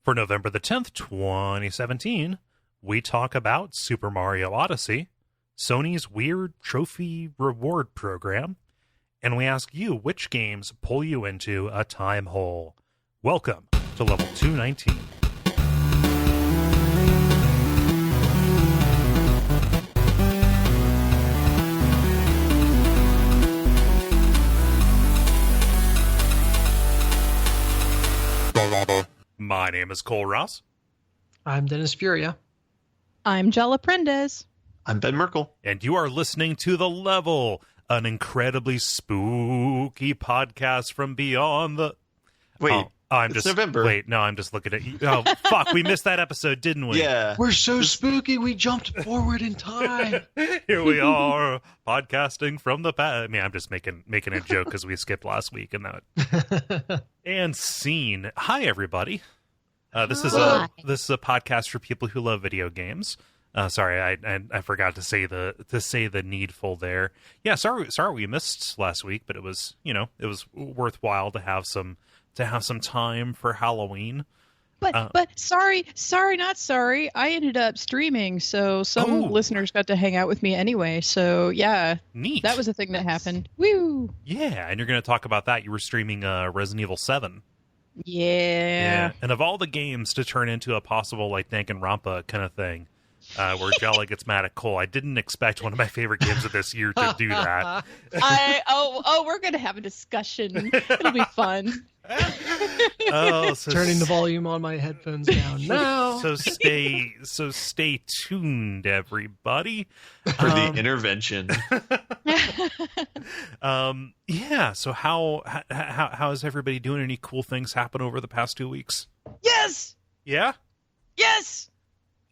For November the 10th, 2017, we talk about Super Mario Odyssey, Sony's weird trophy reward program, and we ask you which games pull you into a time hole. Welcome to Level 219. My name is Cole Ross. I'm Dennis Furia. I'm Jala Prendez. I'm Ben Merkel. And you are listening to The Level, an incredibly spooky podcast from beyond the... Wait, I'm it's just November. Wait, no, I'm just looking at you. Oh, fuck, we missed that episode, didn't we? Yeah. We're so spooky, we jumped forward in time. Here we are, podcasting from the past. I mean, I'm just making a joke because we skipped last week and that. And scene. Hi, everybody. This is a podcast for people who love video games. Sorry, I forgot to say the needful there. Yeah, sorry we missed last week, but it was worthwhile to have some time for Halloween. But sorry, not sorry. I ended up streaming, so some listeners got to hang out with me anyway. So yeah, neat. That was a thing that happened. Woo! Yeah, and you're going to talk about that. You were streaming Resident Evil 7. Yeah. And of all the games to turn into a possible like Danganronpa kind of thing, where Jala gets mad at Cole, I didn't expect one of my favorite games of this year to do that. We're gonna have a discussion. It'll be fun. Turning the volume on my headphones down now. So stay tuned, everybody, for the intervention. Yeah. So how is everybody doing? Any cool things happen over the past 2 weeks? Yes. Yeah. Yes.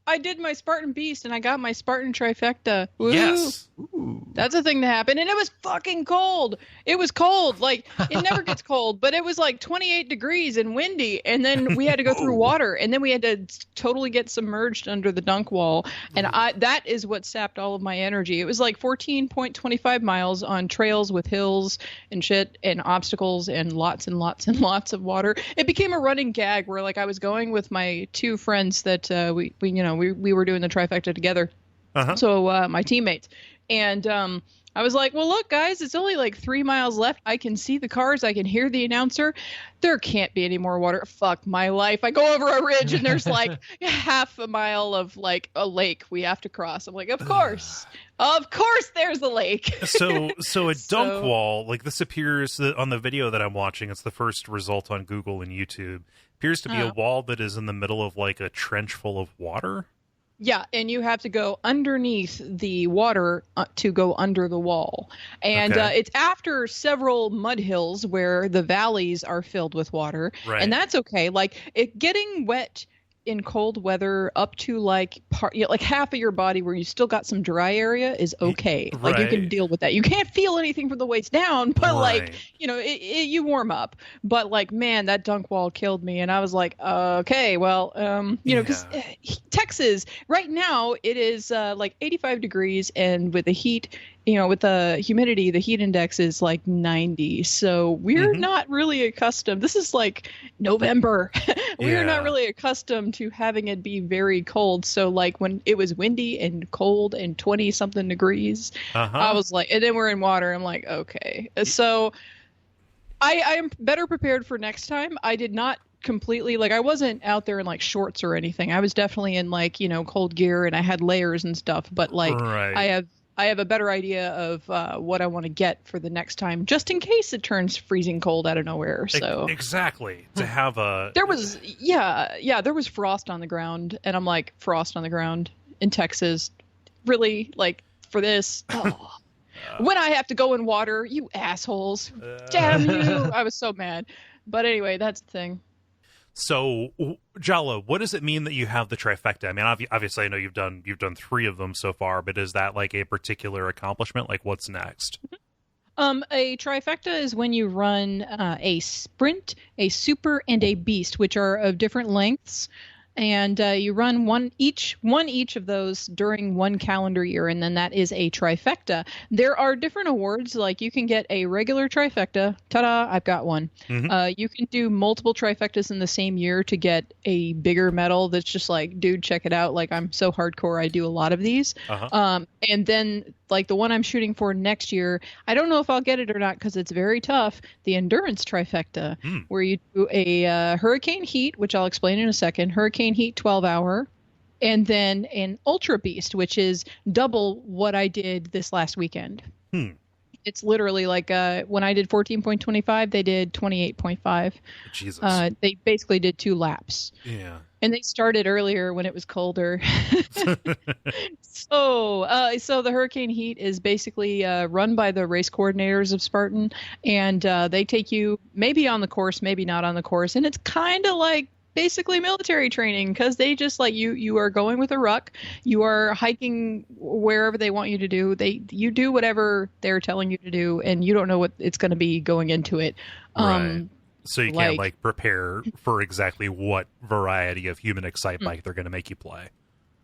I did my Spartan Beast and I got my Spartan Trifecta. Woo. Yes. Ooh. That's a thing that happened. And it was fucking cold. It was cold. Like, it never gets cold, but it was like 28 degrees and windy. And then we had to go through water. And then we had to totally get submerged under the dunk wall. And that is what sapped all of my energy. It was like 14.25 miles on trails with hills and shit and obstacles and lots and lots and lots of water. It became a running gag where like I was going with my two friends that we were doing the trifecta together. So my teammates. And I was like, well, look, guys, it's only like 3 miles left. I can see the cars. I can hear the announcer. There can't be any more water. Fuck my life. I go over a ridge and there's like half a mile of like a lake we have to cross. I'm like, of course there's a lake. So a dunk wall, like this appears on the video that I'm watching. It's the first result on Google and YouTube. Appears to be a wall that is in the middle of like a trench full of water. Yeah, and you have to go underneath the water to go under the wall. And it's after several mud hills where the valleys are filled with water. Right. And that's okay. Like, getting wet in cold weather up to like half of your body where you still got some dry area is okay. Right. Like, you can deal with that. You can't feel anything from the waist down, but like, you warm up. But like, man, that dunk wall killed me. And I was like, okay, well, because Texas right now it is like 85 degrees, and with the heat, with the humidity, the heat index is like 90. So we're not really accustomed. This is like November. We're not really accustomed to having it be very cold. So like when it was windy and cold and 20 something degrees, I was like, and then we're in water. I'm like, okay. So I am better prepared for next time. I did not completely, like, I wasn't out there in like shorts or anything. I was definitely in like, cold gear, and I had layers and stuff, but like I have a better idea of what I want to get for the next time, just in case it turns freezing cold out of nowhere. So exactly, to have a there was frost on the ground, and I'm like, frost on the ground in Texas, really, like, for this? Oh. When I have to go in water, you assholes! Damn you! I was so mad. But anyway, that's the thing. So, Jala, what does it mean that you have the trifecta? I mean, obviously, I know you've done 3 of them so far, but is that like a particular accomplishment? Like, what's next? A trifecta is when you run a sprint, a super, and a beast, which are of different lengths. and you run one each of those during one calendar year, and then that is a trifecta. There are different awards, like you can get a regular trifecta. Ta-da! I've got one. You can do multiple trifectas in the same year to get a bigger medal. That's just like, dude, check it out. Like, I'm so hardcore. I do a lot of these. And then like the one I'm shooting for next year, I don't know if I'll get it or not because it's very tough. The endurance trifecta, where you do a hurricane heat, which I'll explain in a second. Hurricane heat 12-hour, and then an ultra beast, which is double what I did this last weekend. It's literally like when I did 14.25, they did 28.5. Jesus. They basically did 2 laps. Yeah. And they started earlier when it was colder. So the Hurricane Heat is basically run by the race coordinators of Spartan, and they take you maybe on the course, maybe not on the course, and it's kind of like basically military training, because they just like you are going with a ruck, you are hiking wherever they want you to do. You do whatever they're telling you to do, and you don't know what it's going to be going into it. Right. So you can't like prepare for exactly what variety of human excite bike they're going to make you play.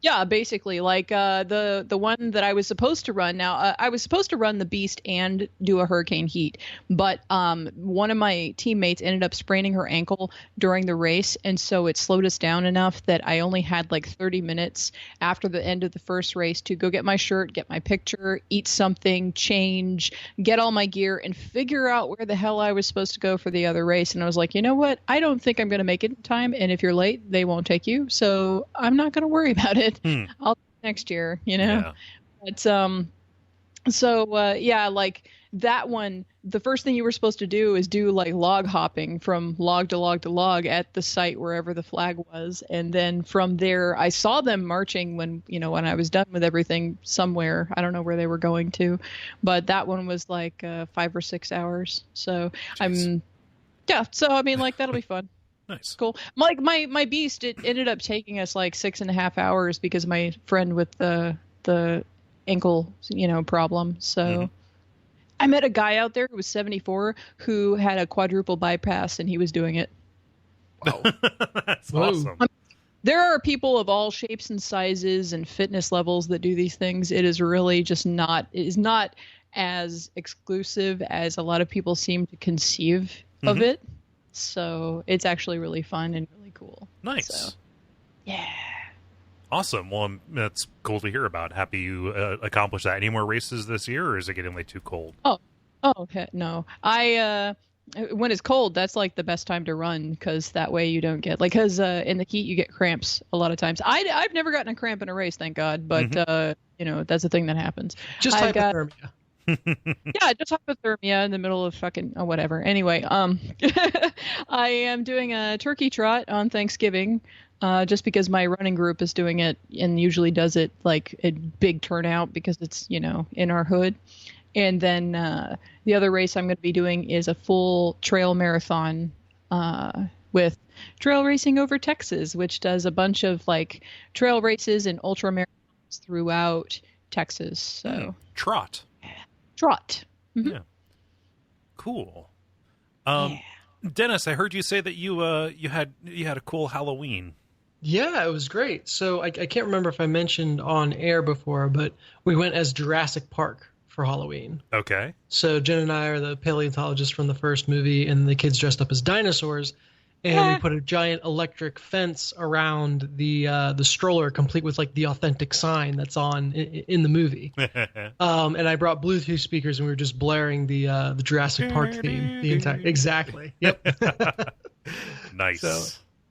Yeah, basically, like the one that I was supposed to run. Now, I was supposed to run the Beast and do a Hurricane Heat, but one of my teammates ended up spraining her ankle during the race, and so it slowed us down enough that I only had like 30 minutes after the end of the first race to go get my shirt, get my picture, eat something, change, get all my gear, and figure out where the hell I was supposed to go for the other race. And I was like, you know what? I don't think I'm going to make it in time, and if you're late, they won't take you, so I'm not going to worry about it. I'll next year, you know. Yeah. But yeah, like that one, the first thing you were supposed to do is do like log hopping from log to log to log at the site wherever the flag was, and then from there I saw them marching when I was done with everything somewhere. I don't know where they were going to, but that one was like 5 or 6 hours. So so I mean, like, that'll be fun. Nice. Cool. Like my Beast, it ended up taking us like 6.5 hours because my friend with the ankle, problem. So I met a guy out there who was 74 who had a quadruple bypass, and he was doing it. Wow. That's awesome. There are people of all shapes and sizes and fitness levels that do these things. It is really just not as exclusive as a lot of people seem to conceive of it. So it's actually really fun and really cool. Nice. So, yeah. Awesome. Well, that's cool to hear about. Happy you accomplished that. Any more races this year, or is it getting way too cold? Oh, okay. No. When it's cold, that's like the best time to run, because that way you don't get because in the heat you get cramps a lot of times. I've never gotten a cramp in a race, thank God. But that's a thing that happens. Just hypothermia. Yeah, just hypothermia in the middle of fucking whatever. Anyway, I am doing a turkey trot on Thanksgiving, just because my running group is doing it and usually does it like a big turnout because it's in our hood. And then the other race I'm going to be doing is a full trail marathon with Trail Racing Over Texas, which does a bunch of like trail races and ultra marathons throughout Texas. So Trot. Mm-hmm. Yeah. Cool. Dennis, I heard you say that you had a cool Halloween. Yeah, it was great. So I can't remember if I mentioned on air before, but we went as Jurassic Park for Halloween. Okay. So Jen and I are the paleontologists from the first movie, and the kids dressed up as dinosaurs. And we put a giant electric fence around the stroller, complete with like the authentic sign that's on in the movie. And I brought Bluetooth speakers, and we were just blaring the Jurassic Park theme the entire. Exactly. Yep. Nice. So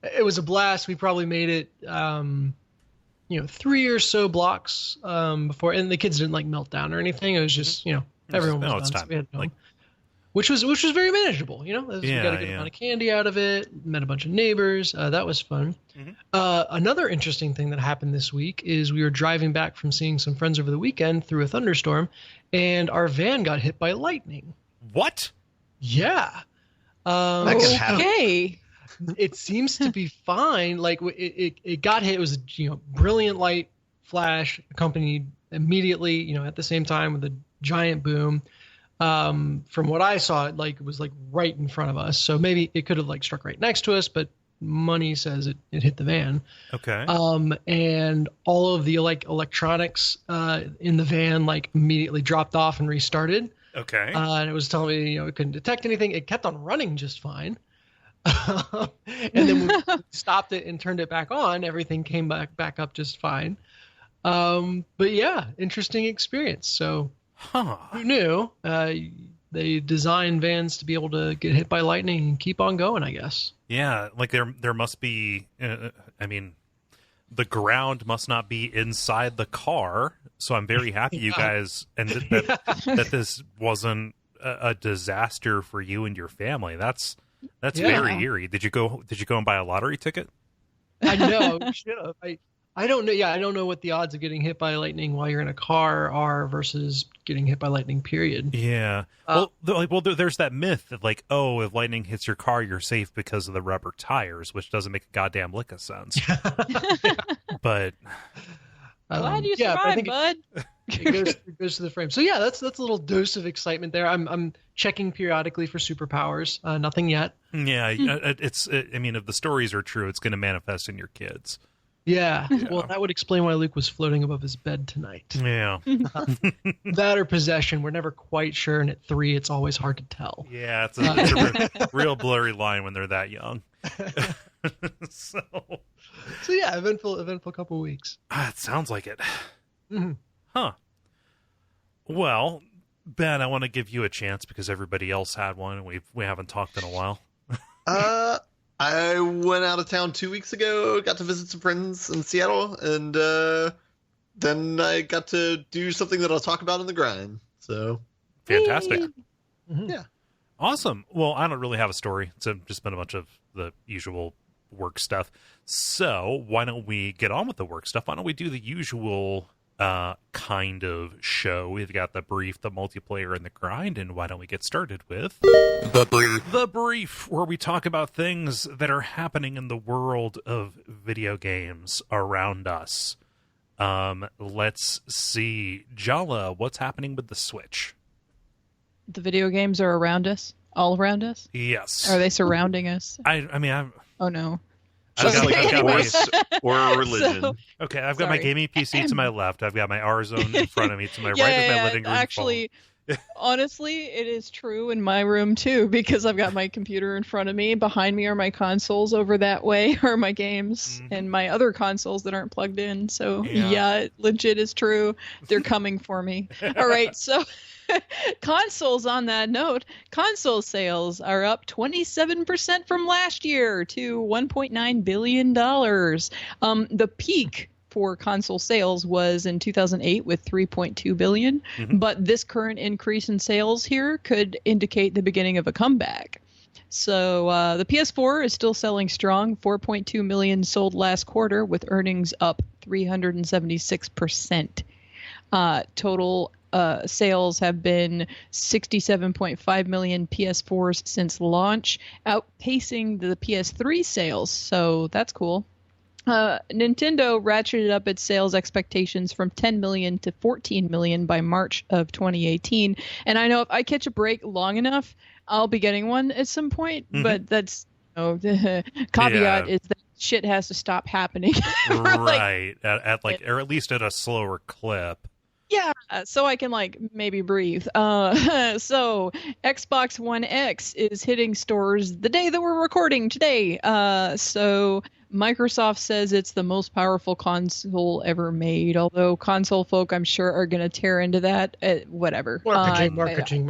it was a blast. We probably made it, 3 or so blocks before, and the kids didn't like melt down or anything. It was just everyone was done. So we had to go. Which was very manageable, we got a good amount of candy out of it, met a bunch of neighbors. That was fun. Another interesting thing that happened this week is we were driving back from seeing some friends over the weekend through a thunderstorm, and our van got hit by lightning. What? Yeah. That can happen. Okay. It seems to be fine. Like it got hit. It was a brilliant light flash accompanied immediately, at the same time with a giant boom. From what I saw, it was right in front of us. So maybe it could have struck right next to us, but money says it hit the van. Okay. And all of the electronics in the van immediately dropped off and restarted. Okay. And it was telling me it couldn't detect anything. It kept on running just fine. And then when we stopped it and turned it back on, everything came back up just fine. But yeah, interesting experience. So who knew? They designed vans to be able to get hit by lightning and keep on going, I guess. Yeah, there must be. I mean, the ground must not be inside the car. So I'm very happy you guys and that this wasn't a disaster for you and your family. That's very eerie. Did you go and buy a lottery ticket? I know. Should have. I don't know. Yeah, I don't know what the odds of getting hit by lightning while you're in a car are versus getting hit by lightning. Period. Yeah. There's that myth that if lightning hits your car, you're safe because of the rubber tires, which doesn't make a goddamn lick of sense. But glad you survived, bud. It goes to the frame. So yeah, that's a little dose of excitement there. I'm checking periodically for superpowers. Nothing yet. Yeah, I mean, if the stories are true, it's going to manifest in your kids. Yeah. Well, that would explain why Luke was floating above his bed tonight. Yeah. That or possession. We're never quite sure, and at 3, it's always hard to tell. Yeah, it's a real blurry line when they're that young. So yeah, eventful couple weeks. It sounds like it. Mm-hmm. Huh. Well, Ben, I want to give you a chance because everybody else had one, and we haven't talked in a while. I went out of town 2 weeks ago, got to visit some friends in Seattle, and then I got to do something that I'll talk about in the grind. So fantastic. Mm-hmm. Yeah. Awesome. Well, I don't really have a story. It's just been a bunch of the usual work stuff. So why don't we get on with the work stuff? Why don't we do the usual kind of show? We've got the brief, the multiplayer, and the grind, and why don't we get started with the brief, where we talk about things that are happening in the world of video games around us. Let's see, Jala, what's happening with the Switch? The video games are around us, all around us. Yes. Are they surrounding us? I mean, I'm. Oh no. Just like I've a got force or a religion. Okay, I've got my gaming PC to my left. I've got my R Zone in front of me. To my right is my living room. Actually, honestly, it is true in my room too, because I've got my computer in front of me. Behind me are my consoles. Over that way are my games and my other consoles that aren't plugged in. So yeah, it legit is true. They're coming for me. All right, so. Consoles, on that note, console sales are up 27% from last year to $1.9 billion. The peak for console sales was in 2008 with $3.2 billion, but this current increase in sales here could indicate the beginning of a comeback. So the PS4 is still selling strong, 4.2 million sold last quarter, with earnings up 376%. Total sales have been 67.5 million PS4s since launch, outpacing the PS3 sales. So that's cool. Nintendo ratcheted up its sales expectations from 10 million to 14 million by March of 2018. And I know if I catch a break long enough, I'll be getting one at some point. But that's the caveat is that shit has to stop happening. Right. Or at least at a slower clip. Yeah, so I can maybe breathe. So Xbox One X is hitting stores the day that we're recording today. So Microsoft says it's the most powerful console ever made, although console folk, I'm sure, are going to tear into that. Whatever. Marketing.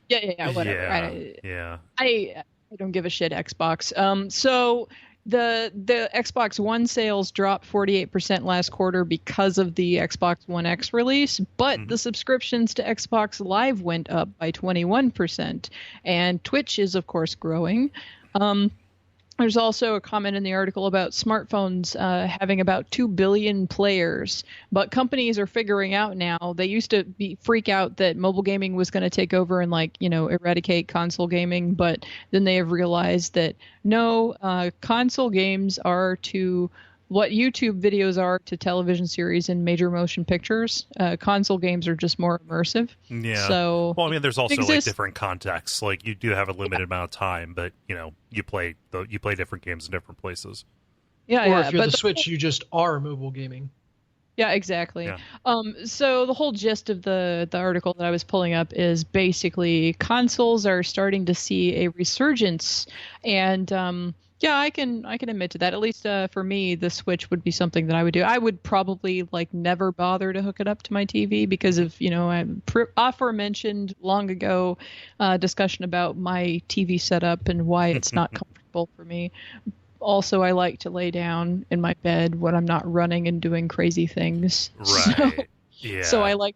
Yeah, whatever. Yeah. I don't give a shit, Xbox. So the Xbox One sales dropped 48% last quarter because of the Xbox One X release, but the subscriptions to Xbox Live went up by 21%, and Twitch is, of course, growing. There's also a comment in the article about smartphones having about 2 billion players, but companies are figuring out now. They used to freak out that mobile gaming was going to take over and eradicate console gaming, but then they have realized that no, console games are to what YouTube videos are to television series and major motion pictures. Console games are just more immersive. Yeah. So well, I mean, there's also like different contexts. Like you do have a limited amount of time, but you play different games in different places. Yeah. Or if you're the Switch, you just are mobile gaming. Yeah, exactly. Yeah. So the whole gist of the article that I was pulling up is basically consoles are starting to see a resurgence, and yeah, I can admit to that. At least for me, the Switch would be something that I would do. I would probably like never bother to hook it up to my TV because of aforementioned long ago discussion about my TV setup and why it's not comfortable for me. Also, I like to lay down in my bed when I'm not running and doing crazy things. Right. Yeah. So I like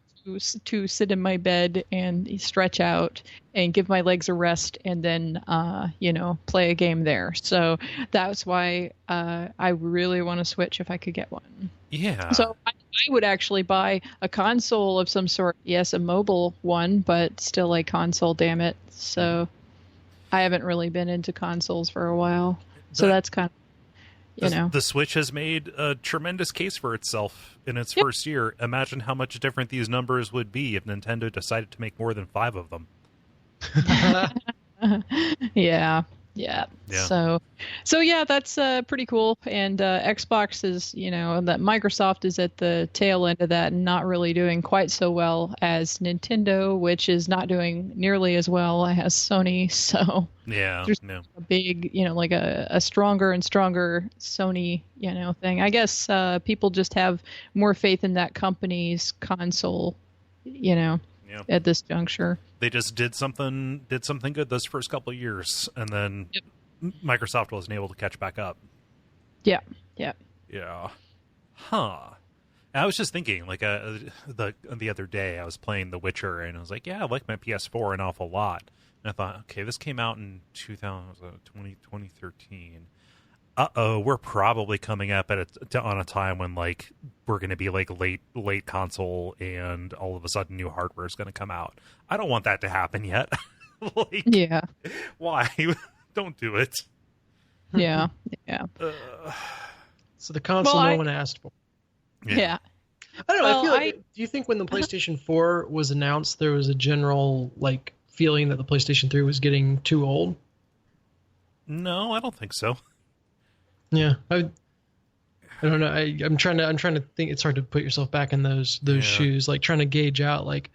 to sit in my bed and stretch out and give my legs a rest and then, play a game there. So that's why I really want to Switch if I could get one. Yeah. So I would actually buy a console of some sort. Yes, a mobile one, but still a console, damn it. So I haven't really been into consoles for a while. So that's kind of, The Switch has made a tremendous case for itself in its first year. Imagine how much different these numbers would be if Nintendo decided to make more than 5 of them. Yeah. So yeah, that's pretty cool. And Xbox is, that Microsoft is at the tail end of that and not really doing quite so well as Nintendo, which is not doing nearly as well as Sony. So yeah, there's a big, like a stronger and stronger Sony, thing. I guess people just have more faith in that company's console, at this juncture. They just did something good those first couple of years, and then Microsoft wasn't able to catch back up. Yeah. Huh. I was just thinking, like, the other day I was playing The Witcher, and I was like, yeah, I like my PS4 an awful lot. And I thought, okay, this came out in 2013. We're probably coming up on a time when, like, we're going to be, like, late console, and all of a sudden new hardware is going to come out. I don't want that to happen yet. Yeah. Why? Don't do it. Yeah. So the console no one asked for. Yeah. I don't know. I feel like, do you think when the PlayStation 4 was announced, there was a general like feeling that the PlayStation 3 was getting too old? No, I don't think so. Yeah, I don't know. I'm trying to think. It's hard to put yourself back in those shoes, like trying to gauge out like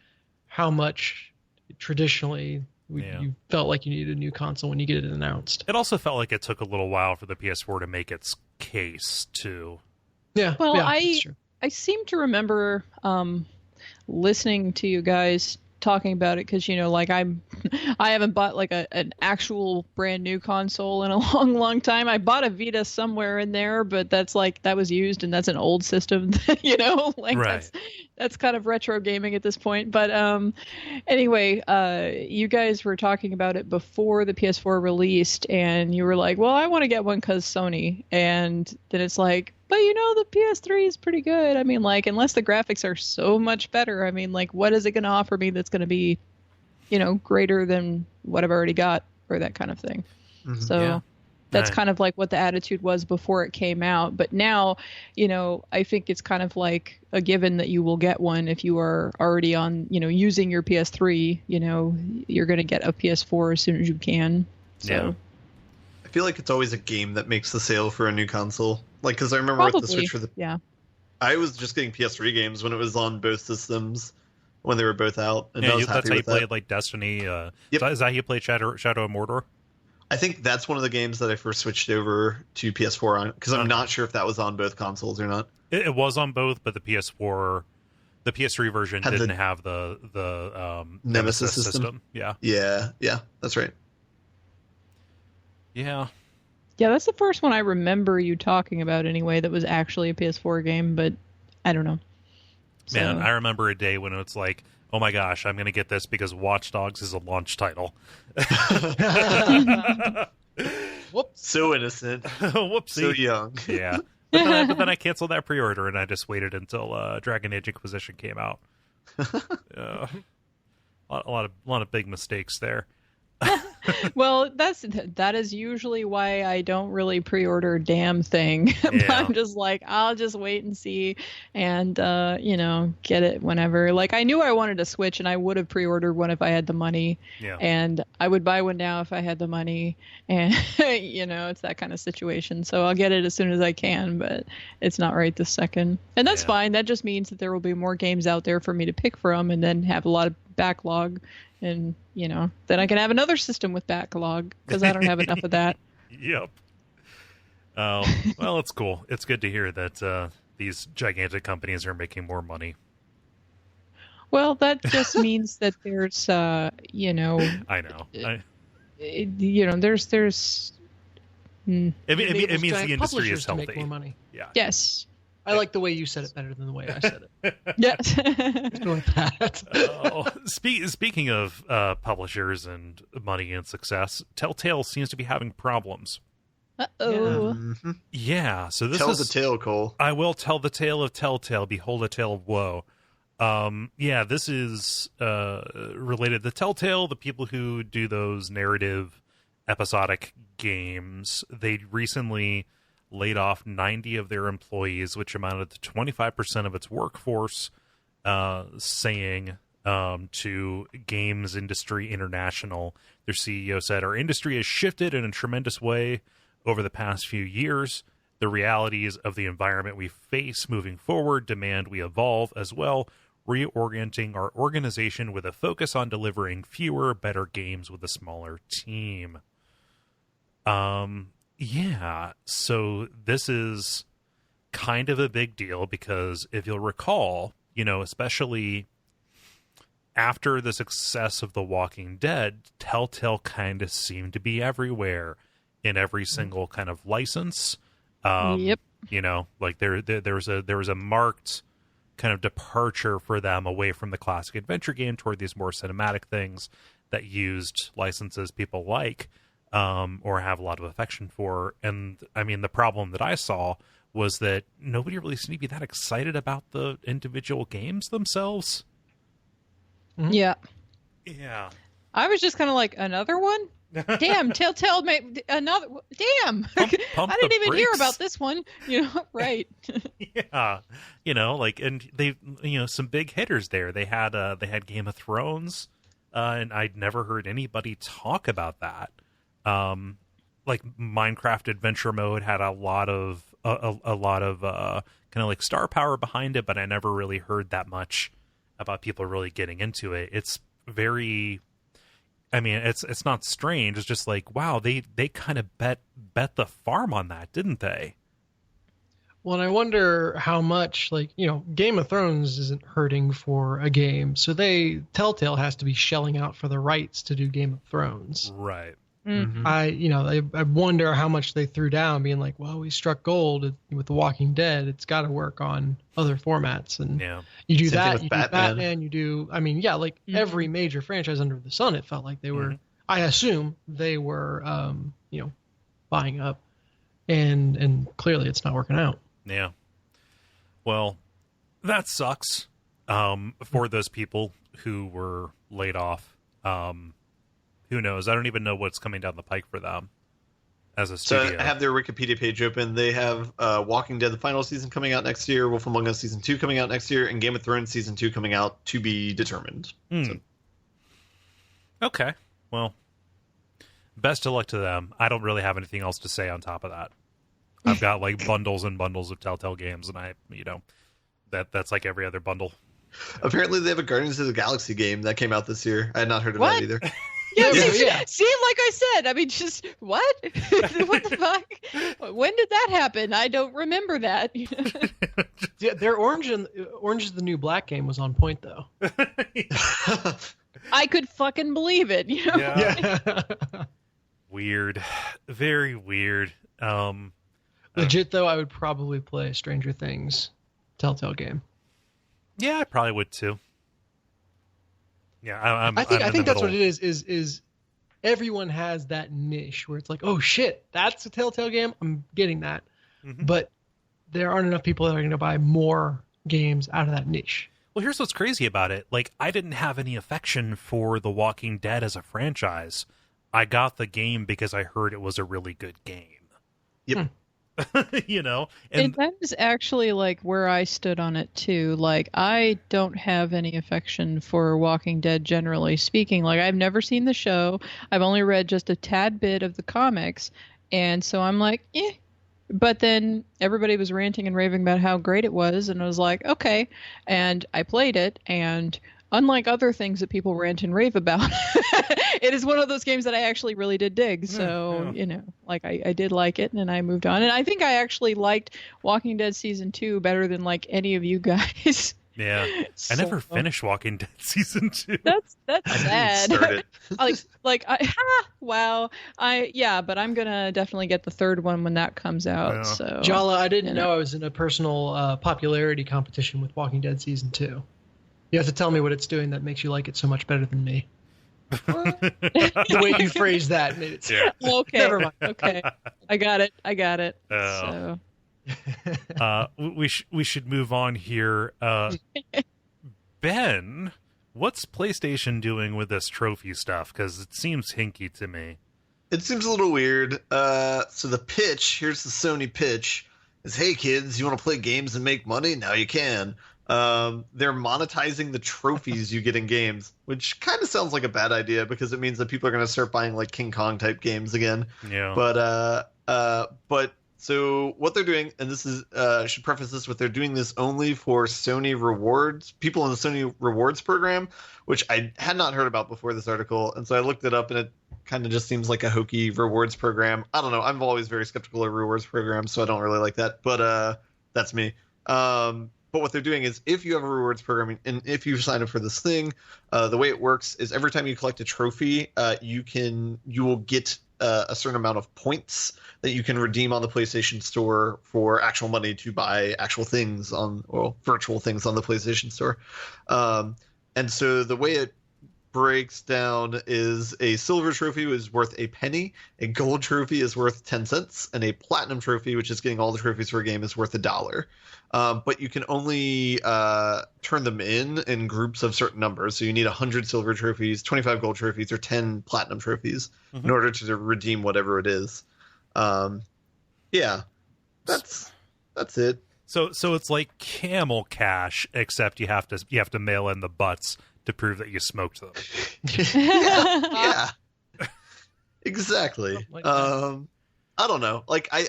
how much traditionally you felt like you needed a new console when you get it announced. It also felt like it took a little while for the PS4 to make its case too. Yeah. Well, that's true. I seem to remember listening to you guys talking about it because I haven't bought like an actual brand new console in a long time. I bought a Vita somewhere in there, but that was used and that's an old system. Right. That's kind of retro gaming at this point. But anyway, you guys were talking about it before the PS4 released, and you were like, "Well, I want to get one because Sony," and then it's like, but the PS3 is pretty good. I mean, like, unless the graphics are so much better, I mean, like, what is it going to offer me that's going to be, greater than what I've already got or that kind of thing. Mm-hmm. So that's kind of like what the attitude was before it came out. But now, I think it's kind of like a given that you will get one if you are already on, using your PS3, you're going to get a PS4 as soon as you can. So. Yeah. I feel like it's always a game that makes the sale for a new console. Like, because I remember with the Switch I was just getting PS3 games when it was on both systems when they were both out. And I was happy that's how you with played like Destiny. Yep. Is that how you played Shadow of Mordor? I think that's one of the games that I first switched over to PS4 on, because I'm not sure if that was on both consoles or not. It was on both, but the PS3 version didn't have the Nemesis system. Yeah, that's right. Yeah. Yeah, that's the first one I remember you talking about anyway that was actually a PS4 game, but I don't know. Man, I remember a day when it's like, oh my gosh, I'm going to get this because Watch Dogs is a launch title. Whoops. So innocent. Whoopsie. So young. Yeah. But then I canceled that pre-order and I just waited until Dragon Age Inquisition came out. A lot of big mistakes there. Well, that is usually why I don't really pre-order damn thing. Yeah. I'm just like, I'll just wait and see, and get it whenever. Like, I knew I wanted a Switch, and I would have pre-ordered one if I had the money. Yeah. And I would buy one now if I had the money, and it's that kind of situation. So I'll get it as soon as I can, but it's not right this second, and that's fine. That just means that there will be more games out there for me to pick from, and then have a lot of backlog. And, then I can have another system with backlog because I don't have enough of that. Yep. Oh, well, it's cool. It's good to hear that these gigantic companies are making more money. Well, that just means that there's, I know. There's. It means the industry is healthy. To make more money. Yeah. Yes. I like the way you said it better than the way I said it. Yes. Speaking of publishers and money and success, TellTale seems to be having problems. Uh-oh. Yeah, so this tell is... the tale, Cole. I will tell the tale of TellTale. Behold a tale of woe. This is related to TellTale, the people who do those narrative episodic games. They recently laid off 90 of their employees, which amounted to 25% of its workforce, saying to Games Industry International, their CEO said, "Our industry has shifted in a tremendous way over the past few years. The realities of the environment we face moving forward demand we evolve as well, reorienting our organization with a focus on delivering fewer, better games with a smaller team." Yeah, so this is kind of a big deal because if you'll recall, especially after the success of The Walking Dead, TellTale kind of seemed to be everywhere in every single kind of license. Yep. Like there was a marked kind of departure for them away from the classic adventure game toward these more cinematic things that used licenses people like. Or have a lot of affection for. And I mean, the problem that I saw was that nobody really seemed to be that excited about the individual games themselves. Yeah. Yeah. I was just kind of like, another one? Damn, TellTale made another. Damn. Pump I didn't even hear brakes. about this one. Right. Yeah. And they, some big hitters there. They had Game of Thrones, and I'd never heard anybody talk about that. Like Minecraft Adventure Mode had a lot of kind of like star power behind it, but I never really heard that much about people really getting into it. It's very, it's not strange. It's just like, wow, they kind of bet the farm on that, didn't they? Well, and I wonder how much, Game of Thrones isn't hurting for a game, so TellTale has to be shelling out for the rights to do Game of Thrones. Right. Mm-hmm. I wonder how much they threw down, being like, well, we struck gold with The Walking Dead. It's got to work on other formats, and you do that. You do Batman. You do. Every major franchise under the sun. It felt like they were. I assume they were, buying up, and clearly it's not working out. Yeah. Well, that sucks for those people who were laid off. Who knows? I don't even know what's coming down the pike for them as a studio. So I have their Wikipedia page open. They have Walking Dead, the final season, coming out next year, Wolf Among Us Season 2 coming out next year, and Game of Thrones Season 2 coming out to be determined. So. Okay. Well, best of luck to them. I don't really have anything else to say on top of that. I've got bundles and bundles of TellTale games, and that's like every other bundle. Apparently they have a Guardians of the Galaxy game that came out this year. I had not heard of that either. Yeah, see, like I said, just what? What the fuck? When did that happen? I don't remember that. Yeah, their Orange is the New Black game was on point though. I could fucking believe it. Yeah. Weird, very weird. Legit though, I would probably play Stranger Things TellTale game. Yeah, I probably would too. Yeah, I think that's what it is everyone has that niche where it's like, oh shit, that's a TellTale game. I'm getting that. Mm-hmm. But there aren't enough people that are going to buy more games out of that niche. Well, here's what's crazy about it. I didn't have any affection for The Walking Dead as a franchise. I got the game because I heard it was a really good game. Yep. You know, and that is actually like where I stood on it too. Like, I don't have any affection for Walking Dead, generally speaking. Like, I've never seen the show. I've only read just a tad bit of the comics, and so I'm like, eh. But then everybody was ranting and raving about how great it was, and I was like, okay. And I played it, and unlike other things that people rant and rave about, it is one of those games that I actually really did dig. So, you know, like I did like it, and I moved on. And I think I actually liked Walking Dead Season 2 better than like any of you guys. Yeah. I never finished Walking Dead Season 2. That's sad. Wow. But I'm going to definitely get the third one when that comes out. Yeah. So Jala, I didn't know I was in a personal popularity competition with Walking Dead Season 2. You have to tell me what it's doing that makes you like it so much better than me. The way you phrase that made it. Yeah. Okay. Never mind. Okay. I got it. So. We should move on here. Ben, what's PlayStation doing with this trophy stuff? Because it seems hinky to me. It seems a little weird. So the pitch, here's the Sony pitch, is, hey kids, you want to play games and make money? Now you can. They're monetizing the trophies you get in games, which kind of sounds like a bad idea because it means that people are going to start buying like King Kong type games again. Yeah. But so what they're doing, and this is I should preface this with, they're doing this only for Sony rewards, people in the Sony rewards program, which I had not heard about before this article, and so I looked it up, and it kind of just seems like a hokey rewards program. I don't know. I'm always very skeptical of rewards programs, so I don't really like that. But that's me. But what they're doing is, if you have a rewards program and if you sign up for this thing, the way it works is every time you collect a trophy, you will get a certain amount of points that you can redeem on the PlayStation Store for actual money to buy actual things virtual things on the PlayStation Store. And so the way it breaks down is a silver trophy is worth a penny, a gold trophy is worth 10 cents, and a platinum trophy, which is getting all the trophies for a game, is worth $1. But you can only turn them in groups of certain numbers. So you need 100 silver trophies, 25 gold trophies, or 10 platinum trophies in order to redeem whatever it is. Yeah, that's it. So it's like Camel Cash, except you have to mail in the butts to prove that you smoked them. Yeah. Exactly. I don't know. Like, I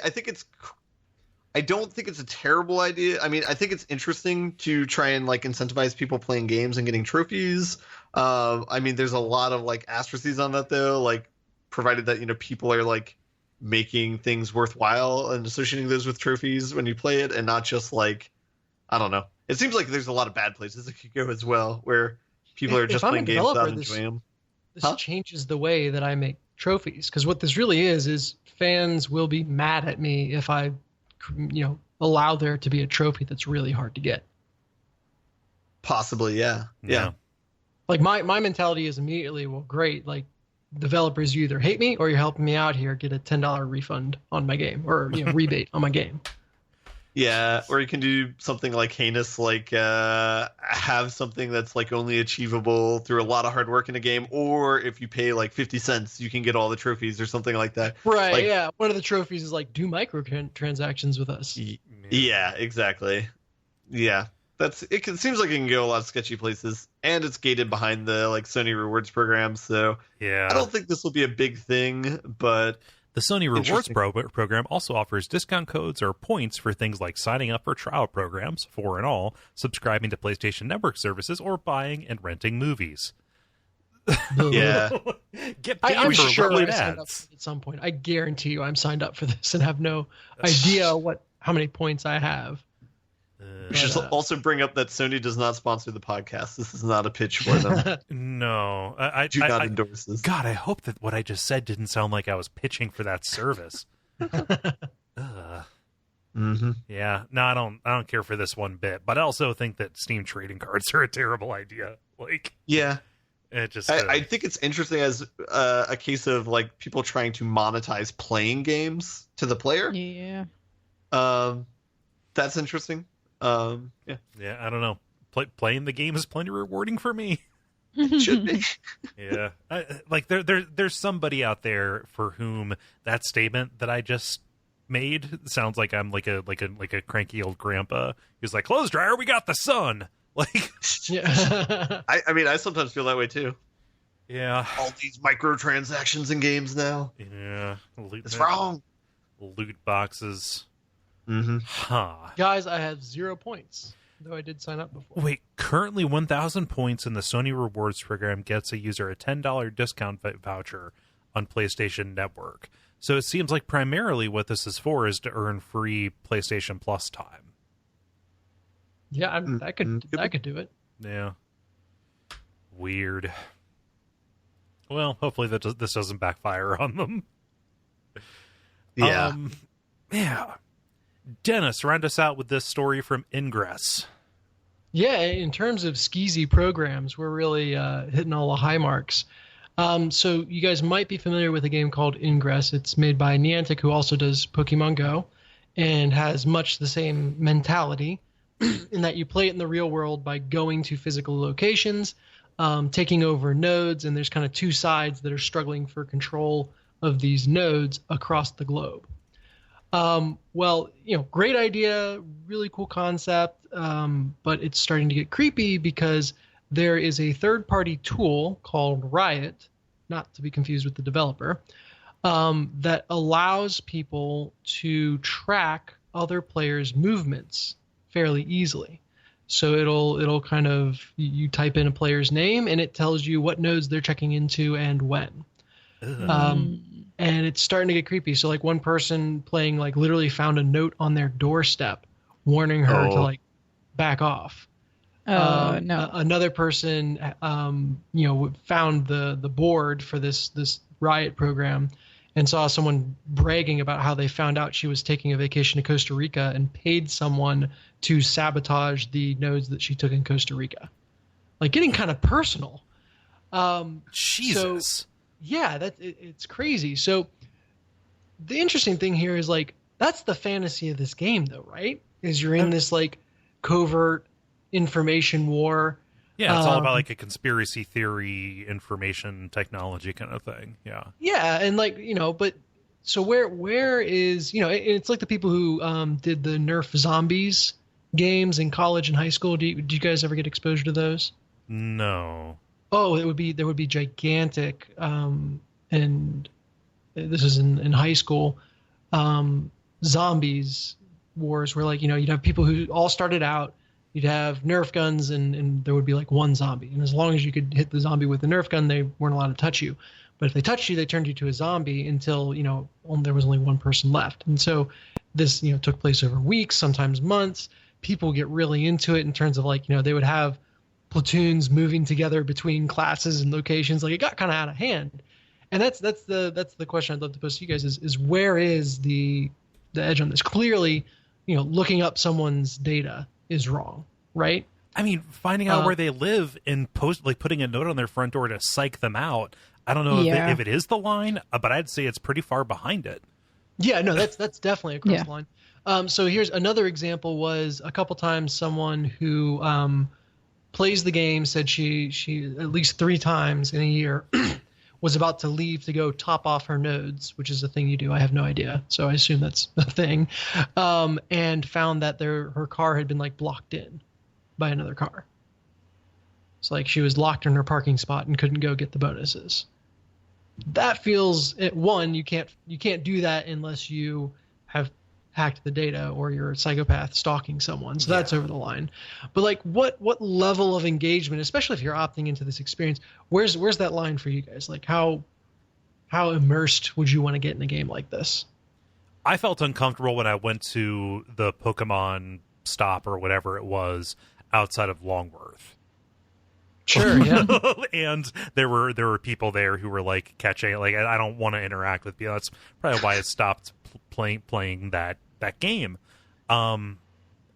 don't think it's a terrible idea. I mean, I think it's interesting to try and like incentivize people playing games and getting trophies. I mean, there's a lot of like asterisks on that though, like provided that, you know, people are like making things worthwhile and associating those with trophies when you play it, and not just like, I don't know. It seems like there's a lot of bad places it could go as well, where people are just playing games without enjoying them. This changes the way that I make trophies, because what this really is fans will be mad at me if I, allow there to be a trophy that's really hard to get. Possibly, yeah. Like my mentality is immediately, well, great. Like, developers, you either hate me or you're helping me out here, get a $10 refund on my game, or rebate on my game. Yeah, or you can do something like heinous, like have something that's like only achievable through a lot of hard work in a game, or if you pay like 50 cents, you can get all the trophies or something like that. Right, like, yeah. One of the trophies is like, do microtransactions with us. Yeah, exactly. Yeah, seems like it can go a lot of sketchy places, and it's gated behind the like Sony rewards program, so yeah. I don't think this will be a big thing, but the Sony Rewards program also offers discount codes or points for things like signing up for trial programs, for and all, subscribing to PlayStation Network services, or buying and renting movies. Yeah. Get paid I'm for sure ads. I signed up at some point. I guarantee you I'm signed up for this and have no idea how many points I have. We should also bring up that Sony does not sponsor the podcast. This is not a pitch for them. No. I do not endorse this. God, I hope that what I just said didn't sound like I was pitching for that service. Mm-hmm. Yeah. No, I don't care for this one bit. But I also think that Steam trading cards are a terrible idea. Like, yeah. It just I think it's interesting as a case of like people trying to monetize playing games to the player. Yeah. That's interesting. Yeah, I don't know. Playing the game is plenty rewarding for me. It should be. Yeah, like there's somebody out there for whom that statement that I just made sounds like I'm like a cranky old grandpa who's like, clothes dryer, we got the sun. Like, Yeah. I mean, I sometimes feel that way too. Yeah. All these microtransactions in games now. Yeah. It's wrong. Loot boxes. Mm-hmm. Huh. Guys, I have 0 points, though I did sign up before. Wait, currently 1,000 points in the Sony Rewards program gets a user a $10 discount voucher on PlayStation Network. So it seems like primarily what this is for is to earn free PlayStation Plus time. Yeah, I could do it. Yeah. Weird. Well, hopefully this doesn't backfire on them. Yeah. Yeah. Dennis, round us out with this story from Ingress. Yeah, in terms of skeezy programs, we're really hitting all the high marks. So you guys might be familiar with a game called Ingress. It's made by Niantic, who also does Pokemon Go, and has much the same mentality in that you play it in the real world by going to physical locations, taking over nodes, and there's kind of two sides that are struggling for control of these nodes across the globe. Well, great idea, really cool concept, but it's starting to get creepy because there is a third-party tool called Riot, not to be confused with the developer, that allows people to track other players' movements fairly easily. So it'll kind of, you type in a player's name and it tells you what nodes they're checking into and when. And it's starting to get creepy. So like one person playing like literally found a note on their doorstep warning her to like back off. Oh, no. Another person, found the board for this Riot program and saw someone bragging about how they found out she was taking a vacation to Costa Rica and paid someone to sabotage the nodes that she took in Costa Rica. Like getting kind of personal. Jesus. So, yeah, it's crazy. So the interesting thing here is like, that's the fantasy of this game though, right? Is you're in this like covert information war. Yeah, it's all about like a conspiracy theory, information technology kind of thing. Yeah. Yeah, and like, but so where is, it's like the people who did the Nerf Zombies games in college and high school. Do you guys ever get exposure to those? No. Oh, there would be gigantic, and this is in high school, zombies wars where like, you'd have people who all started out, you'd have Nerf guns and there would be like one zombie. And as long as you could hit the zombie with the Nerf gun, they weren't allowed to touch you. But if they touched you, they turned you to a zombie until, there was only one person left. And so this, took place over weeks, sometimes months. People get really into it in terms of like, they would have platoons moving together between classes and locations. Like it got kind of out of hand. And that's the question I'd love to pose to you guys is where is the edge on this? Clearly, looking up someone's data is wrong, right? I mean, finding out where they live and putting a note on their front door to psych them out. I don't know if it is the line, but I'd say it's pretty far behind it. Yeah, no, that's definitely across the line. So here's another example was a couple times someone who plays the game said she at least 3 times in a year was about to leave to go top off her nodes, which is a thing you do. I have no idea. So I assume that's a thing. And found that her car had been like blocked in by another car. So like she was locked in her parking spot and couldn't go get the bonuses. That feels you can't do that unless you have hacked the data or you're a psychopath stalking someone. So that's over the line. But like what level of engagement, especially if you're opting into this experience, where's that line for you guys? Like how immersed would you want to get in a game like this? I felt uncomfortable when I went to the Pokemon stop or whatever it was outside of Longworth. Sure, yeah. And there were people there who were like catching it. Like I don't want to interact with people. That's probably why I stopped playing that game. I mean,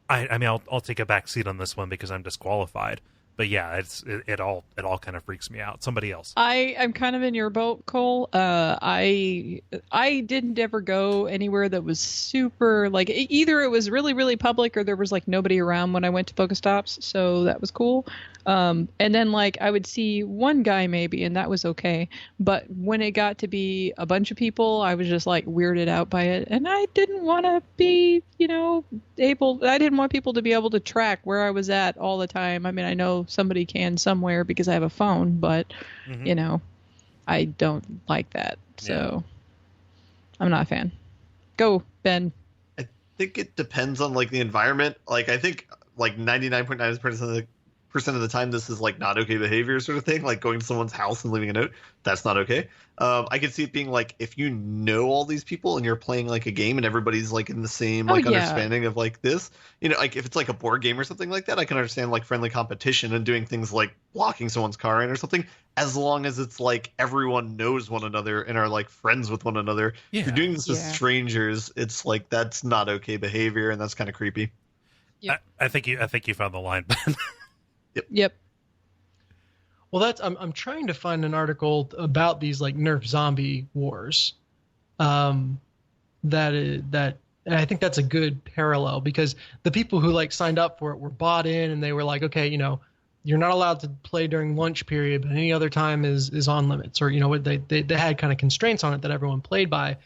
I'll take a back seat on this one because I'm disqualified. But yeah, it all kind of freaks me out. Somebody else. I'm kind of in your boat, Kole. I didn't ever go anywhere that was super like either it was really really public or there was like nobody around when I went to Pokestops, so that was cool. And then like I would see one guy maybe, and that was okay. But when it got to be a bunch of people, I was just like weirded out by it, and I didn't want to be, I didn't want people to be able to track where I was at all the time. I mean, I know somebody can somewhere because I have a phone, but I don't like that. So I'm not a fan. Go, Ben. I think it depends on like the environment. Like I think like 99.9% of the time this is like not okay behavior sort of thing, like going to someone's house and leaving a note. That's not okay. I could see it being like if you know all these people and you're playing like a game and everybody's like in the same like understanding of like this, like if it's like a board game or something like that, I can understand like friendly competition and doing things like blocking someone's car in or something, as long as it's like everyone knows one another and are like friends with one another. If you're doing this with strangers, it's like that's not okay behavior, and that's kind of creepy. I think you found the line, Ben. Yep. Well, I'm trying to find an article about these like Nerf zombie wars. And I think that's a good parallel, because the people who like signed up for it were bought in, and they were like, okay, you're not allowed to play during lunch period, but any other time is on limits, or they had kind of constraints on it that everyone played by.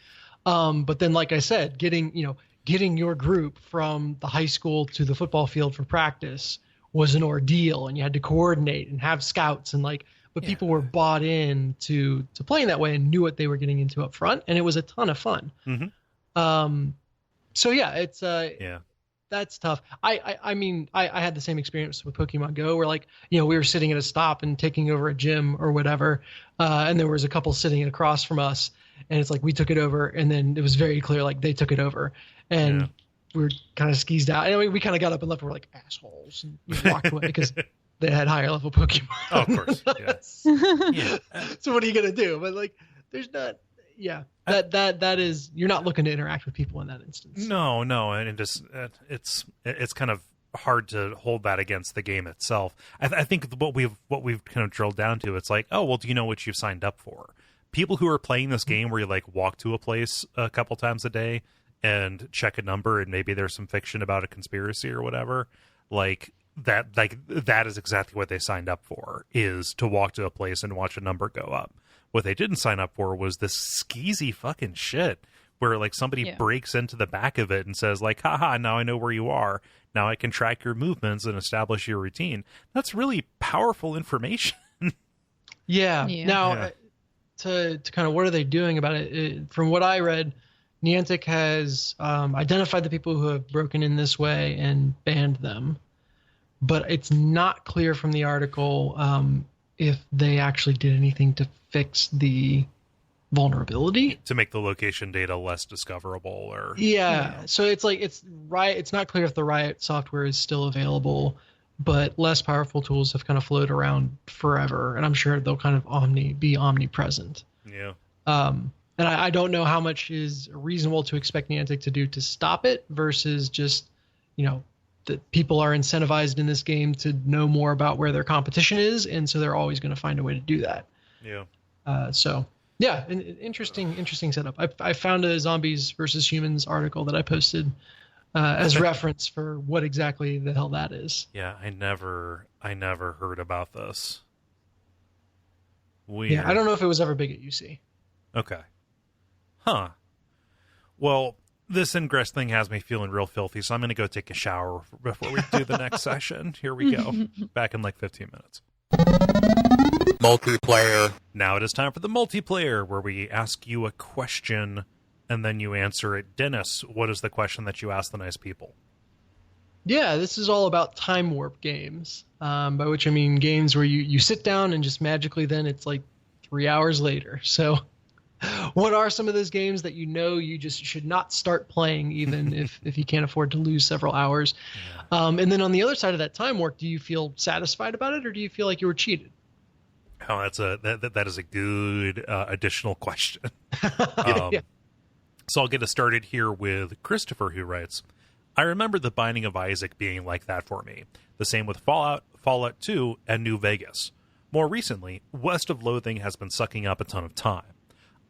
But then, like I said, getting your group from the high school to the football field for practice was an ordeal, and you had to coordinate and have scouts, and but people were bought in to playing that way and knew what they were getting into up front, and it was a ton of fun. So yeah, it's that's tough. I mean, I had the same experience with Pokemon Go, where we were sitting at a stop and taking over a gym or whatever, and there was a couple sitting across from us, and it's like we took it over, and then it was very clear like they took it over, and we were kind of skeezed out. And we kind of got up and left. We're like assholes, and we walked away because they had higher level Pokemon. Oh, of course. So what are you gonna do? But there's not. Yeah, that is, you're not looking to interact with people in that instance. No, and it just it's kind of hard to hold that against the game itself. I think what we've kind of drilled down to, it's like, oh well, do you know what you've signed up for? People who are playing this game where you walk to a place a couple times a day and check a number, and maybe there's some fiction about a conspiracy or whatever, that is exactly what they signed up for, is to walk to a place and watch a number go up. What they didn't sign up for was this skeezy fucking shit where somebody breaks into the back of it and says haha, now I know where you are. Now I can track your movements and establish your routine. That's really powerful information. Now, to kind of what are they doing about it? From what I read, Niantic has identified the people who have broken in this way and banned them. But it's not clear from the article if they actually did anything to fix the vulnerability, to make the location data less discoverable, or so it's not clear if the Riot software is still available, but less powerful tools have kind of floated around forever, and I'm sure they'll kind of be omnipresent. And I don't know how much is reasonable to expect Niantic to do to stop it versus just that people are incentivized in this game to know more about where their competition is, and so they're always going to find a way to do that. An interesting setup. I found a zombies versus humans article that I posted as reference for what exactly the hell that is. I never heard about this. Weird. I don't know if it was ever big at UC. Okay. Huh. Well, this Ingress thing has me feeling real filthy, so I'm going to go take a shower before we do the next session. Here we go. Back in 15 minutes. Multiplayer. Now it is time for the multiplayer, where we ask you a question and then you answer it. Dennis, what is the question that you ask the nice people? Yeah, this is all about time warp games, by which I mean games where you sit down and just magically then it's 3 hours later. So what are some of those games that you just should not start playing, even if you can't afford to lose several hours? And then on the other side of that time warp, do you feel satisfied about it, or do you feel like you were cheated? Oh, that is a good additional question. So I'll get us started here with Christopher, who writes, I remember The Binding of Isaac being like that for me. The same with Fallout 2, and New Vegas. More recently, West of Loathing has been sucking up a ton of time.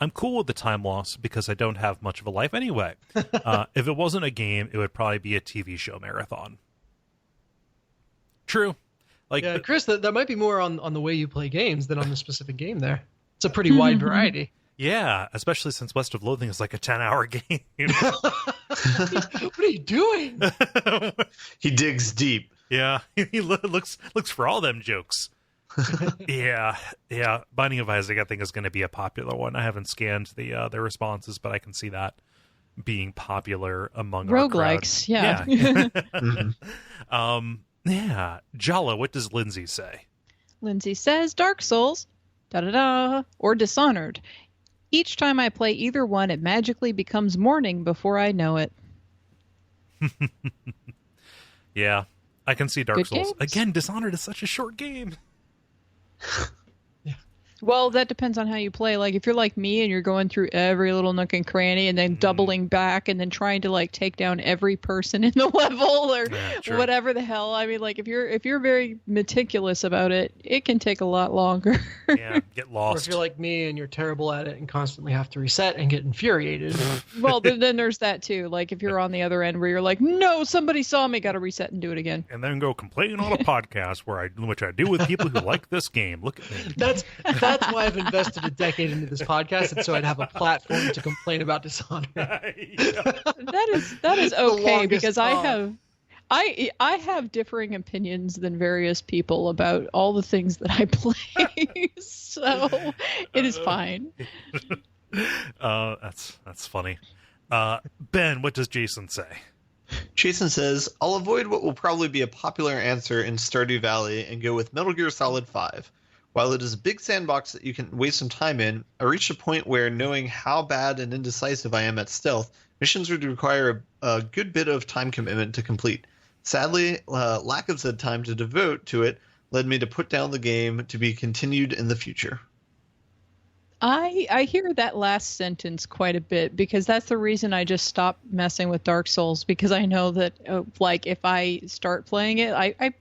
I'm cool with the time loss because I don't have much of a life anyway. If it wasn't a game, it would probably be a TV show marathon. True. Yeah, Chris, that might be more on the way you play games than on the specific game there. It's a pretty wide variety. Yeah, especially since West of Loathing is like a 10-hour game. What are you doing? He digs deep. Yeah, he looks for all them jokes. Yeah. Binding of Isaac, I think, is going to be a popular one. I haven't scanned the responses, but I can see that being popular among roguelikes. Yeah. Mm-hmm. Yeah. Jala, what does Lindsay say? Lindsay says Dark Souls, or Dishonored. Each time I play either one, it magically becomes morning before I know it. Yeah, I can see Dark Good Souls. games. Again, Dishonored is such a short game. Well, that depends on how you play. Like, if you're like me and you're going through every little nook and cranny and then doubling back and then trying to, like, take down every person in the level or whatever the hell. I mean, like, if you're very meticulous about it, it can take a lot longer. Yeah, get lost. Or if you're like me and you're terrible at it and constantly have to reset and get infuriated. Well, then there's that, too. Like, if you're on the other end where you're like, no, somebody saw me, got to reset and do it again. And then go complain on a podcast which I do with people who like this game. Look at me. That's why I've invested a decade into this podcast, and so I'd have a platform to complain about Dishonored. That is okay, because I have differing opinions than various people about all the things that I play, so it is fine. That's funny. Ben, what does Jason say? Jason says, I'll avoid what will probably be a popular answer in Stardew Valley and go with Metal Gear Solid 5. While it is a big sandbox that you can waste some time in, I reached a point where, knowing how bad and indecisive I am at stealth, missions would require a good bit of time commitment to complete. Sadly, lack of said time to devote to it led me to put down the game to be continued in the future. I hear that last sentence quite a bit, because that's the reason I just stopped messing with Dark Souls, because I know that like, if I start playing it, I've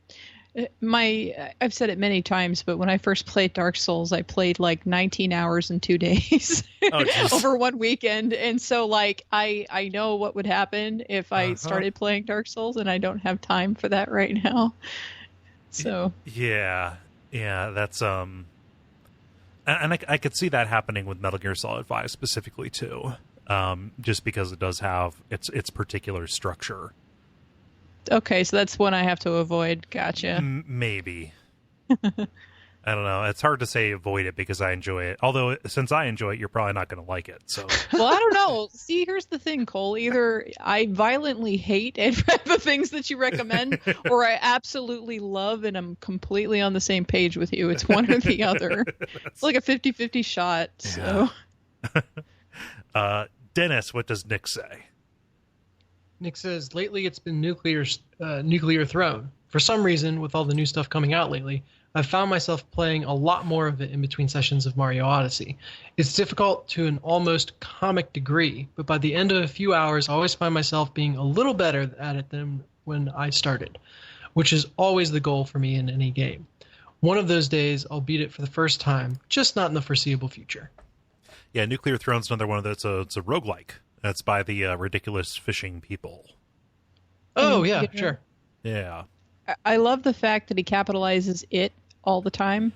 said it many times, but when I first played Dark Souls, I played like 19 hours in 2 days over one weekend. And so, like, I know what would happen if I started playing Dark Souls, and I don't have time for that right now. So yeah, that's and I could see that happening with Metal Gear Solid 5 specifically too, just because it does have its particular structure. Okay, so that's one I have to avoid. Gotcha. Maybe. I don't know. It's hard to say avoid it because I enjoy it. Although, since I enjoy it, you're probably not going to like it. So. Well, I don't know. See, here's the thing, Kole. Either I violently hate the things that you recommend, or I absolutely love and I'm completely on the same page with you. It's one or the other. It's like a 50-50 shot. So. Yeah. Dennis, what does Nick say? Nick says, lately it's been Nuclear Throne. For some reason, with all the new stuff coming out lately, I've found myself playing a lot more of it in between sessions of Mario Odyssey. It's difficult to an almost comic degree, but by the end of a few hours, I always find myself being a little better at it than when I started, which is always the goal for me in any game. One of those days, I'll beat it for the first time, just not in the foreseeable future. Yeah, Nuclear Throne's another one that's it's a roguelike. That's by the Ridiculous Fishing people. Oh, yeah, sure. Yeah. I love the fact that he capitalizes it all the time,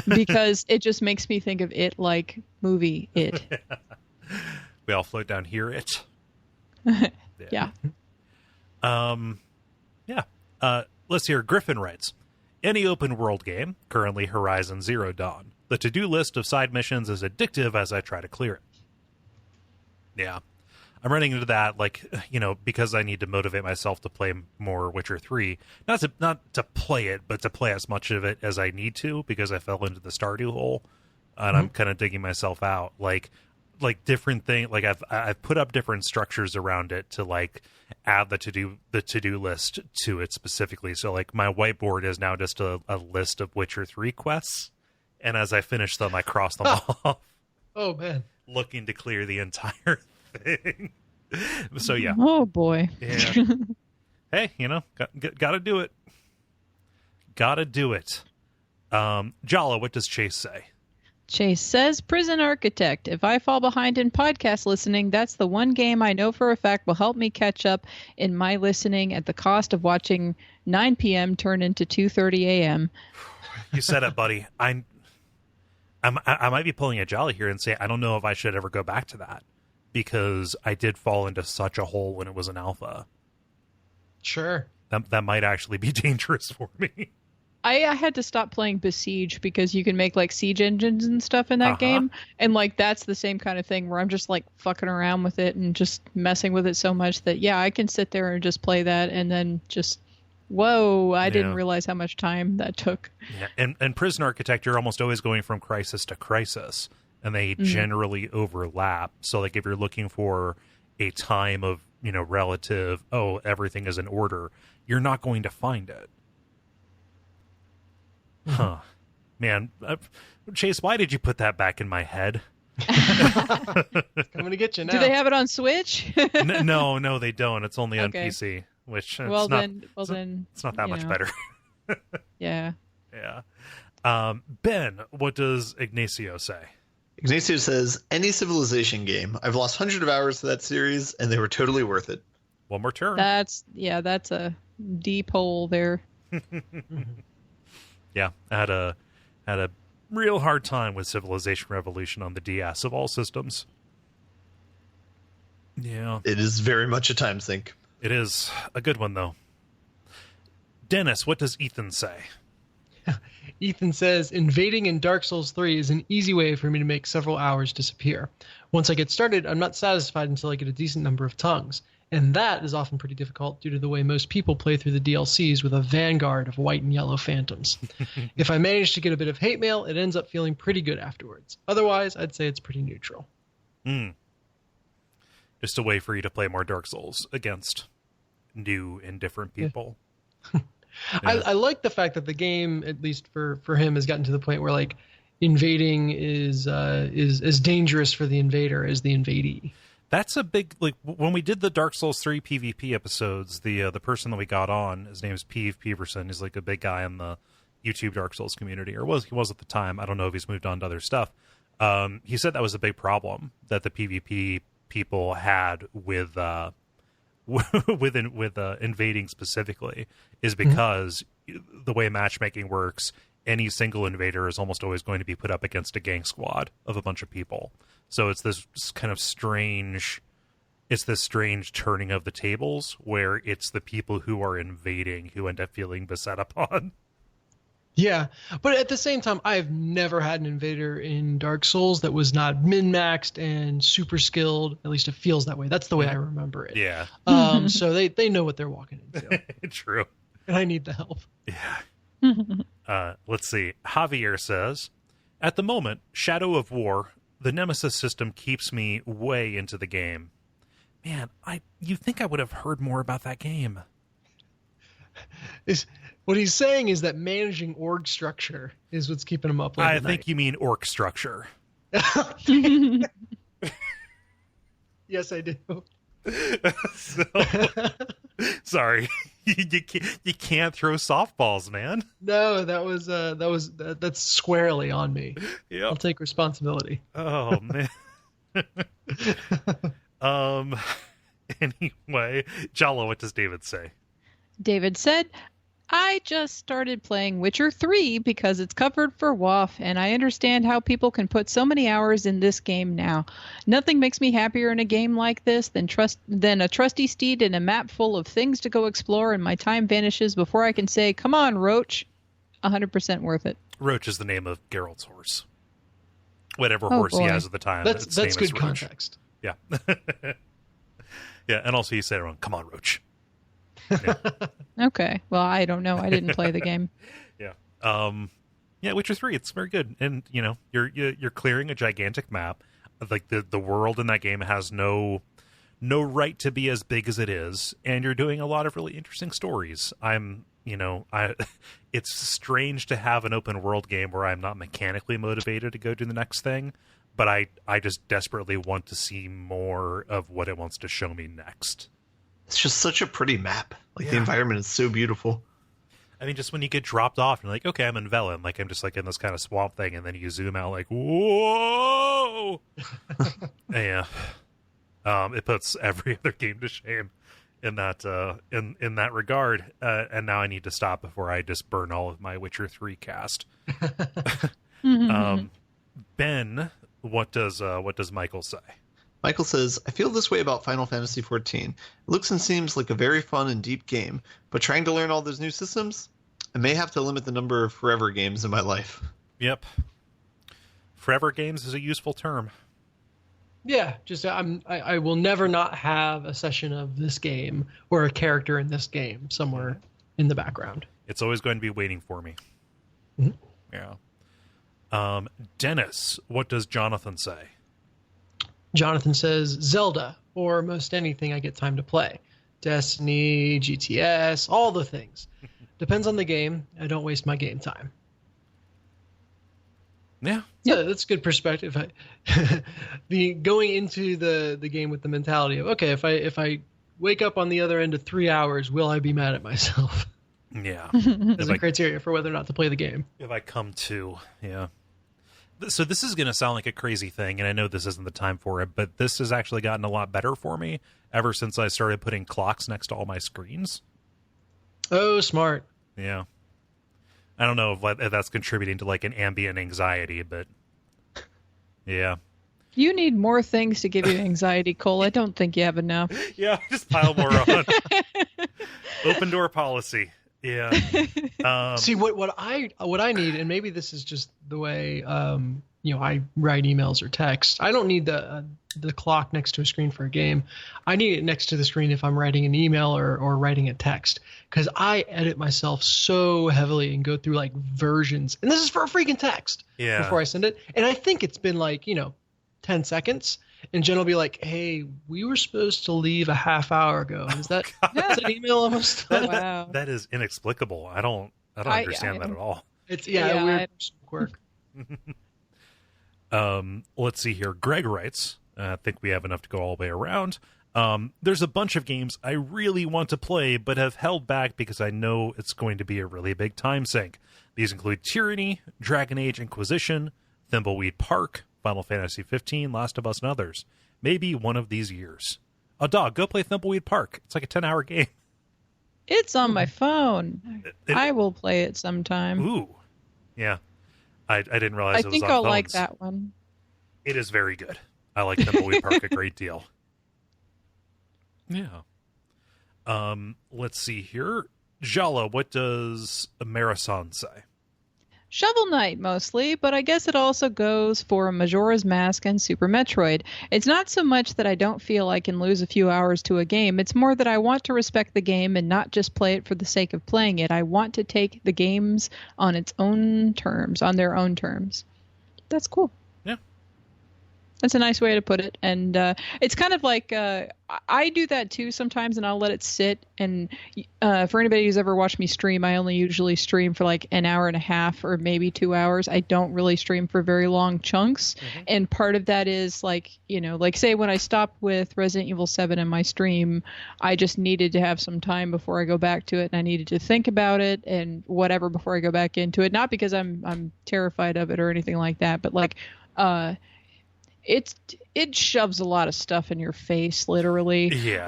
because it just makes me think of it like movie It. We all float down here, it. Yeah. Let's hear. Griffin writes, any open world game, currently Horizon Zero Dawn. The to-do list of side missions is addictive as I try to clear it. Yeah. I'm running into that, like, because I need to motivate myself to play more Witcher 3. Not to play it, but to play as much of it as I need to, because I fell into the Stardew hole, and I'm kind of digging myself out. Like different thing. Like I've put up different structures around it to like add the to-do list to it specifically. So like my whiteboard is now just a list of Witcher 3 quests, and as I finish them, I cross them off. Oh man, looking to clear the entire thing. So yeah. Oh boy. Yeah. hey, gotta do it. Gotta do it. Jala, what does Chase say? Chase says, Prison Architect. If I fall behind in podcast listening, that's the one game I know for a fact will help me catch up in my listening at the cost of watching 9 p.m. turn into 2:30 a.m. You said it, buddy. I might be pulling a Jolly here and say I don't know if I should ever go back to that, because I did fall into such a hole when it was an alpha. Sure. That might actually be dangerous for me. I had to stop playing Besiege because you can make like siege engines and stuff in that game. And like that's the same kind of thing where I'm just like fucking around with it and just messing with it so much that, yeah, I can sit there and just play that and then just, whoa, I didn't realize how much time that took. Yeah. And Prison Architect, you're almost always going from crisis to crisis, and they generally overlap. So like if you're looking for a time of, relative, everything is in order, you're not going to find it. Huh. Man, Chase, why did you put that back in my head? It's coming to get you now. Do they have it on Switch? No, they don't. It's only on PC, which it's not that much better. Yeah. Yeah. Ben, what does Ignacio say? Ignacio says, any Civilization game. I've lost hundreds of hours to that series, and they were totally worth it. One more turn. That's a deep hole there. Yeah, I had a real hard time with Civilization Revolution on the DS of all systems. Yeah. It is very much a time sink. It is a good one, though. Dennis, what does Ethan say? Ethan says, invading in Dark Souls 3 is an easy way for me to make several hours disappear. Once I get started, I'm not satisfied until I get a decent number of tongues. And that is often pretty difficult due to the way most people play through the DLCs with a vanguard of white and yellow phantoms. If I manage to get a bit of hate mail, it ends up feeling pretty good afterwards. Otherwise, I'd say it's pretty neutral. Just a way for you to play more Dark Souls against new and different people. Yeah. I like the fact that the game, at least for him, has gotten to the point where like invading is as dangerous for the invader as the invadee. That's a big, like, when we did the Dark Souls 3 PvP episodes, the person that we got on, his name is Peeve Peverson. He's like a big guy in the YouTube Dark Souls community, or he was at the time. I don't know if he's moved on to other stuff. He said that was a big problem that the PvP people had with invading specifically, is because the way matchmaking works, any single invader is almost always going to be put up against a gang squad of a bunch of people. So it's this kind of strange turning of the tables where it's the people who are invading who end up feeling beset upon. Yeah, but at the same time, I've never had an invader in Dark Souls that was not min-maxed and super skilled. At least it feels that way. That's the way I remember it. Yeah. So they know what they're walking into. True. And I need the help. Yeah. Let's see. Javier says, at the moment, Shadow of War, the Nemesis system keeps me way into the game. Man, you think I would have heard more about that game. What he's saying is that managing org structure is what's keeping him up late I think you mean orc structure. Yes, I do. Sorry, you can't throw softballs, man. No, that's squarely on me. Yep. I'll take responsibility. Oh man. Anyway, Jala, what does David say? David said, I just started playing Witcher 3 because it's covered for WoW, and I understand how people can put so many hours in this game now. Nothing makes me happier in a game like this than a trusty steed and a map full of things to go explore, and my time vanishes before I can say, come on, Roach. 100% worth it. Roach is the name of Geralt's horse. Whatever horse he has at the time. That's good context. Yeah. Yeah, and also you say, come on, Roach. Yeah. Okay. Well, I don't know. I didn't play the game. Yeah. Yeah, Witcher 3, it's very good. And, you're clearing a gigantic map. Like, the world in that game has no right to be as big as it is. And you're doing a lot of really interesting stories. It's strange to have an open world game where I'm not mechanically motivated to go do the next thing. But I just desperately want to see more of what it wants to show me next. It's just such a pretty map. Like the environment is so beautiful. I mean, just when you get dropped off and like, okay, I'm in Velen, like I'm just like in this kind of swamp thing, and then you zoom out like, whoa. Yeah. It puts every other game to shame in that in that regard. And now I need to stop before I just burn all of my Witcher 3 cast. Ben, what does Michael say? Michael says, I feel this way about Final Fantasy XIV. It looks and seems like a very fun and deep game, but trying to learn all those new systems, I may have to limit the number of forever games in my life. Yep. Forever games is a useful term. Yeah, just I will never not have a session of this game or a character in this game somewhere in the background. It's always going to be waiting for me. Mm-hmm. Yeah. Dennis, what does Jonathan say? Jonathan says Zelda, or most anything I get time to play. Destiny, GTS, all the things. Depends on the game. I don't waste my game time. Yeah. Yeah, that's a good perspective. The going into the game with the mentality of, okay, if I wake up on the other end of 3 hours, will I be mad at myself? Yeah. As a criteria for whether or not to play the game. If I come to, yeah. So this is going to sound like a crazy thing, and I know this isn't the time for it, but this has actually gotten a lot better for me ever since I started putting clocks next to all my screens. Oh, smart. Yeah. I don't know if that's contributing to like an ambient anxiety, but yeah. You need more things to give you anxiety, Kole. I don't think you have enough. Yeah, just pile more on. Open door policy. Yeah. See what I need, and maybe this is just the way I write emails or text. I don't need the clock next to a screen for a game. I need it next to the screen if I'm writing an email or writing a text, because I edit myself so heavily and go through like versions, and this is for a freaking text before I send it. And I think it's been like 10 seconds. And Jen will be like, hey, we were supposed to leave a half hour ago. Is that email almost done? Wow. That is inexplicable. I don't understand that at all. It's a weird quirk. Let's see here. Greg writes, I think we have enough to go all the way around. There's a bunch of games I really want to play, but have held back because I know it's going to be a really big time sink. These include Tyranny, Dragon Age Inquisition, Thimbleweed Park, Final Fantasy 15, Last of Us, and others. Maybe one of these years. Dog, go play Thimbleweed Park. It's like a 10-hour game. It's on my phone. I will play it sometime. Ooh. Yeah. I didn't realize it was on I think phones. I'll like that one. It is very good. I like Thimbleweed Park a great deal. Yeah. Let's see here. Jala, what does Marathon say? Shovel Knight mostly, but I guess it also goes for Majora's Mask and Super Metroid. It's not so much that I don't feel I can lose a few hours to a game. It's more that I want to respect the game and not just play it for the sake of playing it. I want to take the games on its own terms, on their own terms. That's cool. Yeah. That's a nice way to put it. And it's kind of like I do that too sometimes, and I'll let it sit. And for anybody who's ever watched me stream, I only usually stream for like an hour and a half or maybe 2 hours. I don't really stream for very long chunks. Mm-hmm. And part of that is like say when I stopped with Resident Evil 7 in my stream, I just needed to have some time before I go back to it. And I needed to think about it and whatever before I go back into it. Not because I'm terrified of it or anything like that, but like it shoves a lot of stuff in your face, literally. Yeah.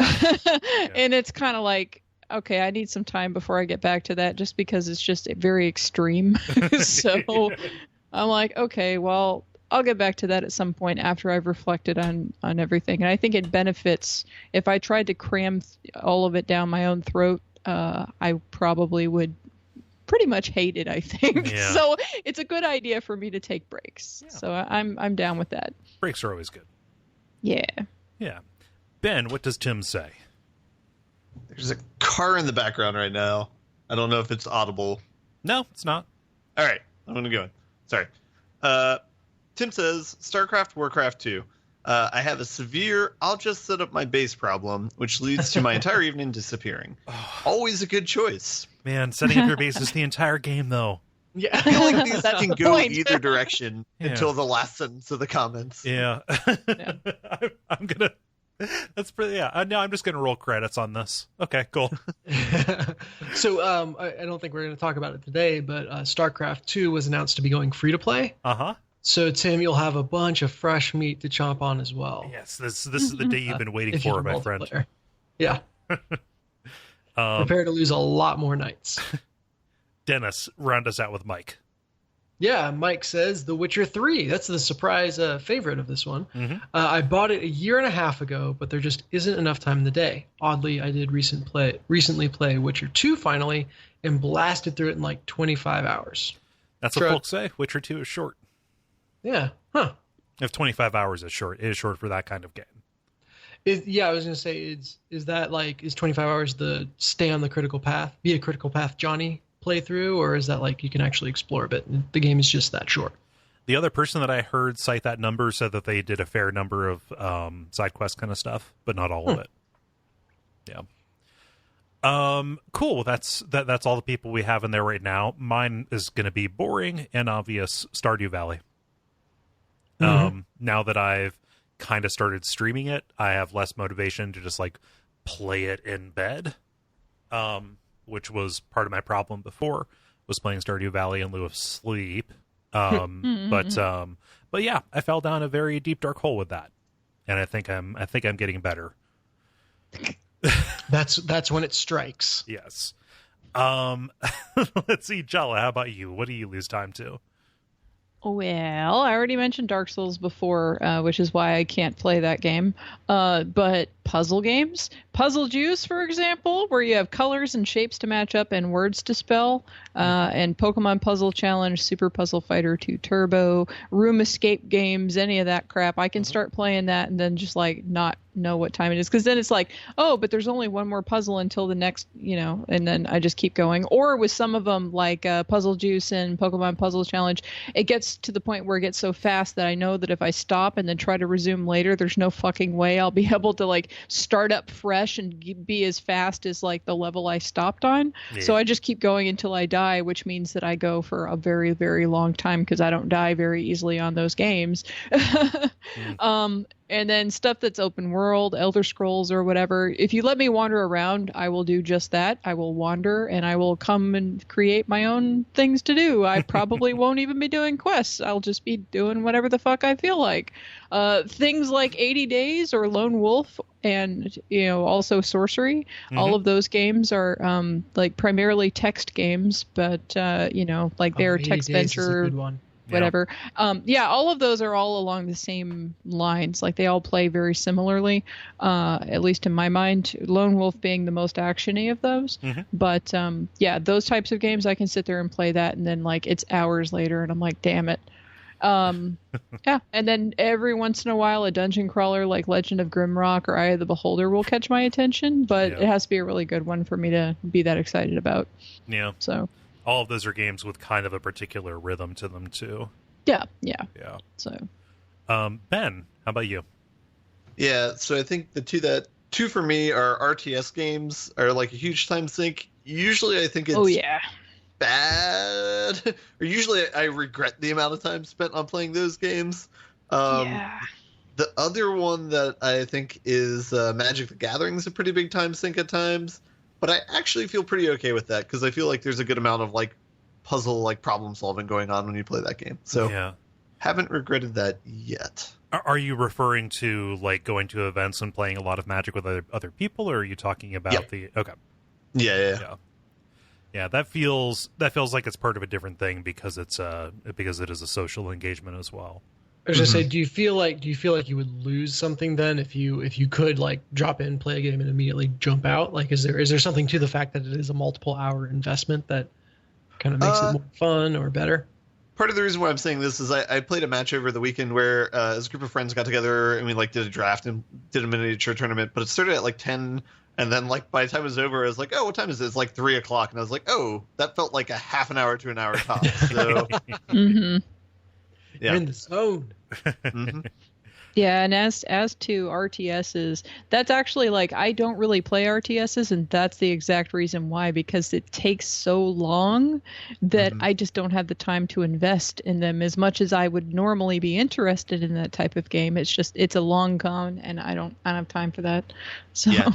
And it's kind of like, okay, I need some time before I get back to that, just because it's just very extreme. So I'm like, okay, well, I'll get back to that at some point after I've reflected on everything. And I think it benefits if I tried to cram all of it down my own throat. I probably would pretty much hate it, I think. Yeah. So it's a good idea for me to take breaks. Yeah. So I'm down with that. Breaks are always good. Yeah. Yeah. Ben, what does Tim say? There's a car in the background right now. I don't know if it's audible. No, it's not. All right. I'm going to go in. Sorry. Tim says, StarCraft, Warcraft 2. I have a severe, I'll just set up my base problem, which leads to my entire evening disappearing. Always a good choice. Man, setting up your base is the entire game, though. Yeah, I feel like these can go either direction until the last sentence of the comments. Yeah. Yeah. I'm gonna That's pretty. Yeah. Now I'm just gonna roll credits on this. Okay, cool. So I don't think we're going to talk about it today, but StarCraft 2 was announced to be going free to play. So Tim, you'll have a bunch of fresh meat to chomp on as well. Yes, this is the day you've been waiting for, my friend. Yeah. Prepare to lose a lot more nights. Dennis, round us out with Mike. Yeah, Mike says The Witcher 3. That's the surprise favorite of this one. I bought it a year and a half ago, but there just isn't enough time in the day. Oddly, I did recently play Witcher 2 finally and blasted through it in like 25 hours. That's what folks say. Witcher 2 is short. Yeah. Huh. If 25 hours is short, it is short for that kind of game. I was going to say, is that like, is 25 hours the stay on the critical path, be a critical path Johnny playthrough, or is that like you can actually explore a bit and the game is just that short? The other person that I heard cite that number said that they did a fair number of side quest kind of stuff, but not all of it. Yeah. Cool. That's all the people we have in there right now. Mine is going to be boring and obvious. Stardew Valley. Now that I've kind of started streaming it, I have less motivation to just like play it in bed. Which was part of my problem before, was playing Stardew Valley in lieu of sleep. But yeah, I fell down a very deep dark hole with that, and I think I'm getting better. That's when it strikes. Yes. Let's see, Jala, how about you? What do you lose time to? Well, I already mentioned Dark Souls before, which is why I can't play that game. But puzzle games, Puzzle Juice, for example, where you have colors and shapes to match up and words to spell, and Pokemon Puzzle Challenge, Super Puzzle Fighter 2 Turbo, Room Escape games, any of that crap. I can start playing that and then just like not know what time it is, because then it's like, oh, but there's only one more puzzle until the next, and then I just keep going. Or with some of them, like Puzzle Juice and Pokemon Puzzle Challenge, it gets to the point where it gets so fast that I know that if I stop and then try to resume later, there's no fucking way I'll be able to like start up fresh and be as fast as like the level I stopped on. Yeah. So I just keep going until I die, which means that I go for a very, very long time because I don't die very easily on those games. And then stuff that's open world, Elder Scrolls or whatever. If you let me wander around, I will do just that. I will wander and I will come and create my own things to do. I probably won't even be doing quests. I'll just be doing whatever the fuck I feel like. Things like 80 Days or Lone Wolf and, also Sorcery. All of those games are like primarily text games, but, like they're text venture. Good one. Whatever. All of those are all along the same lines. Like they all play very similarly, at least in my mind. Lone Wolf being the most actiony of those. But those types of games, I can sit there and play that, and then like it's hours later, and I'm like, damn it. And then every once in a while, a dungeon crawler like Legend of Grimrock or Eye of the Beholder will catch my attention, but it has to be a really good one for me to be that excited about. Yeah. So. All of those are games with kind of a particular rhythm to them, too. Yeah. So, Ben, how about you? Yeah, so I think the two for me are RTS games are like a huge time sink. Usually I think it's bad. Or usually I regret the amount of time spent on playing those games. The other one that I think is Magic the Gathering is a pretty big time sink at times. But I actually feel pretty okay with that because I feel like there's a good amount of like puzzle, like problem solving going on when you play that game. So haven't regretted that yet. Are you referring to like going to events and playing a lot of Magic with other people, or are you talking about the? Okay. Yeah. That feels like it's part of a different thing because it is a social engagement as well. I was just say, do you feel like you would lose something then if you could like drop in, play a game, and immediately jump out? Like, is there something to the fact that it is a multiple hour investment that kind of makes it more fun or better? Part of the reason why I'm saying this is I played a match over the weekend where as a group of friends got together and we like did a draft and did a miniature tournament, but it started at like 10. And then, like, by the time it was over, I was like, oh, what time is it? It's like 3 o'clock. And I was like, oh, that felt like a half an hour to an hour top. So, You're in the zone. Yeah, and as to RTSs, that's actually like I don't really play RTSs, and that's the exact reason why, because it takes so long that I just don't have the time to invest in them as much as I would normally be interested in that type of game. It's a long con, and I don't have time for that. So yeah.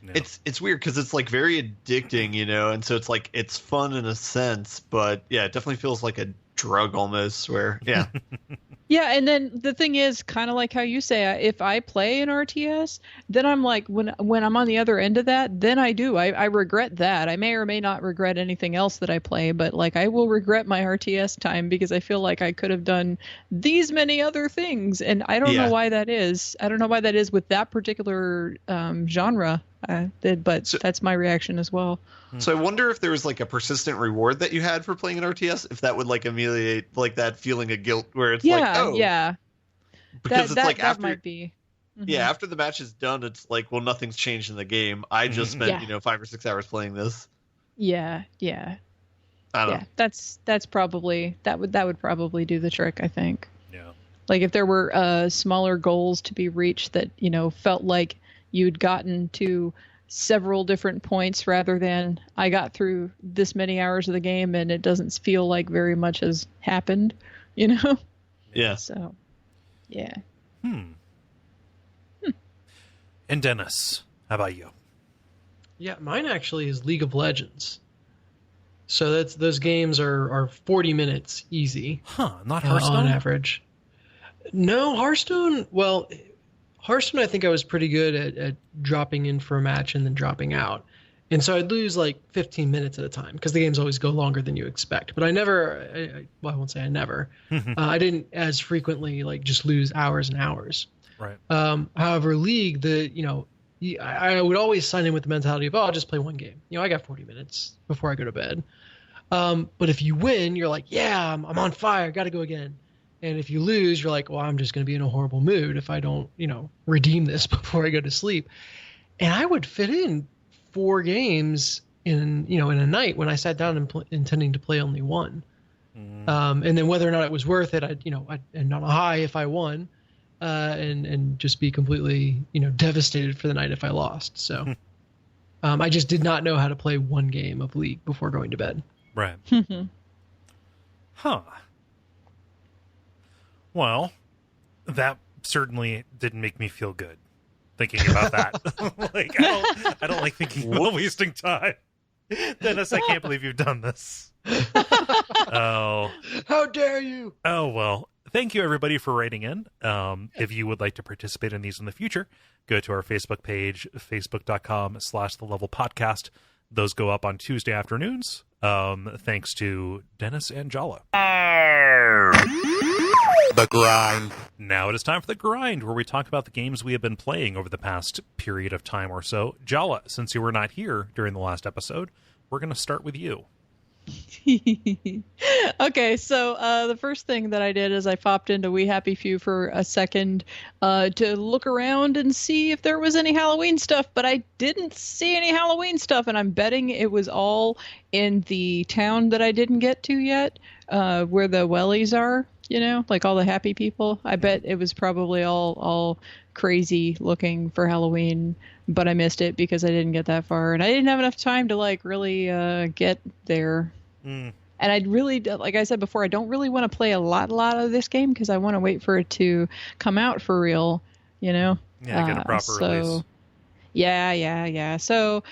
No. It's weird because it's like very addicting, and so it's like it's fun in a sense, but yeah, it definitely feels like a drug almost. Where Yeah, and then the thing is, kind of like how you say, if I play an RTS, then I'm like, when I'm on the other end of that, then I regret that. I may or may not regret anything else that I play, but like I will regret my RTS time because I feel like I could have done these many other things, and I don't know why that is. I don't know why that is with that particular genre. But that's my reaction as well. So I wonder if there was like a persistent reward that you had for playing an RTS, if that would like ameliorate like that feeling of guilt where it's like, oh, yeah, because it's like that after might be. Yeah, after the match is done, it's like, well, nothing's changed in the game. I just spent 5 or 6 hours playing this. Yeah. I don't know. That's probably that would probably do the trick, I think. Yeah. Like if there were smaller goals to be reached that felt like you'd gotten to several different points rather than I got through this many hours of the game and it doesn't feel like very much has happened, Yeah. So, yeah. And Dennis, how about you? Yeah, mine actually is League of Legends. So those games are 40 minutes easy. Not Hearthstone? On average. No, Hearthstone, well, Hearthstone, I think I was pretty good at dropping in for a match and then dropping out. And so I'd lose like 15 minutes at a time because the games always go longer than you expect. But I won't say I never. I didn't as frequently like just lose hours and hours. Right. However, League, I would always sign in with the mentality of, I'll just play one game. I got 40 minutes before I go to bed. But if you win, you're like, yeah, I'm on fire. Got to go again. And if you lose, you're like, well, I'm just going to be in a horrible mood if I don't, redeem this before I go to sleep. And I would fit in 4 games in a night when I sat down intending to play only one. And then whether or not it was worth it, I'd end on a high if I won, and just be completely, devastated for the night if I lost. So I just did not know how to play one game of League before going to bed. Right. Huh. Well, that certainly didn't make me feel good thinking about that. Like, I don't like thinking about wasting time. Dennis, I can't believe you've done this. Oh. How dare you? Oh, well. Thank you, everybody, for writing in. If you would like to participate in these in the future, go to our Facebook page, facebook.com/thelevelpodcast. Those go up on Tuesday afternoons, thanks to Dennis and Jala. The grind. Now it is time for the grind, where we talk about the games we have been playing over the past period of time or so. Jala, since you were not here during the last episode, we're going to start with you. Okay, so the first thing that I did is I popped into We Happy Few for a second to look around and see if there was any Halloween stuff, but I didn't see any Halloween stuff, and I'm betting it was all in the town that I didn't get to yet, where the wellies are, like all the happy people. I bet it was probably all crazy looking for Halloween, but I missed it because I didn't get that far, and I didn't have enough time to like really get there. And I'd really, like I said before, I don't really want to play a lot of this game because I want to wait for it to come out for real, Yeah, get a proper release. Yeah. So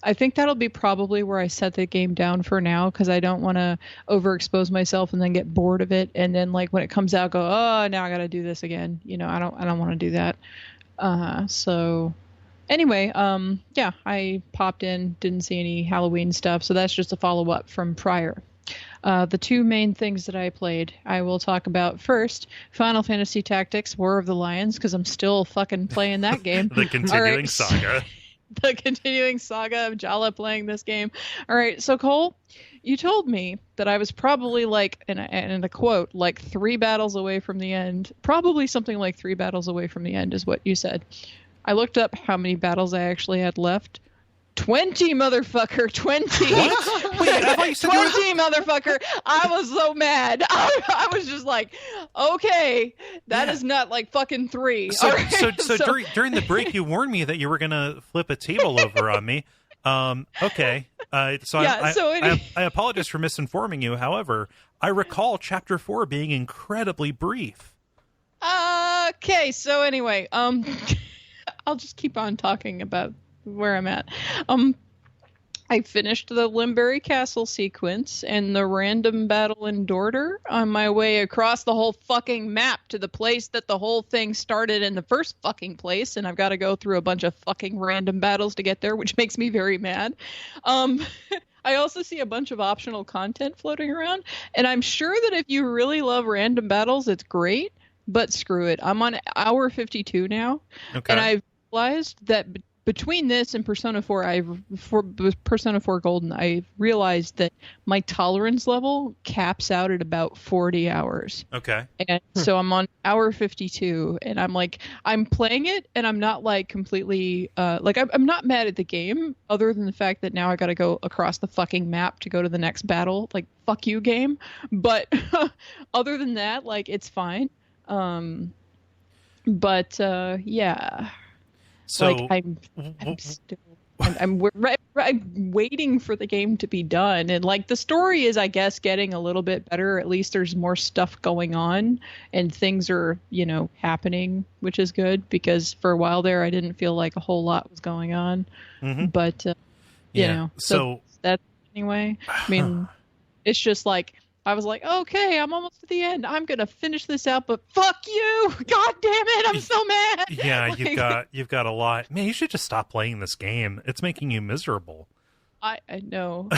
I think that'll be probably where I set the game down for now, because I don't want to overexpose myself and then get bored of it, and then like when it comes out, go, oh, now I got to do this again. I don't want to do that. So anyway, yeah, I popped in, didn't see any Halloween stuff, so that's just a follow-up from prior. The 2 main things that I played, I will talk about first, Final Fantasy Tactics, War of the Lions, because I'm still fucking playing that game. The continuing saga. The continuing saga of Jala playing this game. All right, so Kole, you told me that I was probably like, in a quote, like 3 battles away from the end. Probably something like 3 battles away from the end is what you said. I looked up how many battles I actually had left. 20, motherfucker, 20. What? Wait, I thought you said 20, motherfucker. I was so mad. I was just like, okay, that is not like fucking 3. So, right? so during the break, you warned me that you were going to flip a table over on me. Okay. I apologize for misinforming you. However, I recall Chapter 4 being incredibly brief. Okay, so anyway, I'll just keep on talking about where I'm at. I finished the Limberry Castle sequence and the random battle in Dorter on my way across the whole fucking map to the place that the whole thing started in the first fucking place, and I've got to go through a bunch of fucking random battles to get there, which makes me very mad. I also see a bunch of optional content floating around, and I'm sure that if you really love random battles, it's great, but screw it. I'm on hour 52 now, and I've realized that between this and Persona 4, Persona 4 Golden, I realized that my tolerance level caps out at about 40 hours. Okay. And so I'm on hour 52, and I'm playing it, and I'm not like completely, I'm not mad at the game, other than the fact that now I got to go across the fucking map to go to the next battle. Like, fuck you, game. But other than that, like, it's fine. Yeah. So like I'm waiting for the game to be done, and like the story is, I guess, getting a little bit better. At least there's more stuff going on and things are, happening, which is good, because for a while there I didn't feel like a whole lot was going on. But so that's anyway. I mean, it's just like, I was like, okay, I'm almost at the end. I'm gonna finish this out, but fuck you! God damn it, I'm so mad. Yeah, you've got a lot. Man, you should just stop playing this game. It's making you miserable. I know.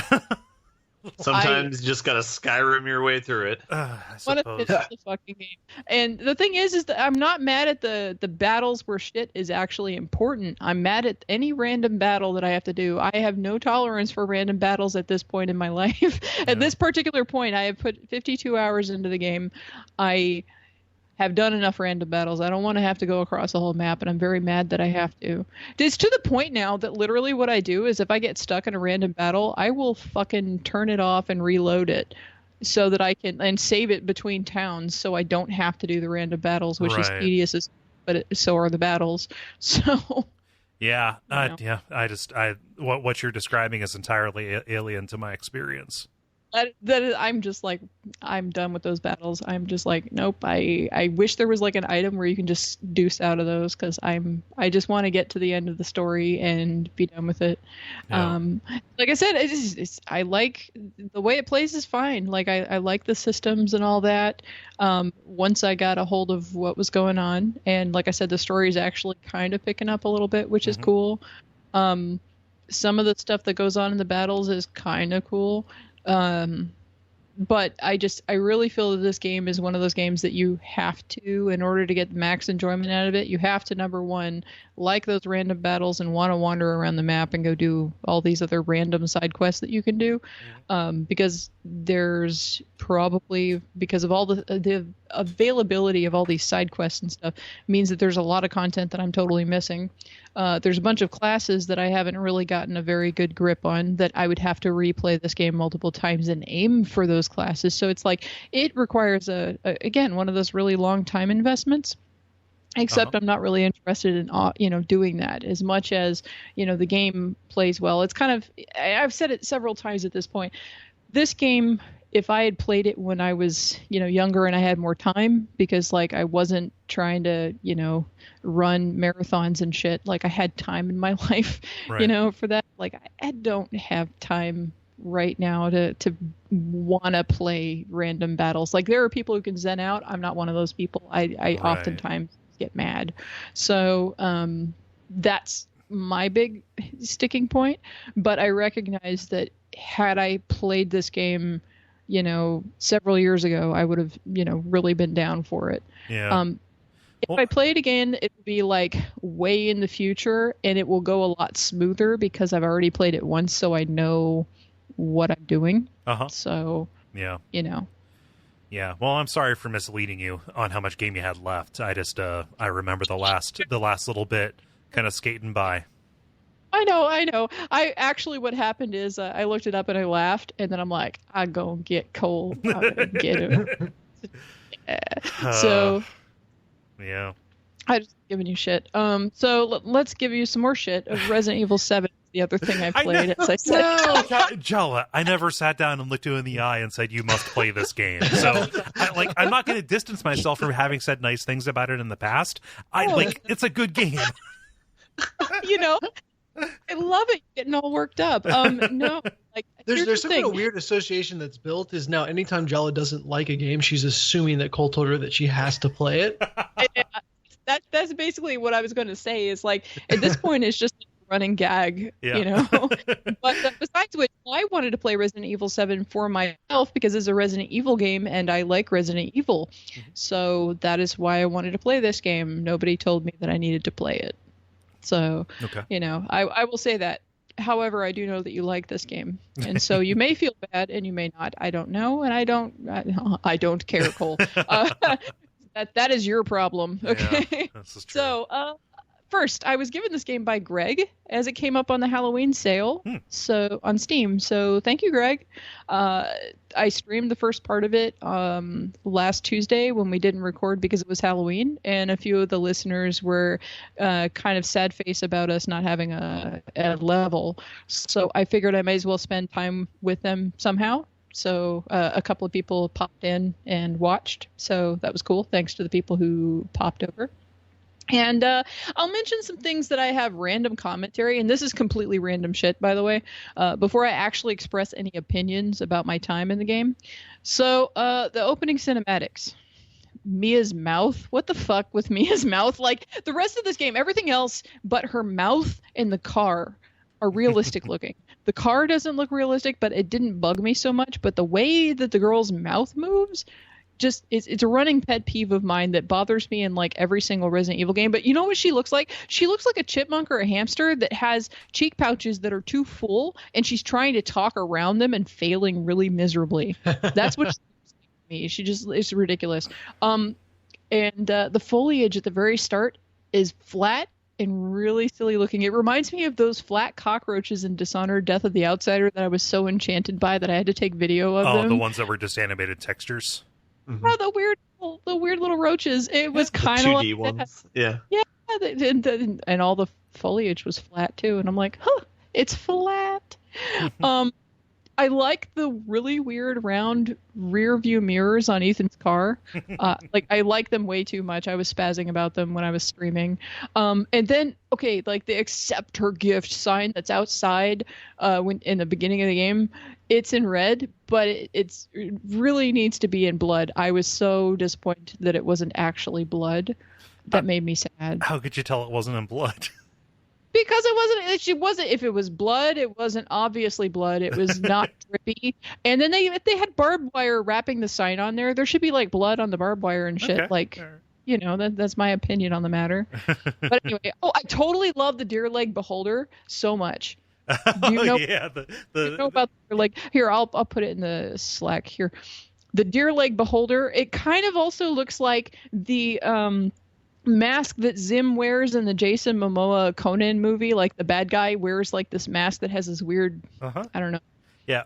Sometimes you just gotta Skyrim your way through it. I want to finish the fucking game. And the thing is that I'm not mad at the battles where shit is actually important. I'm mad at any random battle that I have to do. I have no tolerance for random battles at this point in my life. At this particular point, I have put 52 hours into the game. I have done enough random battles. I don't want to have to go across the whole map, and I'm very mad that I have to. It's to the point now that literally what I do is if I get stuck in a random battle, I will fucking turn it off and reload it so that I can, and save it between towns so I don't have to do the random battles, which is tedious, but so are the battles. So yeah, what you're describing is entirely alien to my experience. I'm just like, I'm done with those battles. I'm just like, nope. I wish there was like an item where you can just deuce out of those, because I just want to get to the end of the story and be done with it. Yeah. Like I said, I like the way it plays is fine. Like I like the systems and all that. Once I got a hold of what was going on, and like I said, the story is actually kind of picking up a little bit, which is cool. Some of the stuff that goes on in the battles is kind of cool. But I really feel that this game is one of those games that you have to, in order to get the max enjoyment out of it, you have to, number one, like those random battles and want to wander around the map and go do all these other random side quests that you can do. Because there's probably, because of all the availability of all these side quests and stuff, means that there's a lot of content that I'm totally missing. There's a bunch of classes that I haven't really gotten a very good grip on, that I would have to replay this game multiple times and aim for those classes. So it's like, it requires again, one of those really long time investments. Except I'm not really interested in, doing that as much as, the game plays well. It's kind of, I've said it several times at this point. This game, if I had played it when I was, younger and I had more time, because like I wasn't trying to, run marathons and shit. Like I had time in my life, for that. Like I don't have time right now to want to play random battles. Like there are people who can zen out. I'm not one of those people. I oftentimes get mad. So that's my big sticking point. But I recognize that had I played this game, several years ago, I would have, really been down for it. Yeah. If I play it again, it would be like way in the future, and it will go a lot smoother because I've already played it once, so I know what I'm doing. So, yeah. Yeah. Well, I'm sorry for misleading you on how much game you had left. I just I remember the last little bit kind of skating by. I know. I actually, what happened is I looked it up and I laughed, and then I'm like, I gonna get Kole. I'm gonna get him. Yeah. So, yeah. I just giving you shit. So let's give you some more shit of Resident Evil 7. The other thing I played, as I said. No, Jala, I never sat down and looked you in the eye and said, you must play this game. So, I'm not going to distance myself from having said nice things about it in the past. It's a good game. You know, I love it. Getting all worked up. No, there's some kind of weird association that's built. Is now anytime Jala doesn't like a game, she's assuming that Kole told her that she has to play it. That's basically what I was going to say. Is like at this point, it's just running gag, you know. But besides which, I wanted to play Resident Evil 7 for myself because it's a Resident Evil game and I like Resident Evil. So that is why I wanted to play this game. Nobody told me that I needed to play it. So, you know, I will say that. However, I do know that you like this game. And so you may feel bad and you may not. I don't know. And I don't care, Kole. That is your problem. Okay. Yeah, this is true. So, first, I was given this game by Greg as it came up on the Halloween sale, so on Steam. So thank you, Greg. I streamed the first part of it last Tuesday when we didn't record because it was Halloween, and a few of the listeners were kind of sad face about us not having a level. So I figured I might as well spend time with them somehow. So a couple of people popped in and watched. So that was cool. Thanks to the people who popped over. And I'll mention some things that I have random commentary, and this is completely random shit, by the way, before I actually express any opinions about my time in the game. So the opening cinematics. Mia's mouth. What the fuck with Mia's mouth? Like, the rest of this game, everything else but her mouth and the car are realistic looking. The car doesn't look realistic, but it didn't bug me so much. But the way that the girl's mouth moves... just it's a running pet peeve of mine that bothers me in like every single Resident Evil game. But you know what she looks like? She looks like a chipmunk or a hamster that has cheek pouches that are too full, and she's trying to talk around them and failing really miserably. That's what she looks like to me. She just, it's ridiculous. And the foliage at the very start is flat and really silly looking. It reminds me of those flat cockroaches in Dishonored: Death of the Outsider that I was so enchanted by that I had to take video of them. Oh, the ones that were just animated textures. Oh, the weird little roaches. It was kind of like ones. Yeah. Yeah, and all the foliage was flat too, and I'm like, huh, it's flat. I like the really weird round rear view mirrors on Ethan's car. I like them way too much. I was spazzing about them when I was streaming. And then, like the accept her gift sign that's outside when in the beginning of the game, it's in red, but it really needs to be in blood. I was so disappointed that it wasn't actually blood. That made me sad. How could you tell it wasn't in blood? Because it wasn't. If it was blood, it wasn't obviously blood. It was not drippy. And then if they had barbed wire wrapping the sign on there, there should be like blood on the barbed wire and shit. Okay. That's my opinion on the matter. But anyway, I totally love the deer leg beholder so much. Do you know, yeah, you know about the deer leg? Here, I'll put it in the Slack here. The deer leg beholder. It kind of also looks like the mask that Zim wears in the Jason Momoa Conan movie. Like the bad guy wears like this mask that has this weird, I don't know. Yeah.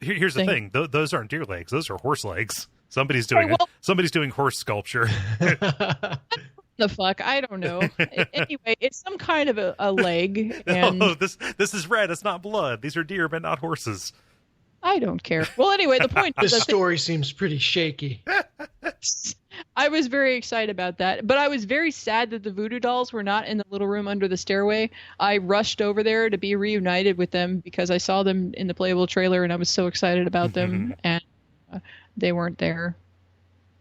Here's the thing. Those aren't deer legs. Those are horse legs. Somebody's doing horse sculpture. The fuck? I don't know. Anyway, it's some kind of a leg. And this is red. It's not blood. These are deer, but not horses. I don't care. Well, anyway, the point is this story seems pretty shaky. I was very excited about that, but I was very sad that the voodoo dolls were not in the little room under the stairway. I rushed over there to be reunited with them because I saw them in the playable trailer and I was so excited about them, and they weren't there.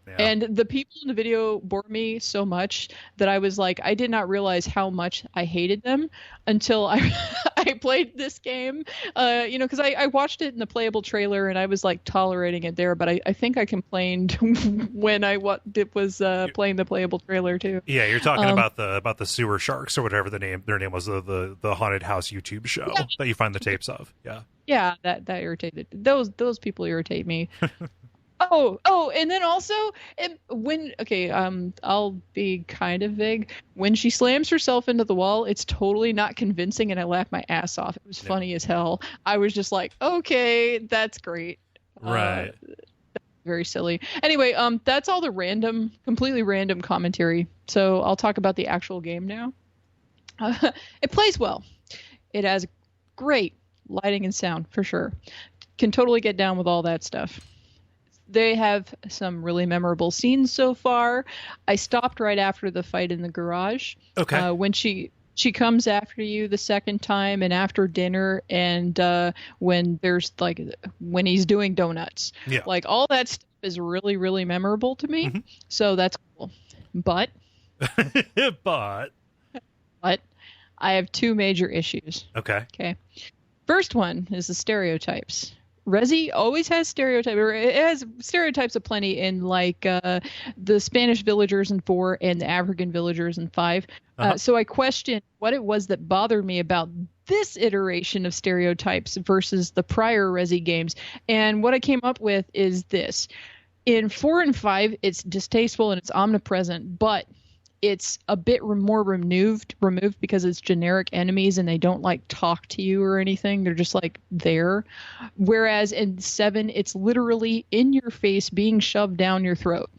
Yeah. And the people in the video bore me so much that I was like, I did not realize how much I hated them until I played this game. Because I watched it in the playable trailer and I was like tolerating it there, but I think I complained when I was playing the playable trailer too. Yeah, you're talking about the sewer sharks or whatever their name was, the haunted house YouTube show that you find the tapes of. Yeah. Yeah, that irritated those people irritate me. Oh, and then also I'll be kind of vague. When she slams herself into the wall, it's totally not convincing, and I laughed my ass off. It was funny as hell. I was just like, okay, that's great. Right. Very silly. Anyway, that's all the completely random commentary. So I'll talk about the actual game now. It plays well. It has great lighting and sound for sure. Can totally get down with all that stuff. They have some really memorable scenes so far. I stopped right after the fight in the garage. Okay. When she comes after you the second time, and after dinner, and when he's doing donuts. Yeah. Like, all that stuff is really, really memorable to me. Mm-hmm. So that's cool. But I have two major issues. Okay. First one is the stereotypes. Resi always has stereotypes, or it has stereotypes aplenty in like the Spanish villagers in 4 and the African villagers in 5. So I questioned what it was that bothered me about this iteration of stereotypes versus the prior Resi games. And what I came up with is this. In 4 and 5, it's distasteful and it's omnipresent, but it's a bit more removed because it's generic enemies and they don't like talk to you or anything. They're just like there. Whereas in 7, it's literally in your face being shoved down your throat.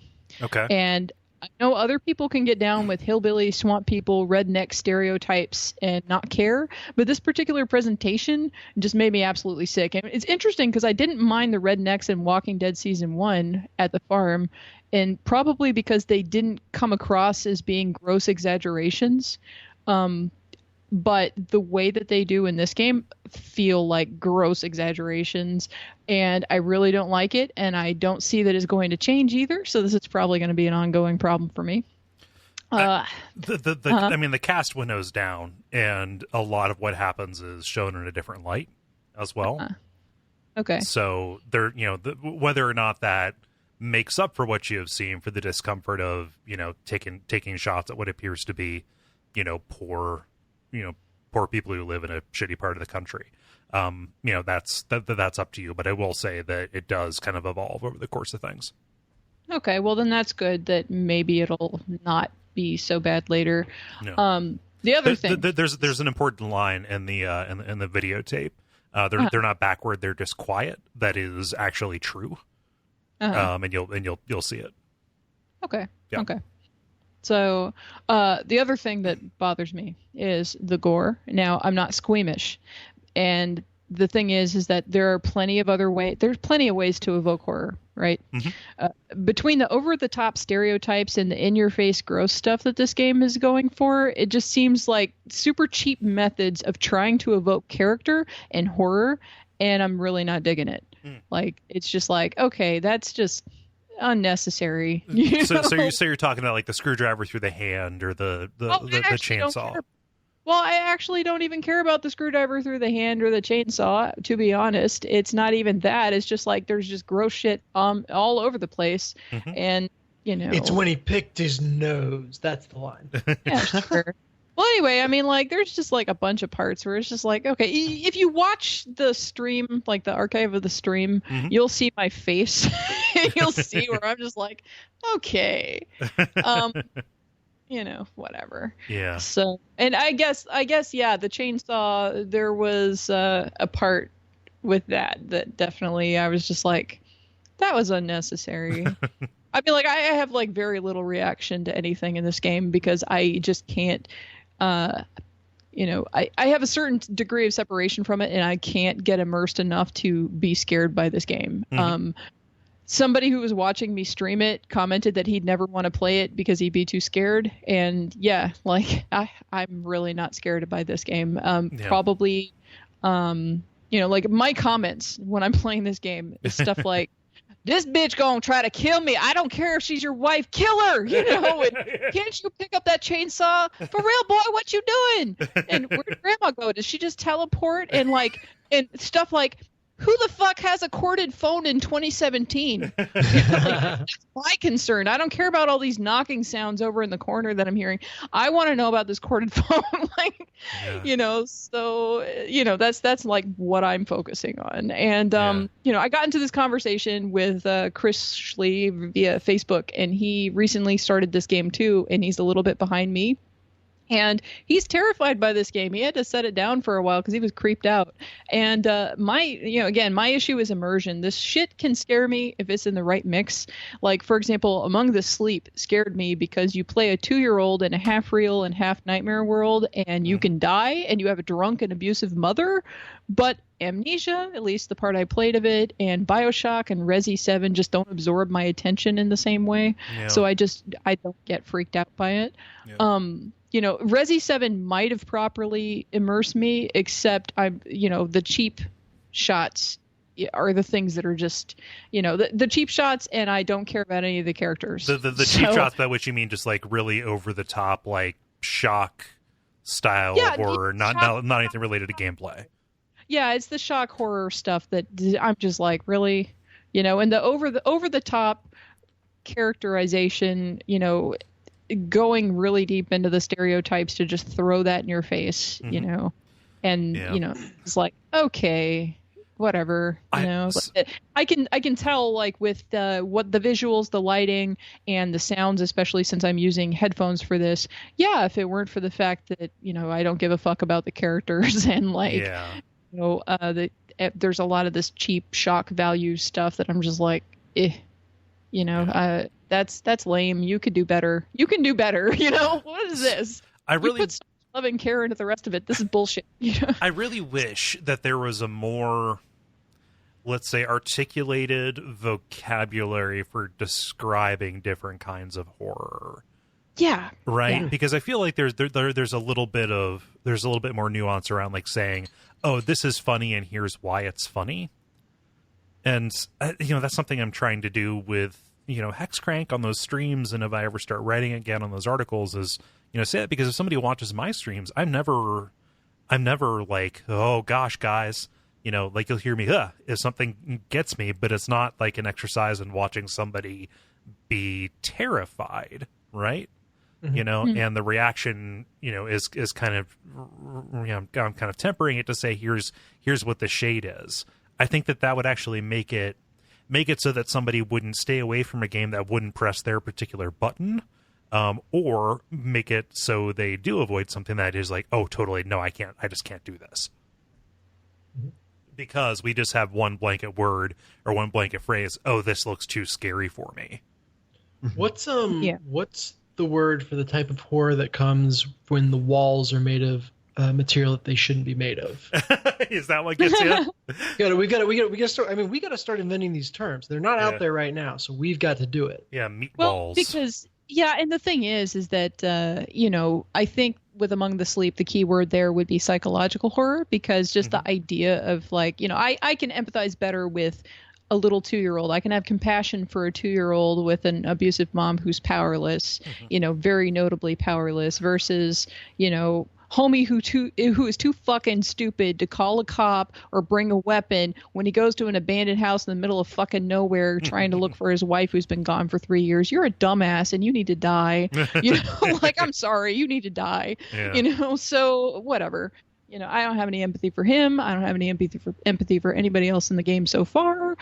Okay. And I know other people can get down with hillbilly, swamp people, redneck stereotypes and not care, but this particular presentation just made me absolutely sick. And it's interesting because I didn't mind the rednecks in Walking Dead Season 1 at the farm, and probably because they didn't come across as being gross exaggerations. But the way that they do in this game feel like gross exaggerations, and I really don't like it, and I don't see that it's going to change either, so this is probably going to be an ongoing problem for me. I mean, the cast winnows down, and a lot of what happens is shown in a different light as well. Okay. So there, whether or not that makes up for what you have seen for the discomfort of, taking shots at what appears to be, poor people who live in a shitty part of the country. That's up to you. But I will say that it does kind of evolve over the course of things. Okay, well then that's good that maybe it'll not be so bad later. No. The other thing, there's an important line in the videotape. They're not backward. They're just quiet. That is actually true. And you'll see it. Okay. Yeah. Okay. So the other thing that bothers me is the gore. Now, I'm not squeamish, and the thing is that there are plenty of there's plenty of ways to evoke horror, right? Mm-hmm. Between the over-the-top stereotypes and the in-your-face gross stuff that this game is going for, it just seems like super cheap methods of trying to evoke character and horror, and I'm really not digging it. Like, it's just like, okay, that's just unnecessary. So you're talking about like the screwdriver through the hand or the chainsaw. Well, I actually don't even care about the screwdriver through the hand or the chainsaw, to be honest. It's not even that. It's just like there's just gross shit all over the place. Mm-hmm. And, It's when he picked his nose. That's the line. Yeah, sure. Well, anyway, I mean, like, there's just like a bunch of parts where it's just like, okay, if you watch the stream, like the archive of the stream, mm-hmm. you'll see my face. You'll see where I'm just like, okay, whatever. Yeah. So, and I guess, yeah, the chainsaw. There was a part with that definitely I was just like, that was unnecessary. I mean, like, I have like very little reaction to anything in this game because I just can't. I have a certain degree of separation from it, and I can't get immersed enough to be scared by this game. Mm-hmm. Somebody who was watching me stream it commented that he'd never want to play it because he'd be too scared. And yeah, like I'm really not scared by this game. Probably, like my comments when I'm playing this game is stuff like, this bitch gonna try to kill me. I don't care if she's your wife. Kill her, And can't you pick up that chainsaw? For real, boy, what you doing? And where'd Grandma go? Does she just teleport? And stuff like, who the fuck has a corded phone in 2017? That's my concern. I don't care about all these knocking sounds over in the corner that I'm hearing. I want to know about this corded phone. That's like what I'm focusing on. And, I got into this conversation with Chris Schley via Facebook, and he recently started this game too, and he's a little bit behind me. And he's terrified by this game. He had to set it down for a while because he was creeped out. And my issue is immersion. This shit can scare me if it's in the right mix. Like, for example, Among the Sleep scared me because you play a 2-year-old in a half real and half nightmare world, and you can die, and you have a drunk and abusive mother. But Amnesia, at least the part I played of it, and BioShock and Resi 7 just don't absorb my attention in the same way. Yeah. So I don't get freaked out by it. Yeah. Resi 7 might have properly immersed me, except the cheap shots are the things that are just, the cheap shots, and I don't care about any of the characters. The cheap shots, by which you mean just like really over the top, like shock style horror, not anything related to gameplay. Yeah, it's the shock horror stuff that I'm just like, really, and the over the top characterization, going really deep into the stereotypes to just throw that in your face, and it's like, okay, whatever, I can tell, like, with what the visuals, the lighting, and the sounds, especially since I'm using headphones for this. Yeah, if it weren't for the fact that I don't give a fuck about the characters and there's a lot of this cheap shock value stuff that I'm just like, that's lame. You could do better. You can do better. What is this? You put love and care into the rest of it. This is bullshit. I really wish that there was a more, let's say, articulated vocabulary for describing different kinds of horror. Yeah. Right? Yeah. Because I feel like there's a little bit more nuance around, like, saying, oh, this is funny and here's why it's funny. And that's something I'm trying to do with Hexcrank on those streams, and if I ever start writing again on those articles, is say that, because if somebody watches my streams, I'm never like, oh gosh, guys, like, you'll hear me if something gets me, but it's not like an exercise in watching somebody be terrified, right? Mm-hmm. And the reaction is kind of, I'm kind of tempering it to say, here's what the shade is. I think that would actually make it so that somebody wouldn't stay away from a game that wouldn't press their particular button, or make it so they do avoid something that is like, oh, totally, no, I just can't do this. Mm-hmm. Because we just have one blanket word or one blanket phrase, oh, this looks too scary for me. What's the word for the type of horror that comes when the walls are made of material that they shouldn't be made of? Is that what gets you? We gotta start. I mean, we gotta start inventing these terms. They're not out there right now, so we've got to do it. Yeah, meatballs. Well, because and the thing is that I think with Among the Sleep, the key word there would be psychological horror, because just the idea of, like, I can empathize better with a little 2-year-old. I can have compassion for a 2-year-old with an abusive mom who's powerless, very notably powerless, versus, homie who is too fucking stupid to call a cop or bring a weapon when he goes to an abandoned house in the middle of fucking nowhere trying to look for his wife who's been gone for 3 years. You're a dumbass and you need to die. Like, I'm sorry, you need to die. Yeah. So whatever. I don't have any empathy for him. I don't have any empathy for anybody else in the game so far.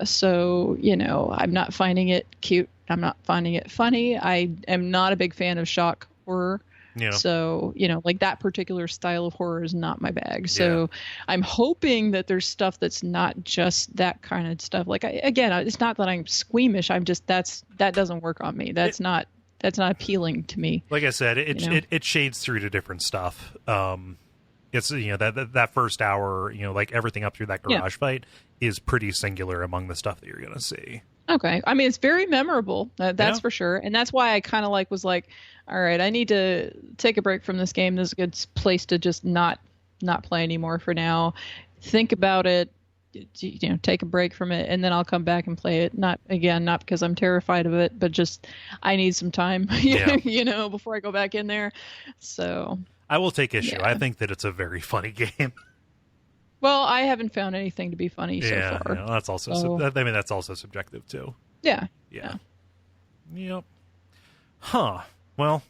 So I'm not finding it cute. I'm not finding it funny. I am not a big fan of shock horror. Yeah. So, like, that particular style of horror is not my bag. So I'm hoping that there's stuff that's not just that kind of stuff. Like, it's not that I'm squeamish. I'm just, that doesn't work on me. That's not appealing to me. Like I said, it shades through to different stuff. It's, that first hour, like, everything up through that garage fight is pretty singular among the stuff that you're going to see. Okay. I mean, it's very memorable. That's for sure. And that's why I kind of was like, all right, I need to take a break from this game. This is a good place to just not play anymore for now. Think about it, take a break from it, and then I'll come back and play it. Not because I'm terrified of it, but just I need some time, before I go back in there. So I will take issue. I think that it's a very funny game. Well, I haven't found anything to be funny so far. Yeah, that's also. That's also subjective too. Yeah. Yep. Huh. Well.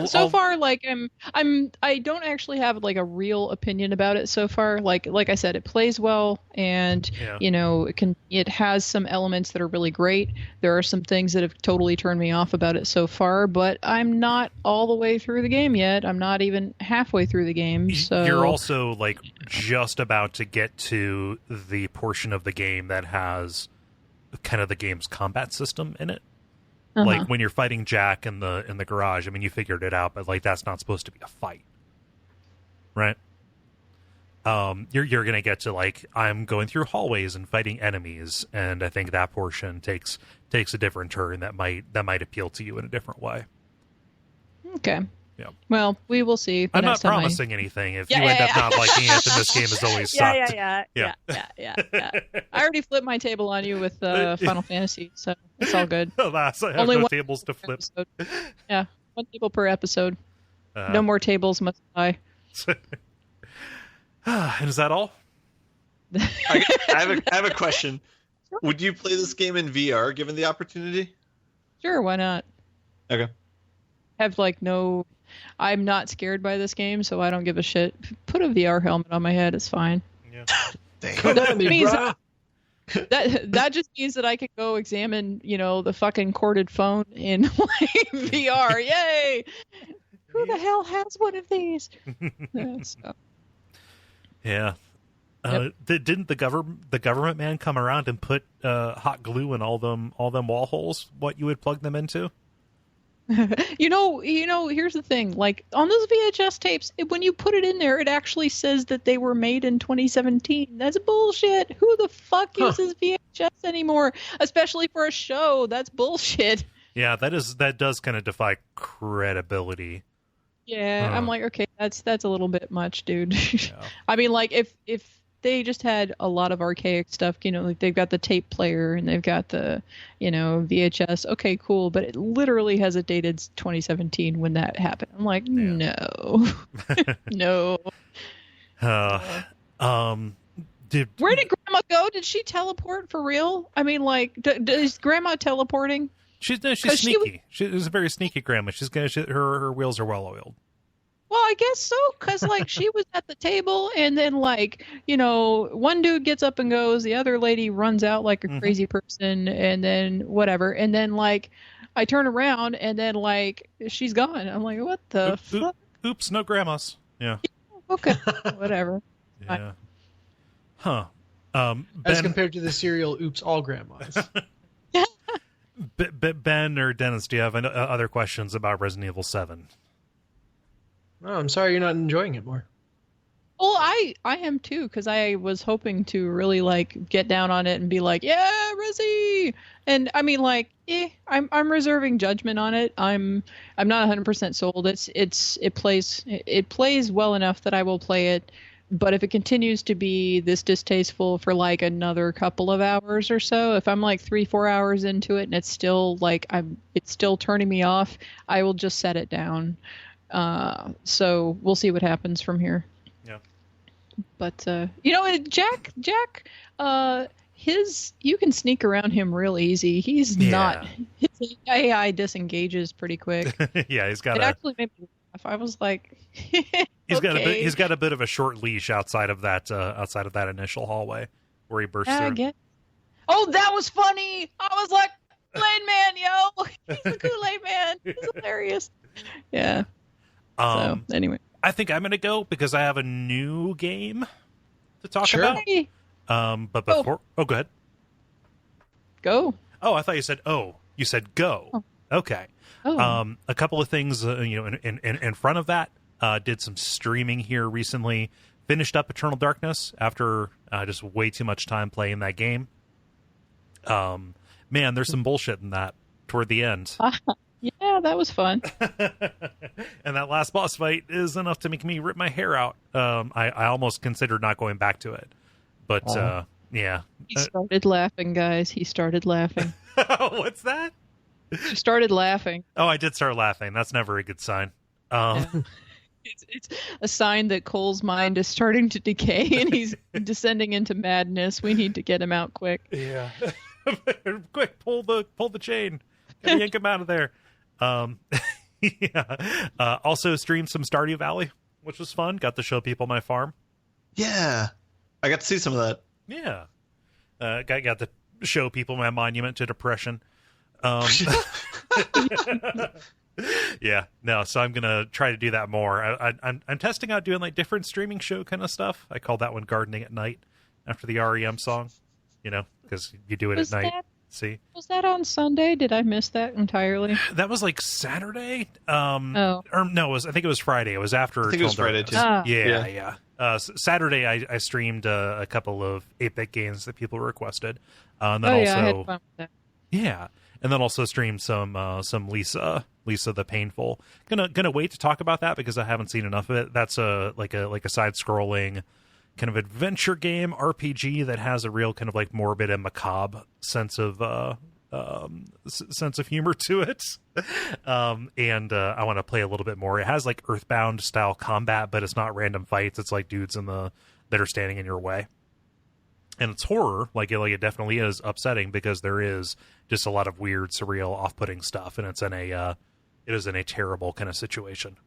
So far, like I don't actually have like a real opinion about it so far. Like I said, it plays well, and it has some elements that are really great. There are some things that have totally turned me off about it so far, but I'm not all the way through the game yet. I'm not even halfway through the game. So you're also like just about to get to the portion of the game that has kind of the game's combat system in it. Like when you're fighting Jack in the garage, I mean, you figured it out, but like that's not supposed to be a fight, right? You're gonna get to like I'm going through hallways and fighting enemies, and I think that portion takes a different turn that might appeal to you in a different way. Okay. Yeah. Well, we will see. I'm not promising anything. If you end up not liking it, then this game has always sucked. Yeah. I already flipped my table on you with Final Fantasy, so it's all good. Alas, I have only no tables to flip. Yeah, 1 table per episode. No more tables must die. And is that all? I have a question. Sure. Would you play this game in VR given the opportunity? Sure, why not? Okay. I'm not scared by this game, so I don't give a shit. Put a VR helmet on my head, it's fine. Yeah. That just means that I can go examine, the fucking corded phone in like VR. Yay! Who the hell has one of these? Yeah. Didn't the government man come around and put hot glue in all them wall holes? What you would plug them into? Here's the thing. Like on those VHS tapes, when you put it in there, it actually says that they were made in 2017. That's bullshit. Who the fuck uses VHS anymore? Especially for a show. That's bullshit. Yeah, that does kind of defy credibility. Yeah, I'm like, okay, that's a little bit much, dude. Yeah. I mean, like if they just had a lot of archaic stuff, like they've got the tape player and they've got the, VHS. Okay, cool. But it literally has a dated 2017 when that happened. I'm like, no, no. Where did Grandma go? Did she teleport for real? I mean, like, is Grandma teleporting? She's sneaky. She's a very sneaky grandma. Her wheels are well oiled. Well, I guess so, because, like, she was at the table, and then, like, one dude gets up and goes, the other lady runs out like a crazy person, and then whatever. And then, like, I turn around, and then, like, she's gone. I'm like, what the fuck? Oops, no grandmas. Yeah. Okay, whatever. Yeah. Huh. As compared to the serial Oops, All Grandmas. Ben or Dennis, do you have other questions about Resident Evil 7? Oh, I'm sorry you're not enjoying it more. Well, I am too, because I was hoping to really like get down on it and be like, yeah, Resi. And I mean, like, I'm reserving judgment on it. I'm not 100% sold. It plays well enough that I will play it. But if it continues to be this distasteful for like another couple of hours or so, if I'm like 3-4 hours into it and it's still like it's still turning me off, I will just set it down. So we'll see what happens from here. Yeah. But Jack, you can sneak around him real easy. He's not. His AI disengages pretty quick. Yeah, he's got. It actually made me laugh. I was like, he's got a bit of a short leash outside of that initial hallway where he bursts through. Oh, that was funny. I was like, Kool-Aid Man, yo, he's the Kool-Aid Man. He's hilarious. Yeah. So anyway, I think I'm gonna go because I have a new game to talk about. But before, go ahead. Go. Oh, I thought you said. Oh, you said go. Oh. Okay. Oh. A couple of things. In front of that, did some streaming here recently. Finished up Eternal Darkness after just way too much time playing that game. Man, there's some bullshit in that toward the end. Yeah, that was fun. And that last boss fight is enough to make me rip my hair out. I almost considered not going back to it. But, yeah. He started laughing, guys. He started laughing. What's that? She started laughing. Oh, I did start laughing. That's never a good sign. Yeah. It's a sign that Kole's mind is starting to decay and he's descending into madness. We need to get him out quick. Yeah. Quick, pull the chain. Gotta yank him out of there. Yeah. Also streamed some Stardew Valley, which was fun. Got to show people my farm. Yeah. I got to see some of that. Yeah. Got to show people my monument to depression. Yeah, no, so I'm gonna try to do that more. I'm testing out doing like different streaming show kind of stuff. I call that one gardening at night after the REM song, because you do it at night. See, was that on Sunday? Did I miss that entirely? That was like Saturday. Or no, I think it was Friday. It was after. I think it was Friday too. Yeah. Saturday I streamed a couple of 8-bit games that people requested, and then I also had fun with that. Yeah, and then also streamed some Lisa the Painful. Gonna wait to talk about that because I haven't seen enough of it. That's like a side scrolling kind of adventure game RPG that has a real kind of like morbid and macabre sense of humor to it. And I want to play a little bit more. It has like Earthbound style combat, but it's not random fights. It's like dudes that are standing in your way. And it's horror, like it definitely is upsetting because there is just a lot of weird, surreal, off-putting stuff, and it is in a terrible kind of situation.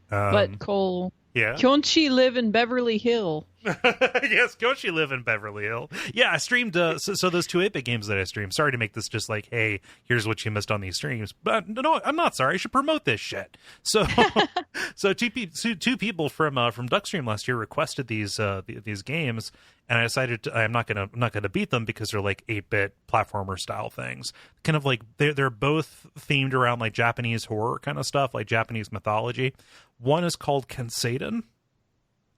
But Kole, yeah, Kyonchi live in Beverly Hill. Yes, Kyonchi live in Beverly Hill. Yeah, I streamed. So those 2 8-bit games that I streamed. Sorry to make this just like, hey, here's what you missed on these streams. But no, I'm not sorry. I should promote this shit. So, two people from Duckstream last year requested these games, and I decided I'm not gonna beat them because they're like 8-bit platformer style things. Kind of like they're both themed around like Japanese horror kind of stuff, like Japanese mythology. One is called Kenseiden.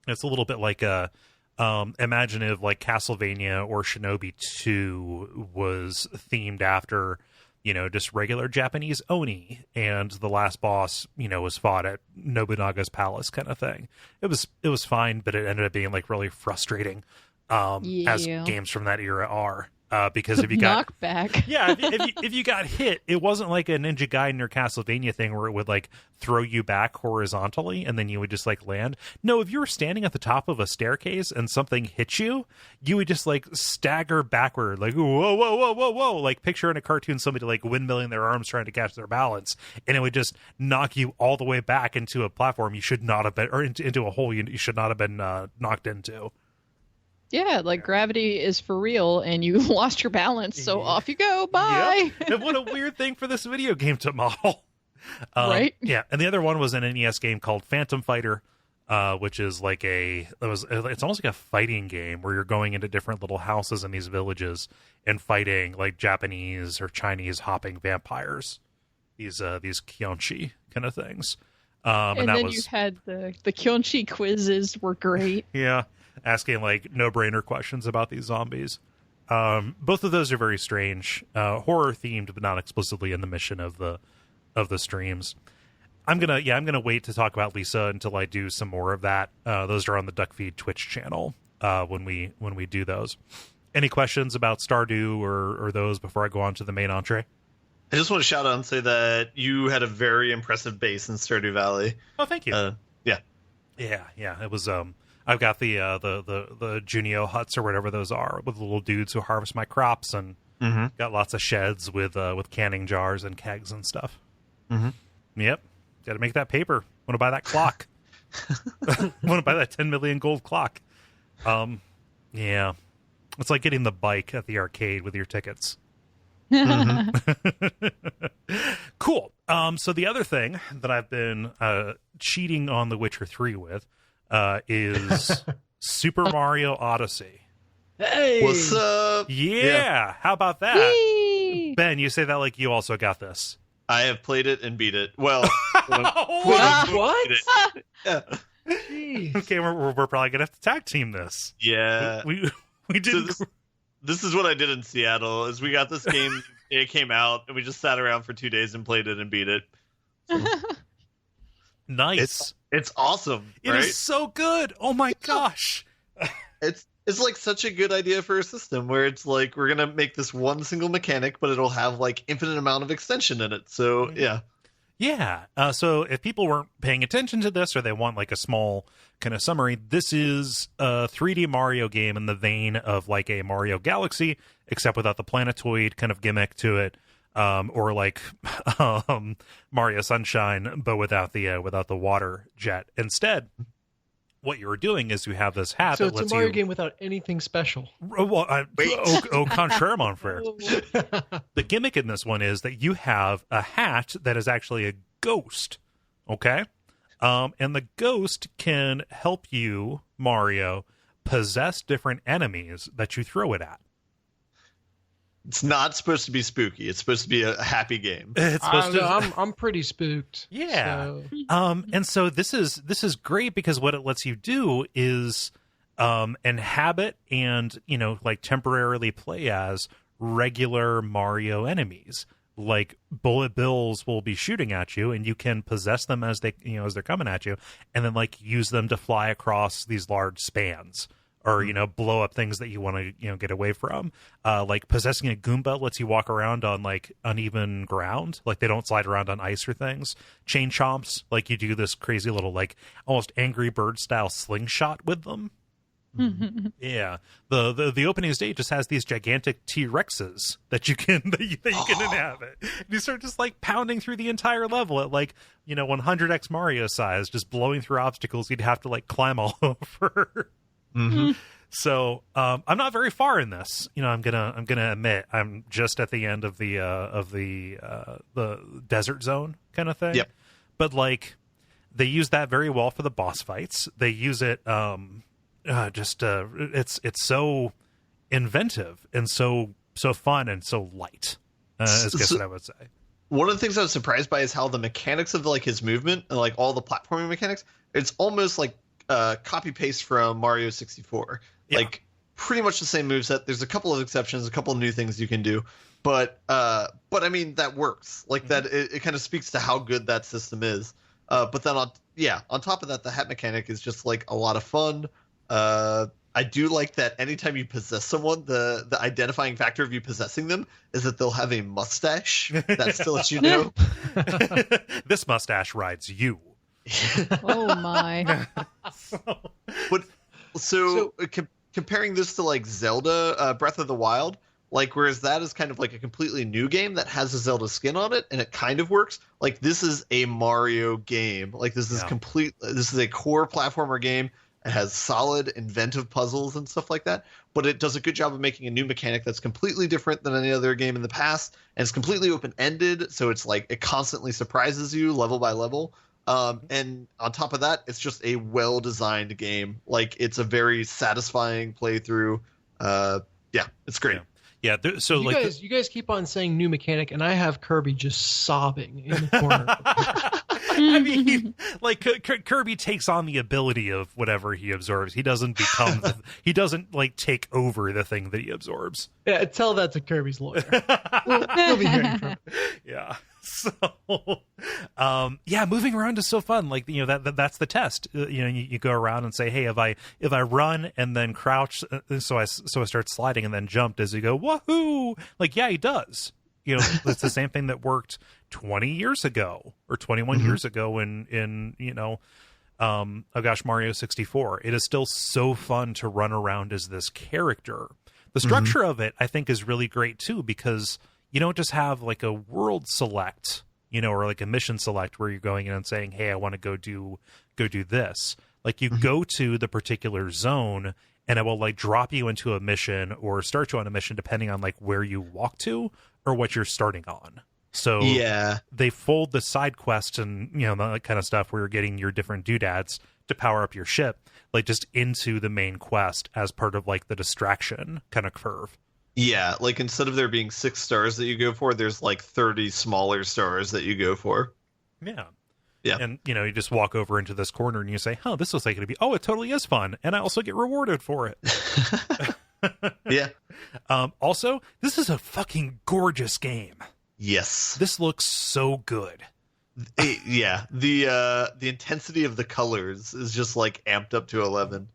It's a little bit like a imaginative, like Castlevania or Shinobi 2 was themed after, just regular Japanese Oni, and the last boss, was fought at Nobunaga's palace kind of thing. It was fine, but it ended up being like really frustrating, as games from that era are. Because if you got knockback, if you got hit, it wasn't like a Ninja Gaiden or Castlevania thing where it would like throw you back horizontally and then you would just like land. No, if you were standing at the top of a staircase and something hit you, you would just like stagger backward, like whoa, whoa, whoa, whoa, whoa, like picture in a cartoon somebody like windmilling their arms trying to catch their balance, and it would just knock you all the way back into a platform you should not have been, or into a hole you should not have been knocked into. Yeah, like gravity is for real, and you lost your balance, so off you go. Bye. Yep. And what a weird thing for this video game to model. Right? Yeah, and the other one was an NES game called Phantom Fighter, which is like it's almost like a fighting game where you're going into different little houses in these villages and fighting like Japanese or Chinese hopping vampires. These Kyonchi kind of things. And then you had the Kyonchi quizzes were great. Yeah. Asking like no-brainer questions about these zombies. Both of those are very strange, horror themed, but not explicitly in the mission of the streams. I'm gonna wait to talk about Lisa until I do some more of that. Those are on the Duckfeed Twitch channel when we do those. Any questions about Stardew or those before I go on to the main entree? I just want to shout out and say that you had a very impressive base in Stardew Valley. Oh, thank you. Yeah. It was I've got the Junio huts or whatever those are with little dudes who harvest my crops, and got lots of sheds with canning jars and kegs and stuff. Mm-hmm. Yep, got to make that paper. Want to buy that clock? Want to buy that 10 million gold clock? Yeah, it's like getting the bike at the arcade with your tickets. Cool. So the other thing that I've been cheating on The Witcher 3 with is Super Mario Odyssey. Hey, what's up? Yeah. How about that? Whee! Ben, you say that like you also got this. I have played it and beat it. Well, what? Yeah. Okay, we're probably gonna have to tag team this. Yeah, we did. So this is what I did in Seattle. Is we got this game. It came out, and we just sat around for 2 days and played it and beat it. Nice. It's awesome. It is so good. Oh my gosh. It's like such a good idea for a system where it's like we're gonna make this one single mechanic, but it'll have like infinite amount of extension in it. So yeah. Yeah. So if people weren't paying attention to this, or they want like a small kind of summary, this is a 3D Mario game in the vein of like a Mario Galaxy, except without the planetoid kind of gimmick to it, or like Mario Sunshine, but without the water jet. Instead, what you're doing is you have this hat. So that it's lets a Mario you... game without anything special. Well, au contraire, mon frere. The gimmick in this one is that you have a hat that is actually a ghost, okay? And the ghost can help you, Mario, possess different enemies that you throw it at. It's not supposed to be spooky. It's supposed to be a happy game. It's supposed to... I'm pretty spooked. Yeah. So. And so this is great because what it lets you do is inhabit and, like temporarily play as regular Mario enemies. Like bullet bills will be shooting at you, and you can possess them as they, as they're coming at you, and then like use them to fly across these large spans. Or, blow up things that you want to, get away from. Like possessing a Goomba lets you walk around on like uneven ground. Like they don't slide around on ice or things. Chain chomps, like you do this crazy little like almost Angry Bird style slingshot with them. Yeah. The opening stage just has these gigantic T-Rexes that you can inhabit. And you start just like pounding through the entire level at like, 100x Mario size, just blowing through obstacles you'd have to like climb all over. Mm-hmm. So I'm not very far in this. I'm gonna admit I'm just at the end of the desert zone kind of thing. Yep. But like they use that very well for the boss fights. They use it it's so inventive and so fun and so light. Is guess what I would say. One of the things I was surprised by is how the mechanics of like his movement and like all the platforming mechanics, it's almost like copy paste from Mario 64. Yeah. Like pretty much the same moveset. There's a couple of exceptions, a couple of new things you can do, but I mean that works. Like that, it kind of speaks to how good that system is. But then on top of that, the hat mechanic is just like a lot of fun. I do like that anytime you possess someone, the identifying factor of you possessing them is that they'll have a mustache. That still lets you know. This mustache rides you. Oh my. But comparing this to like Zelda Breath of the Wild, like whereas that is kind of like a completely new game that has a Zelda skin on it and it kind of works, like this is a Mario game. Like this is this is a core platformer game. It has solid inventive puzzles and stuff like that, but it does a good job of making a new mechanic that's completely different than any other game in the past, and it's completely open-ended, so it's like it constantly surprises you level by level. And on top of that, it's just a well-designed game. Like it's a very satisfying playthrough. Yeah, it's great. Yeah. So you guys keep on saying new mechanic, and I have Kirby just sobbing in the corner. I mean, like Kirby takes on the ability of whatever he absorbs. He doesn't become. He doesn't like take over the thing that he absorbs. Yeah, tell that to Kirby's lawyer. We'll be hearing from him. Yeah. So, moving around is so fun. Like that's the test. You go around and say, hey, if I run and then crouch, so I start sliding and then jumped as you go, woohoo! Like he does. It's the same thing that worked 20 years ago or 21 years ago in Mario 64. It is still so fun to run around as this character. The structure of it, I think, is really great too, because you don't just have like a world select, or like a mission select where you're going in and saying, hey, I want to go do this. Like you go to the particular zone and it will like drop you into a mission or start you on a mission depending on like where you walk to or what you're starting on. So they fold the side quests and that kind of stuff where you're getting your different doodads to power up your ship, like just into the main quest as part of like the distraction kind of curve. Yeah, like instead of there being 6 stars that you go for, there's like 30 smaller stars that you go for. Yeah. Yeah. And, you just walk over into this corner and you say, oh, this looks like it'd be, it totally is fun. And I also get rewarded for it. Yeah. Also, this is a fucking gorgeous game. Yes. This looks so good. Yeah. The intensity of the colors is just like amped up to 11.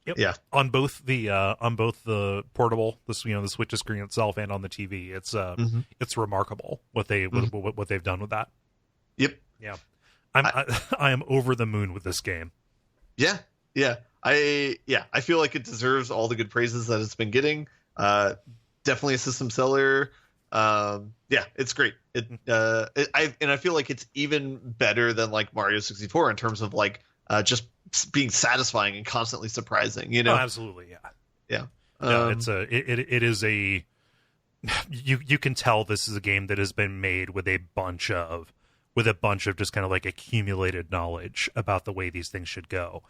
Yep. Yeah. On both the portable, the Switch screen itself and on the TV, it's remarkable what they've done with that. Yep. Yeah. I am over the moon with this game. Yeah. I feel like it deserves all the good praises that it's been getting. Definitely a system seller. It's great. I feel like it's even better than like Mario 64 in terms of like just being satisfying and constantly surprising. You know, absolutely, yeah. No, it is a you can tell this is a game that has been made with a bunch of just kind of like accumulated knowledge about the way these things should go.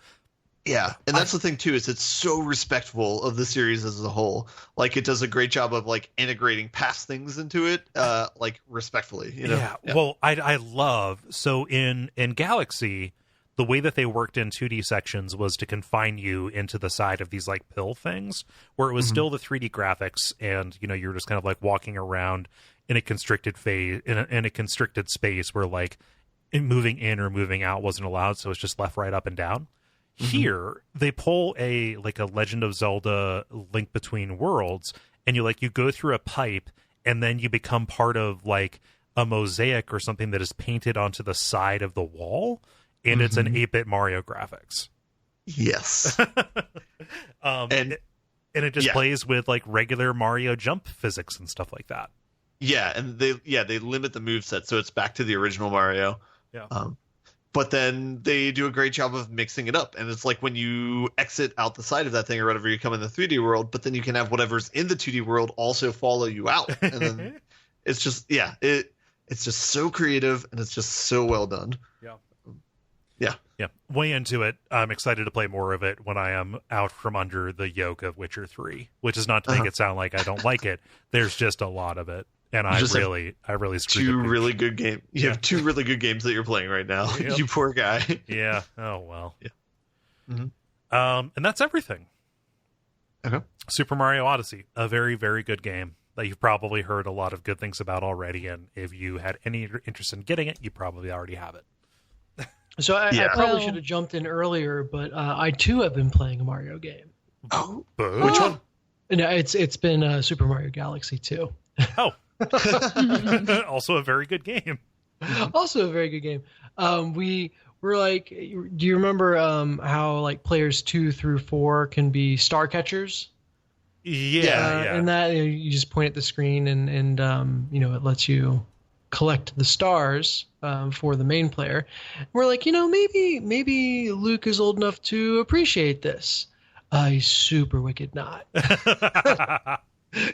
Yeah, and that's the thing too, is it's so respectful of the series as a whole. Like, it does a great job of like integrating past things into it, like respectfully. You know? Yeah. Well, I love in Galaxy, the way that they worked in 2D sections was to confine you into the side of these like pill things, where it was still the 3D graphics, and you know you're just kind of like walking around in a constricted phase in a constricted space where like moving in or moving out wasn't allowed, so it's just left, right, up, and down. Here, they pull a Legend of Zelda Link Between Worlds, and you go through a pipe, and then you become part of like a mosaic or something that is painted onto the side of the wall, and it's an 8-bit Mario graphics. Yes. And it just plays with like regular Mario jump physics and stuff like that. Yeah, and they limit the moveset, so it's back to the original Mario. Yeah. But then they do a great job of mixing it up. And it's like when you exit out the side of that thing or whatever, you come in the 3D world, but then you can have whatever's in the 2D world also follow you out. And then it's just, it's just so creative, and it's just so well done. Yeah. Way into it. I'm excited to play more of it when I am out from under the yoke of Witcher 3, which is not to make it sound like I don't like it. There's just a lot of it. And I really screwed two really good games. You have two really good games that you're playing right now. Yep. You poor guy. Yeah. Oh well. Yeah. And that's everything. Okay. Super Mario Odyssey, a very, very good game that you've probably heard a lot of good things about already. And if you had any interest in getting it, you probably already have it. So I probably should have jumped in earlier, but I too have been playing a Mario game. Oh, which one? No, it's been Super Mario Galaxy 2. Oh. Also a very good game. Also a very good game. We were like, do you remember how like players 2 through 4 can be star catchers? Yeah. And that you just point at the screen and it lets you collect the stars for the main player. And we're like, maybe Luke is old enough to appreciate this. He's super wicked not.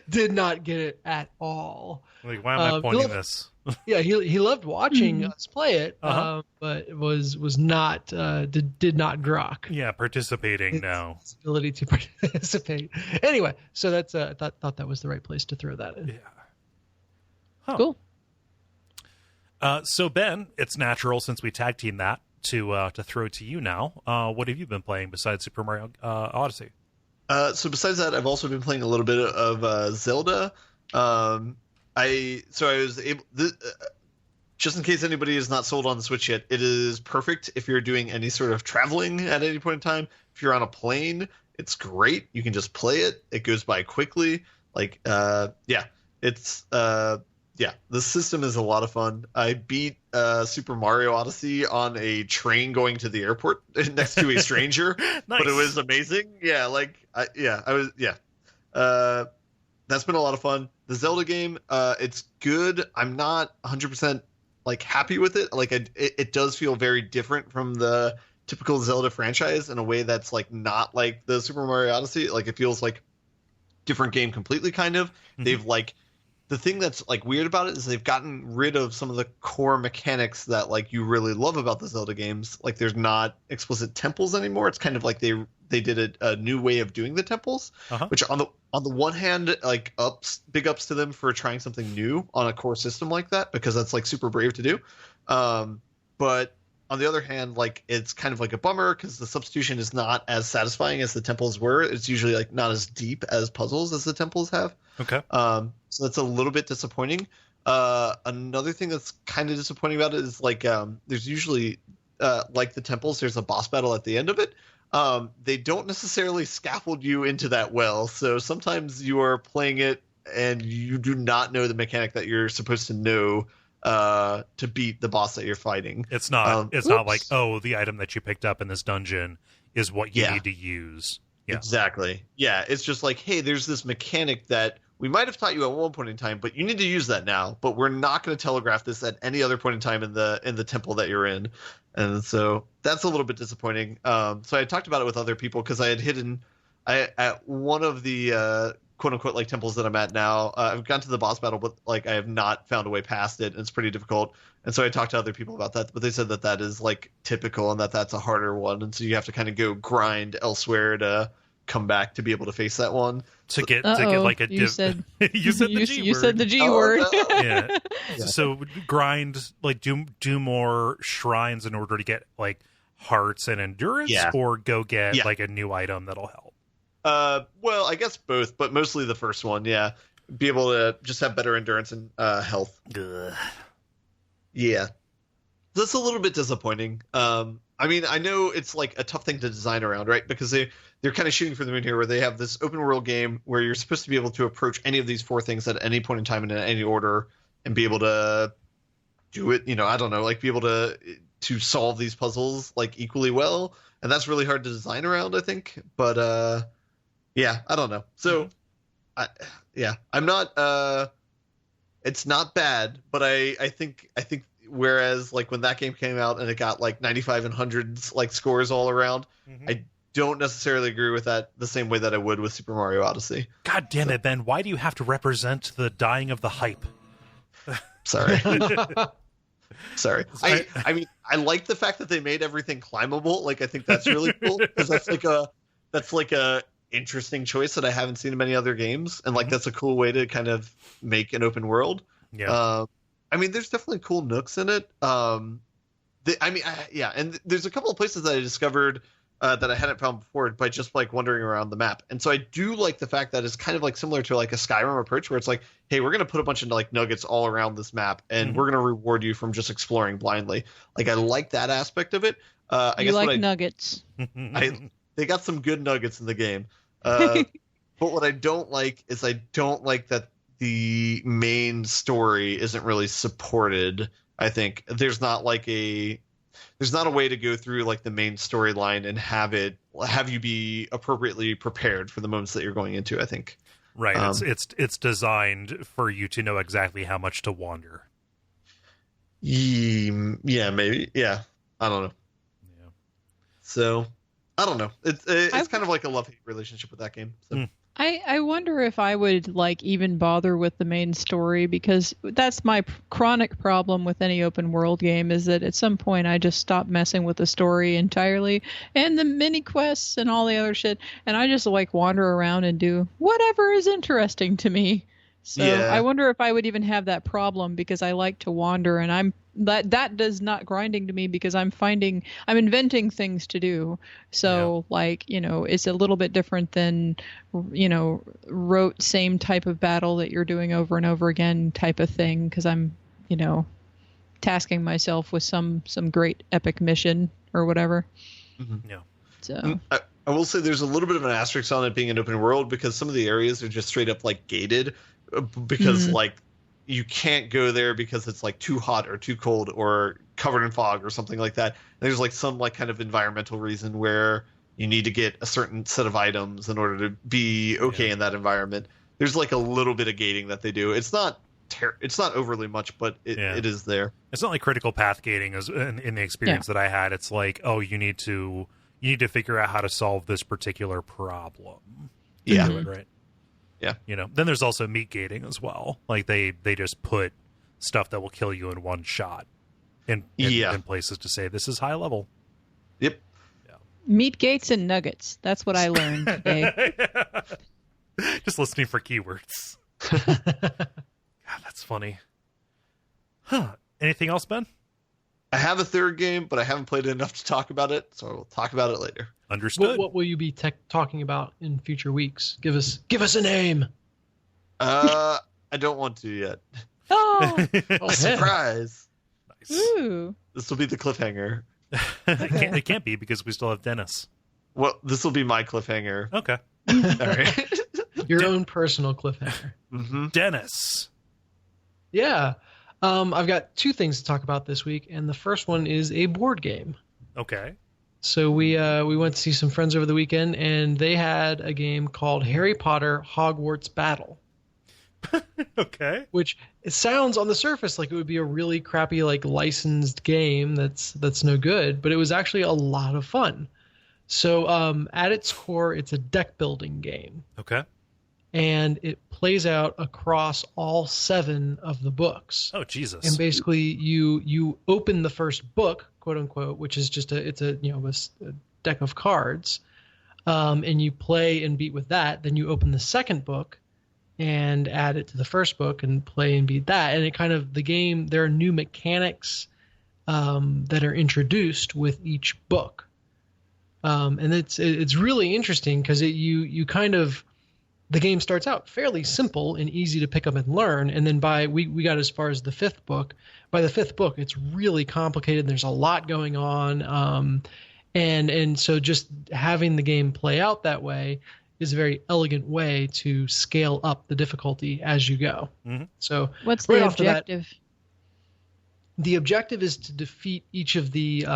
Did not get it at all. Like, why am I pointing this? Yeah, he loved watching us play it, but was not did not grok. Yeah, participating now. Ability to participate. Anyway, so that's thought that was the right place to throw that in. Yeah. Huh. Cool. So Ben, it's natural since we tag team that to throw to you now. What have you been playing besides Super Mario Odyssey? So besides that, I've also been playing a little bit of Zelda. I was able, just in case anybody is not sold on the Switch yet, it is perfect if you're doing any sort of traveling at any point in time. If you're on a plane, it's great. You can just play it. It goes by quickly. The system is a lot of fun. I beat Super Mario Odyssey on a train going to the airport next to a stranger, Nice. But it was amazing. That's been a lot of fun. The Zelda game, it's good. I'm not 100% happy with it. It does feel very different from the typical Zelda franchise in a way that's not like the Super Mario Odyssey. It feels like different game completely, kind of. Mm-hmm. They've the thing that's weird about it is they've gotten rid of some of the core mechanics that you really love about the Zelda games. There's not explicit temples anymore. It's kind of like they did a new way of doing the temples, which on the one hand, big ups to them for trying something new on a core system like that, because that's super brave to do. But on the other hand, it's kind of a bummer because the substitution is not as satisfying as the temples were. It's usually not as deep as puzzles as the temples have. Okay. So that's a little bit disappointing. Another thing that's kind of disappointing about it is there's usually the temples, there's a boss battle at the end of it. They don't necessarily scaffold you into that well. So sometimes you are playing it and you do not know the mechanic that you're supposed to know to beat the boss that you're fighting. It's not not like, oh, the item that you picked up in this dungeon is what you need to use. Yeah. Exactly. Yeah, it's just like, hey, there's this mechanic that we might have taught you at one point in time, but you need to use that now. But we're not going to telegraph this at any other point in time in the temple that you're in, and so that's a little bit disappointing. So I talked about it with other people because I had at one of the quote unquote like temples that I'm at now. I've gone to the boss battle, but like I have not found a way past it, and it's pretty difficult. And so I talked to other people about that, but they said that is like typical and that's a harder one, and so you have to kind of go grind elsewhere to come back to be able to face that one. To get like a you said you said the G word. You said the G word. No. Yeah. So grind, like do more shrines in order to get like hearts and endurance, or go get like a new item that'll help. Well, I guess both, but mostly the first one. Yeah, be able to just have better endurance and health. Ugh. Yeah, that's a little bit disappointing. I mean, I know it's like a tough thing to design around, right? Because they're kind of shooting for the moon here, where they have this open world game where you're supposed to be able to approach any of these four things at any point in time and in any order, and be able to do it. You know, I don't know, like be able to solve these puzzles like equally well, and that's really hard to design around, I think. But yeah, I don't know. So, I'm not. It's not bad, but I think. Whereas, like when that game came out and it got like 95 and hundreds like scores all around, I don't necessarily agree with that the same way that I would with Super Mario Odyssey. God damn it, Ben! Why do you have to represent the dying of the hype? Sorry. Sorry. I mean, I like the fact that they made everything climbable. Like, I think that's really cool because that's like a interesting choice that I haven't seen in many other games, and like that's a cool way to kind of make an open world. Yeah. I mean, there's definitely cool nooks in it. And there's a couple of places that I discovered that I hadn't found before by just like wandering around the map. And so I do like the fact that it's kind of like similar to like a Skyrim approach, where it's like, hey, we're going to put a bunch of like nuggets all around this map, and we're going to reward you from just exploring blindly. Like, I like that aspect of it. I guess nuggets. They got some good nuggets in the game. But what I don't like is I don't like that the main story isn't really supported. I think there's not a way to go through like the main storyline and have you be appropriately prepared for the moments that you're going into, I think. Right. It's designed for you to know exactly how much to wander. Yeah, maybe. Yeah. I don't know. Yeah. So I don't know. It's kind of like a love-hate relationship with that game. So. I wonder if I would like even bother with the main story, because that's my chronic problem with any open world game, is that at some point I just stop messing with the story entirely and the mini quests and all the other shit, and I just like wander around and do whatever is interesting to me. So I wonder if I would even have that problem, because I like to wander, and that does not grinding to me, because I'm inventing things to do. So like, you know, it's a little bit different than, you know, rote same type of battle that you're doing over and over again type of thing, because I'm, you know, tasking myself with some great epic mission or whatever. Mm-hmm. Yeah. So I will say there's a little bit of an asterisk on it being an open world, because some of the areas are just straight up like gated, because like you can't go there because it's like too hot or too cold or covered in fog or something like that. And there's like some like kind of environmental reason where you need to get a certain set of items in order to be okay in that environment. There's like a little bit of gating that they do. It's not overly much, but it is there. It's not like critical path gating as in the experience that I had. It's like, oh, you need to figure out how to solve this particular problem. Yeah. Do it, right. Yeah. You know, then there's also meat gating as well. Like they just put stuff that will kill you in one shot in places to say this is high level. Yep. Yeah. Meat gates and nuggets. That's what I learned today. Just listening for keywords. God, that's funny. Huh. Anything else, Ben? I have a third game, but I haven't played it enough to talk about it, so we'll talk about it later. Understood. What will you be talking about in future weeks? Give us a name. I don't want to yet. Oh, Surprise! Nice. Ooh. This will be the cliffhanger. It can't be, because we still have Dennis. Well, this will be my cliffhanger. Okay. All right. Your own personal cliffhanger. Mm-hmm. Dennis. Yeah. I've got two things to talk about this week, and the first one is a board game. Okay. So we went to see some friends over the weekend, and they had a game called Harry Potter Hogwarts Battle. Okay. Which it sounds on the surface like it would be a really crappy like licensed game that's no good, but it was actually a lot of fun. So at its core, it's a deck building game. Okay. And it plays out across all 7 of the books. Oh, Jesus. And basically you open the first book, quote unquote, which is just a deck of cards. And you play and beat with that. Then you open the second book and add it to the first book and play and beat that. And it kind of, the game, there are new mechanics that are introduced with each book. And it's really interesting because you kind of, the game starts out fairly simple and easy to pick up and learn. And then we got as far as the 5th book. By the 5th book, it's really complicated. There's a lot going on. And so just having the game play out that way is a very elegant way to scale up the difficulty as you go. Mm-hmm. So what's the objective? The objective is to defeat each of the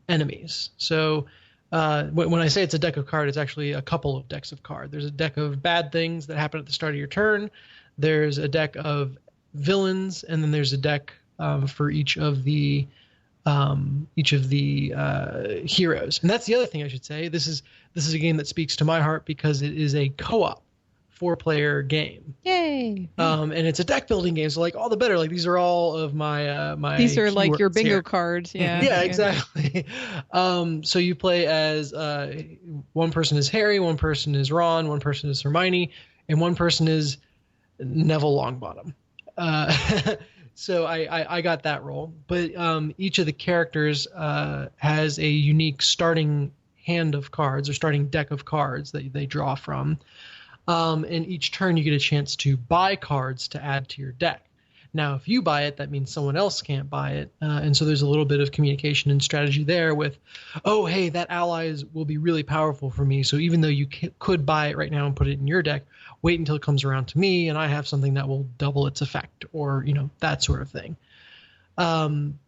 enemies. So when I say it's a deck of cards, it's actually a couple of decks of cards. There's a deck of bad things that happen at the start of your turn. There's a deck of villains, and then there's a deck for each of the heroes. And that's the other thing I should say. This is a game that speaks to my heart because it is a co-op 4-player game. Yay! And it's a deck building game, so like all the better. Like these are all of my These are like your bingo here. cards. Yeah. Yeah, exactly. So you play as one person is Harry, one person is Ron, one person is Hermione, and one person is Neville Longbottom. So I got that role, but each of the characters has a unique starting hand of cards or starting deck of cards that they draw from. And each turn you get a chance to buy cards to add to your deck. Now, if you buy it, that means someone else can't buy it. And so there's a little bit of communication and strategy there with, oh, hey, that ally will be really powerful for me. So even though you could buy it right now and put it in your deck, wait until it comes around to me and I have something that will double its effect, or, that sort of thing. And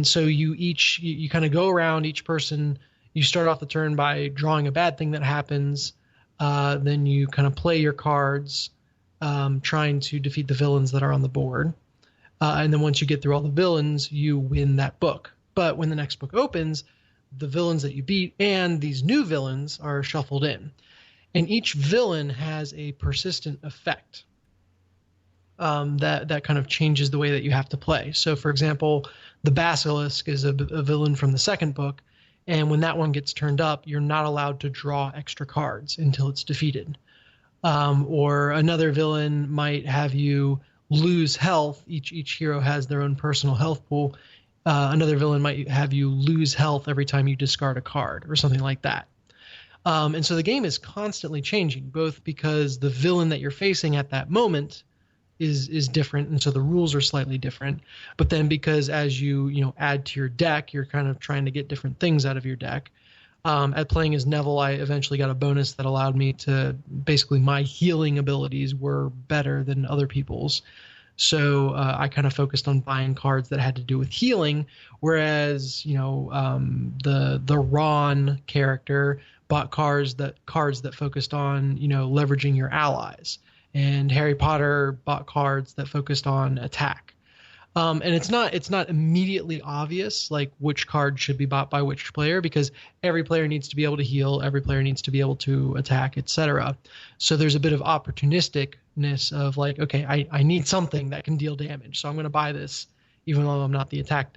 so you kind of go around, each person, you start off the turn by drawing a bad thing that happens. Then you kind of play your cards, trying to defeat the villains that are on the board. And then once you get through all the villains, you win that book. But when the next book opens, the villains that you beat and these new villains are shuffled in. And each villain has a persistent effect that kind of changes the way that you have to play. So, for example, the Basilisk is a villain from the second book. And when that one gets turned up, you're not allowed to draw extra cards until it's defeated. Or another villain might have you lose health. Each hero has their own personal health pool. Another villain might have you lose health every time you discard a card or something like that. And so the game is constantly changing, both because the villain that you're facing at that moment is different, and so the rules are slightly different. But then because as you add to your deck, you're kind of trying to get different things out of your deck. At playing as Neville, I eventually got a bonus that allowed me to, basically my healing abilities were better than other people's. So I kind of focused on buying cards that had to do with healing, whereas the Ron character bought cards that focused on leveraging your allies. And Harry Potter bought cards that focused on attack. And it's not immediately obvious like which card should be bought by which player, because every player needs to be able to heal, every player needs to be able to attack, etc. So there's a bit of opportunisticness of like, okay, I need something that can deal damage, so I'm going to buy this even though I'm not the attacked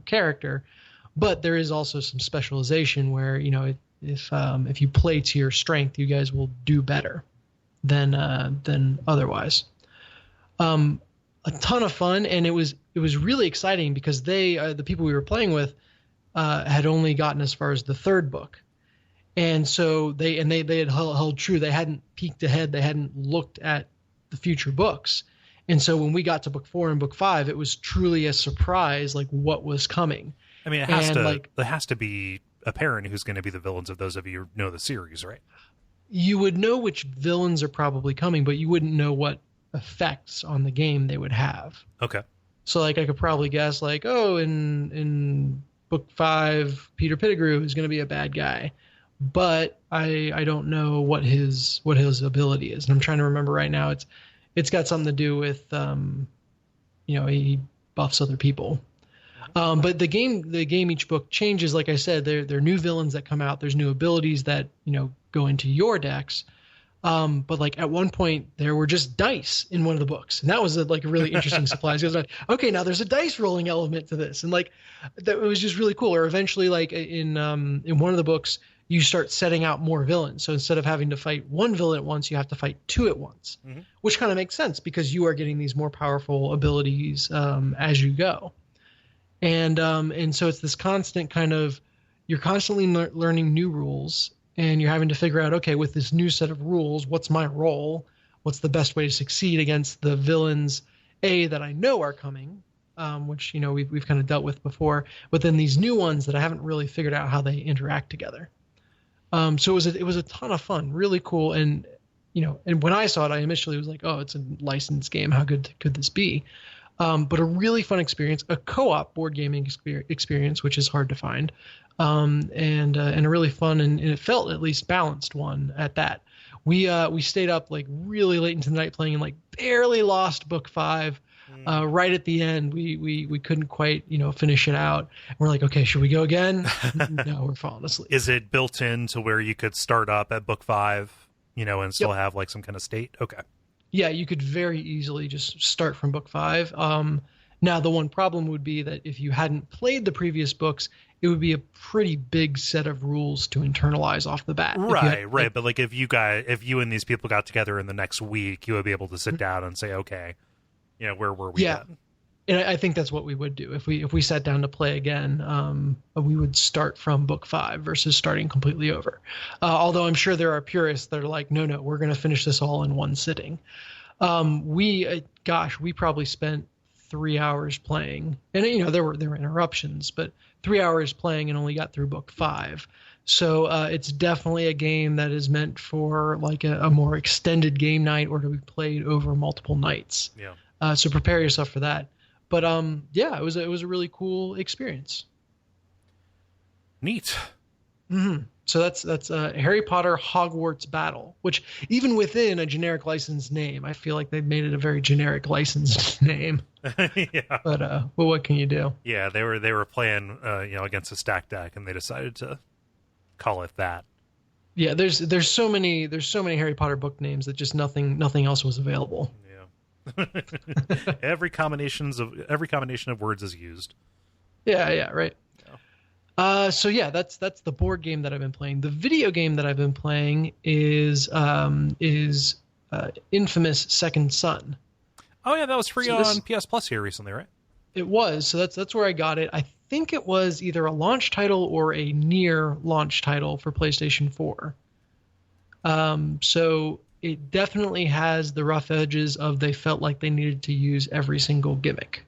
character. But there is also some specialization where if you play to your strength, you guys will do better than otherwise. A ton of fun, and it was really exciting because the people we were playing with had only gotten as far as the third book, and so they had held true. They hadn't peeked ahead. They hadn't looked at the future books, and so when we got to book 4 and book 5, it was truly a surprise, like what was coming. I mean, there has to be apparent who's going to be the villains of those of you who know the series, right? You would know which villains are probably coming, but you wouldn't know what effects on the game they would have. Okay. So like I could probably guess like, oh, in book 5, Peter Pettigrew is going to be a bad guy, but I don't know what his ability is, and I'm trying to remember right now. It's got something to do with he buffs other people. But the game each book changes. Like I said, there are new villains that come out. There's new abilities that go into your decks. But like at one point there were just dice in one of the books, and that was a really interesting surprise. Because like, okay, now there's a dice rolling element to this, and like that was just really cool. Or eventually, like in one of the books, you start setting out more villains. So instead of having to fight one villain at once, you have to fight 2 at once, which kind of makes sense because you are getting these more powerful abilities as you go. And so it's this constant kind of, you're constantly learning new rules, and you're having to figure out, okay, with this new set of rules, what's my role? What's the best way to succeed against the villains, that I know are coming, which we've kind of dealt with before, but then these new ones that I haven't really figured out how they interact together. So it was a ton of fun, really cool, and and when I saw it, I initially was like, oh, it's a licensed game. How good could this be? But a really fun experience, a co-op board gaming experience, which is hard to find, and a really fun and it felt at least balanced one at that. We stayed up like really late into the night playing and like barely lost book 5. Right at the end, we couldn't quite finish it out. We're like, okay, should we go again? No, we're falling asleep. Is it built in to where you could start up at book 5, and still have like some kind of state? Okay. Yeah, you could very easily just start from book 5. Now, the one problem would be that if you hadn't played the previous books, it would be a pretty big set of rules to internalize off the bat. Right. But like if you and these people got together in the next week, you would be able to sit down and say, okay, where were we at? And I think that's what we would do if we sat down to play again. We would start from book 5 versus starting completely over. Although I'm sure there are purists that are like, no, we're going to finish this all in one sitting. We probably spent 3 hours playing, and there were interruptions, but 3 hours playing and only got through book 5. So it's definitely a game that is meant for like a more extended game night or to be played over multiple nights. Yeah. So prepare yourself for that. But it was a really cool experience. Neat. Mm-hmm. So that's Harry Potter Hogwarts Battle, which even within a generic licensed name, I feel like they've made it a very generic licensed name. Yeah. But what can you do? Yeah, they were playing against a stack deck, and they decided to call it that. Yeah, there's so many Harry Potter book names that just nothing else was available. Every combination of words is used. Yeah, right. So that's the board game that I've been playing. The video game that I've been playing is Infamous Second Son. Oh yeah, that was free on PS Plus here recently, right? It was. So that's where I got it. I think it was either a launch title or a near launch title for PlayStation 4. So it definitely has the rough edges of they felt like they needed to use every single gimmick.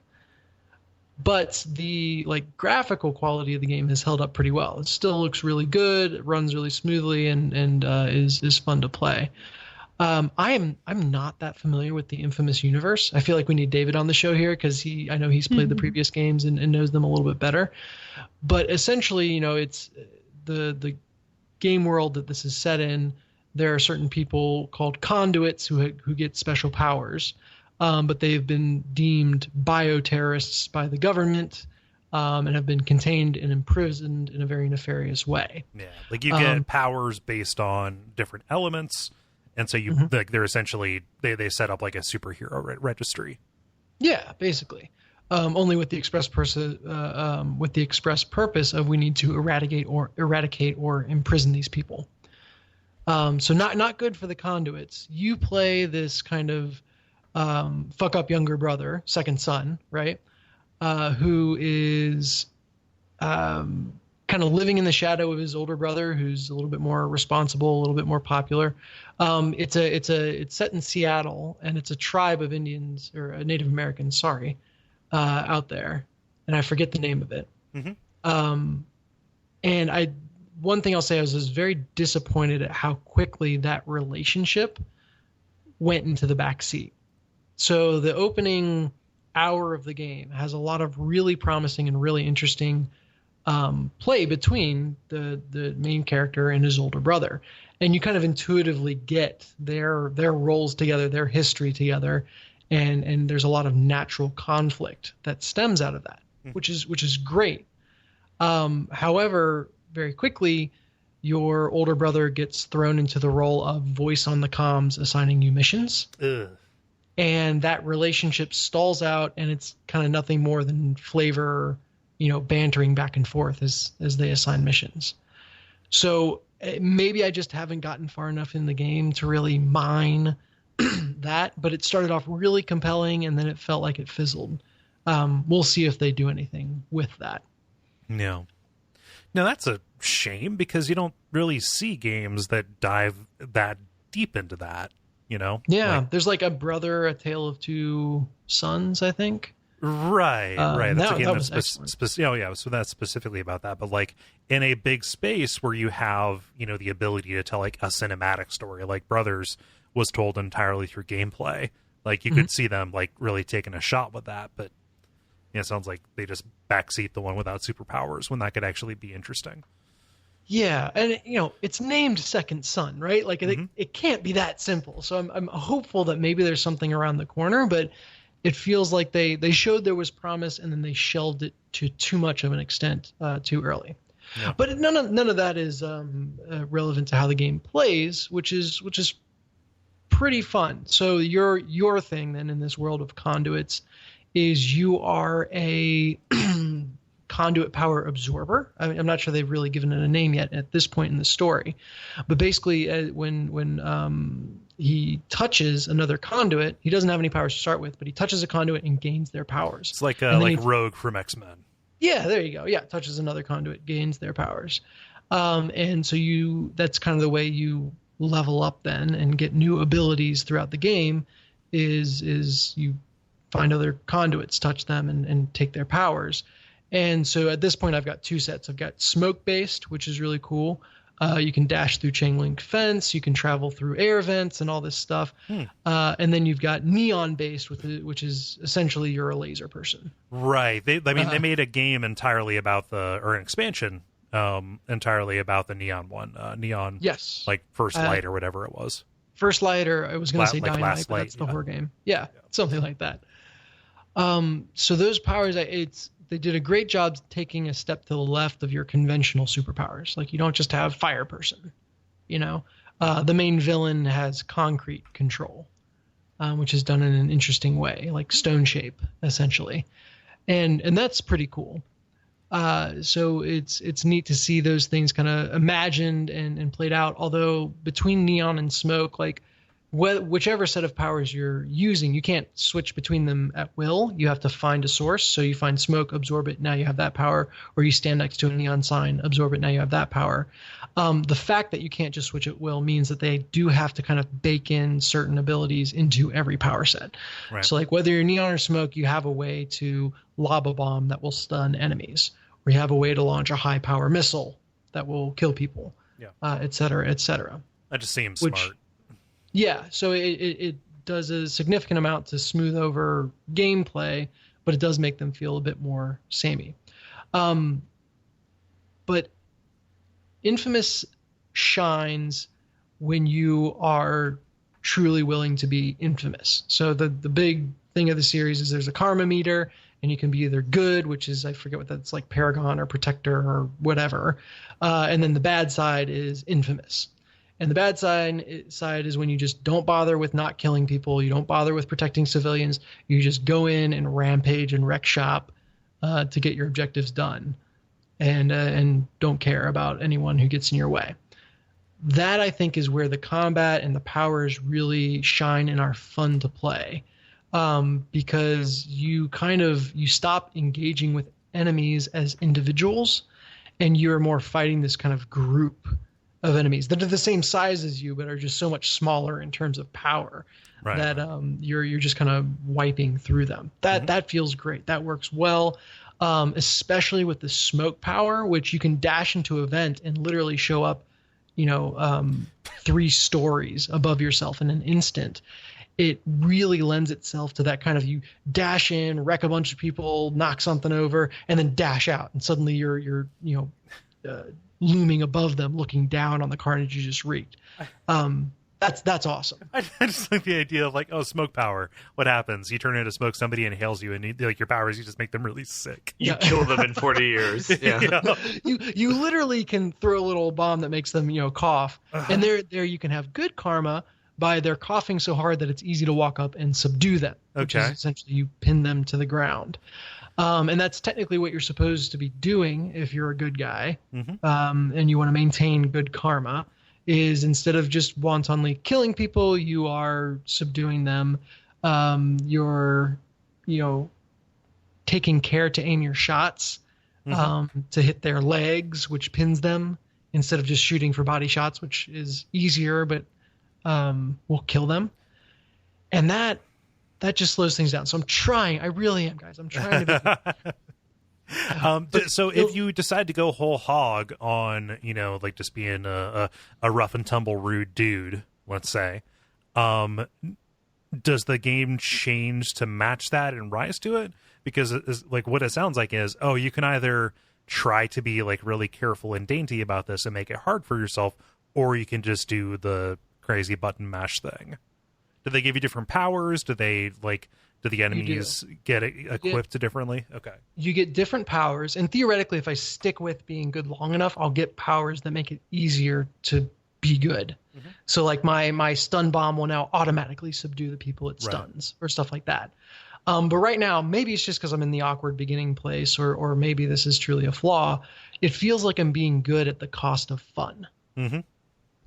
But the graphical quality of the game has held up pretty well. It still looks really good, it runs really smoothly, and is fun to play. I'm not that familiar with the Infamous universe. I feel like we need David on the show here because I know he's played the previous games and knows them a little bit better. But essentially, it's the game world that this is set in. There are certain people called conduits who get special powers, but they've been deemed bioterrorists by the government and have been contained and imprisoned in a very nefarious way. Yeah, like you get powers based on different elements, and so you they're essentially they set up like a superhero registry. Yeah, basically. Only with the express purpose of we need to eradicate or imprison these people. So not good for the conduits. You play this kind of fuck up younger brother, second son, right? Who is kind of living in the shadow of his older brother, who's a little bit more responsible, a little bit more popular. It's set in Seattle, and it's a tribe of Indians or Native Americans, out there, and I forget the name of it. And one thing I'll say, I was very disappointed at how quickly that relationship went into the back seat. So the opening hour of the game has a lot of really promising and really interesting play between the main character and his older brother, and you kind of intuitively get their roles together, their history together, and there's a lot of natural conflict that stems out of that, which is great. However, very quickly, your older brother gets thrown into the role of voice on the comms, assigning you missions. Ugh. And that relationship stalls out, and it's kind of nothing more than flavor, bantering back and forth as they assign missions. So maybe I just haven't gotten far enough in the game to really mine that, but it started off really compelling, and then it felt like it fizzled. We'll see if they do anything with that. No. Now, that's a shame, because you don't really see games that dive that deep into that. Yeah, there's like A Brother, A Tale of Two Sons, I think. Right. That's a game that's so that's specifically about that. But like in a big space where you have, the ability to tell like a cinematic story, like Brothers was told entirely through gameplay. Like you could see them like really taking a shot with that. But it sounds like they just backseat the one without superpowers when that could actually be interesting. Yeah, and it's named Second Son, right? Like it can't be that simple. So I'm hopeful that maybe there's something around the corner, but it feels like they showed there was promise, and then they shelved it to too much of an extent too early. Yeah. But none of that is relevant to how the game plays, which is pretty fun. So your thing then in this world of conduits is you are a conduit power absorber. I'm not sure they've really given it a name yet at this point in the story, but basically when he touches another conduit, he doesn't have any powers to start with, but he touches a conduit and gains their powers. It's like Rogue from X-Men. Yeah, there you go. Yeah, touches another conduit, gains their powers, and so that's kind of the way you level up then and get new abilities throughout the game. Is you find other conduits, touch them, and take their powers. And so at this point, I've got two sets. I've got smoke-based, which is really cool. You can dash through chain-link fence. You can travel through air vents and all this stuff. And then you've got neon-based, which is essentially you're a laser person. Right. They made a game entirely about an expansion entirely about the neon one. Neon, yes. Like First Light or whatever it was. First Light, or I was going to say like Dying Light, but that's the horror game. Yeah, something like that. So those powers, they did a great job taking a step to the left of your conventional superpowers. Like you don't just have fire person, the main villain has concrete control, which is done in an interesting way, like stone shape essentially. And that's pretty cool. So it's neat to see those things kind of imagined and played out. Although between neon and smoke, like whichever set of powers you're using, you can't switch between them at will. You have to find a source. So you find smoke, absorb it, now you have that power. Or you stand next to a neon sign, absorb it, now you have that power. The fact that you can't just switch at will means that they do have to kind of bake in certain abilities into every power set. Right. So like whether you're neon or smoke, you have a way to lob a bomb that will stun enemies. Or you have a way to launch a high power missile that will kill people, et cetera, et cetera. That just seems smart. Yeah, so it does a significant amount to smooth over gameplay, but it does make them feel a bit more samey. But Infamous shines when you are truly willing to be infamous. So the big thing of the series is there's a karma meter, and you can be either good, which is, I forget what that's like, Paragon or Protector or whatever. And then the bad side is infamous. And the bad side is when you just don't bother with not killing people. You don't bother with protecting civilians. You just go in and rampage and wreck shop to get your objectives done. And don't care about anyone who gets in your way. That, I think, is where the combat and the powers really shine and are fun to play. Because you stop engaging with enemies as individuals, and you're more fighting this kind of group of enemies that are the same size as you, but are just so much smaller in terms of power that you're just kind of wiping through them. That feels great. That works well, especially with the smoke power, which you can dash into a vent and literally show up, 3 stories above yourself in an instant. it really lends itself to that kind of, you dash in, wreck a bunch of people, knock something over, and then dash out, and suddenly you're looming above them, looking down on the carnage you just wreaked. That's awesome. I just like the idea of like, oh, smoke power. What happens? You turn into smoke, somebody inhales you, and like your powers, you just make them really sick. You kill them in 40 years. Yeah. You literally can throw a little bomb that makes them cough, and there you can have good karma by their coughing so hard that it's easy to walk up and subdue them. Which is essentially you pin them to the ground. And that's technically what you're supposed to be doing if you're a good guy, and you want to maintain good karma. Is instead of just wantonly killing people, you are subduing them. You're, taking care to aim your shots to hit their legs, which pins them, instead of just shooting for body shots, which is easier but will kill them. And that just slows things down. So I'm trying. I really am, guys. I'm trying to be. So if you decide to go whole hog on, like just being a rough and tumble rude dude, let's say, does the game change to match that and rise to it? Because like what it sounds like is, you can either try to be like really careful and dainty about this and make it hard for yourself, or you can just do the crazy button mash thing. Do they give you different powers? Do the enemies get equipped differently? Okay. You get different powers, and theoretically, if I stick with being good long enough, I'll get powers that make it easier to be good. So like my stun bomb will now automatically subdue the people it stuns, or stuff like that. But right now, maybe it's just because I'm in the awkward beginning place, or maybe this is truly a flaw. It feels like I'm being good at the cost of fun. Yeah,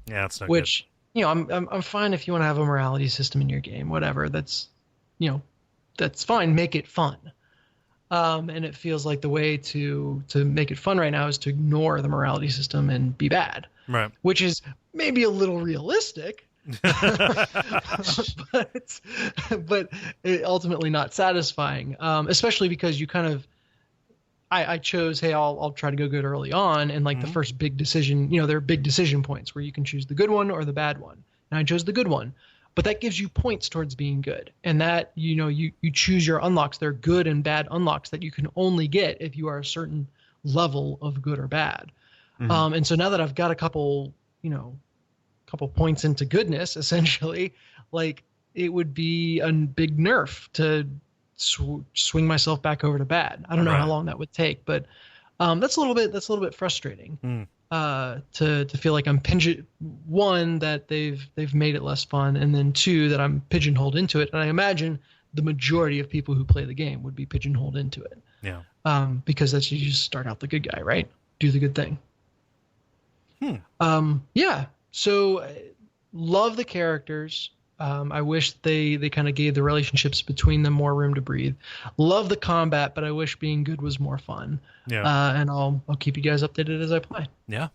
that's not which, good. I'm fine if you want to have a morality system in your game, whatever. That's fine. Make it fun. And it feels like the way to make it fun right now is to ignore the morality system and be bad. Right. Which is maybe a little realistic, but ultimately not satisfying. Especially because you kind of, I chose, hey, I'll try to go good early on. And like the first big decision, there are big decision points where you can choose the good one or the bad one. And I chose the good one. But that gives you points towards being good. And that, you choose your unlocks. They're good and bad unlocks that you can only get if you are a certain level of good or bad. And so now that I've got a couple points into goodness, essentially, like it would be a big nerf to swing myself back over to bad. I don't know how long that would take, but that's a little bit frustrating. To feel like I'm one, that they've made it less fun, and then two, that I'm pigeonholed into it. And I imagine the majority of people who play the game would be pigeonholed into it. Yeah. Because that's, you just start out the good guy, right? Do the good thing. Yeah. So love the characters. I wish they kind of gave the relationships between them more room to breathe. Love the combat, but I wish being good was more fun. Yeah. And I'll keep you guys updated as I play. Yeah.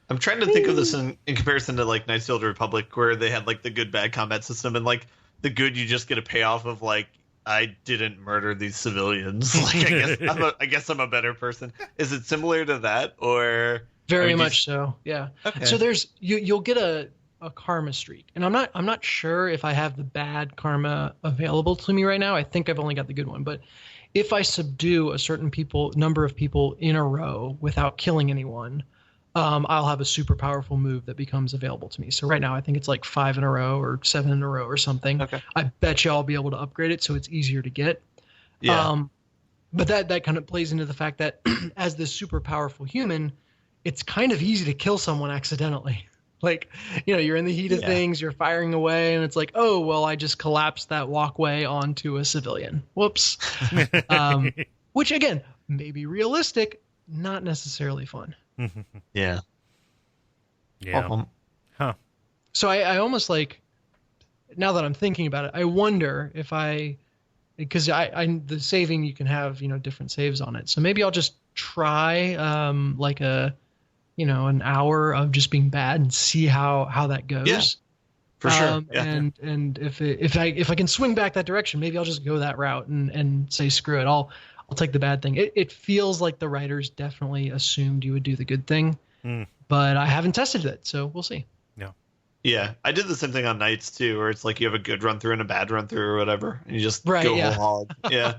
I'm trying to think of this in comparison to like Knights of the Old Republic, where they had like the good bad combat system, and like the good you just get a payoff of like, I didn't murder these civilians. Like I guess I'm a better person. Is it similar to that, or very much so? Yeah. Okay. So there's you'll get a karma streak, and I'm not sure if I have the bad karma available to me right now. I think I've only got the good one, but if I subdue a certain number of people in a row without killing anyone, I'll have a super powerful move that becomes available to me. So right now I think it's like 5 in a row or 7 in a row or something. Okay. I bet you I'll be able to upgrade it so it's easier to get. Yeah. But that kind of plays into the fact that as this super powerful human, it's kind of easy to kill someone accidentally. Like, you're in the heat of things, you're firing away, and it's like, oh, well, I just collapsed that walkway onto a civilian. Whoops. Which, again, may be realistic, not necessarily fun. Yeah. Yeah. So I almost like, now that I'm thinking about it, I wonder if because the saving, you can have, different saves on it. So maybe I'll just try like an hour of just being bad and see how that goes. Yeah, for sure. And if I can swing back that direction, maybe I'll just go that route and say, screw it. I'll take the bad thing. It feels like the writers definitely assumed you would do the good thing, but I haven't tested it, so we'll see. Yeah, I did the same thing on nights too, where it's like you have a good run through and a bad run through or whatever, and you just go whole hog. Yeah.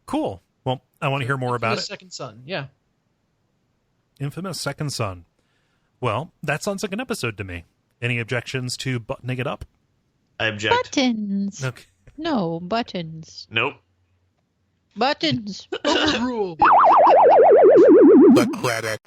Cool. Well, I want to hear more about it. Second Son, yeah. Infamous Second Son. Well, that sounds like an episode to me. Any objections to buttoning it up? I object. Buttons. Okay. No, buttons. Nope. Buttons. Overruled. The credit.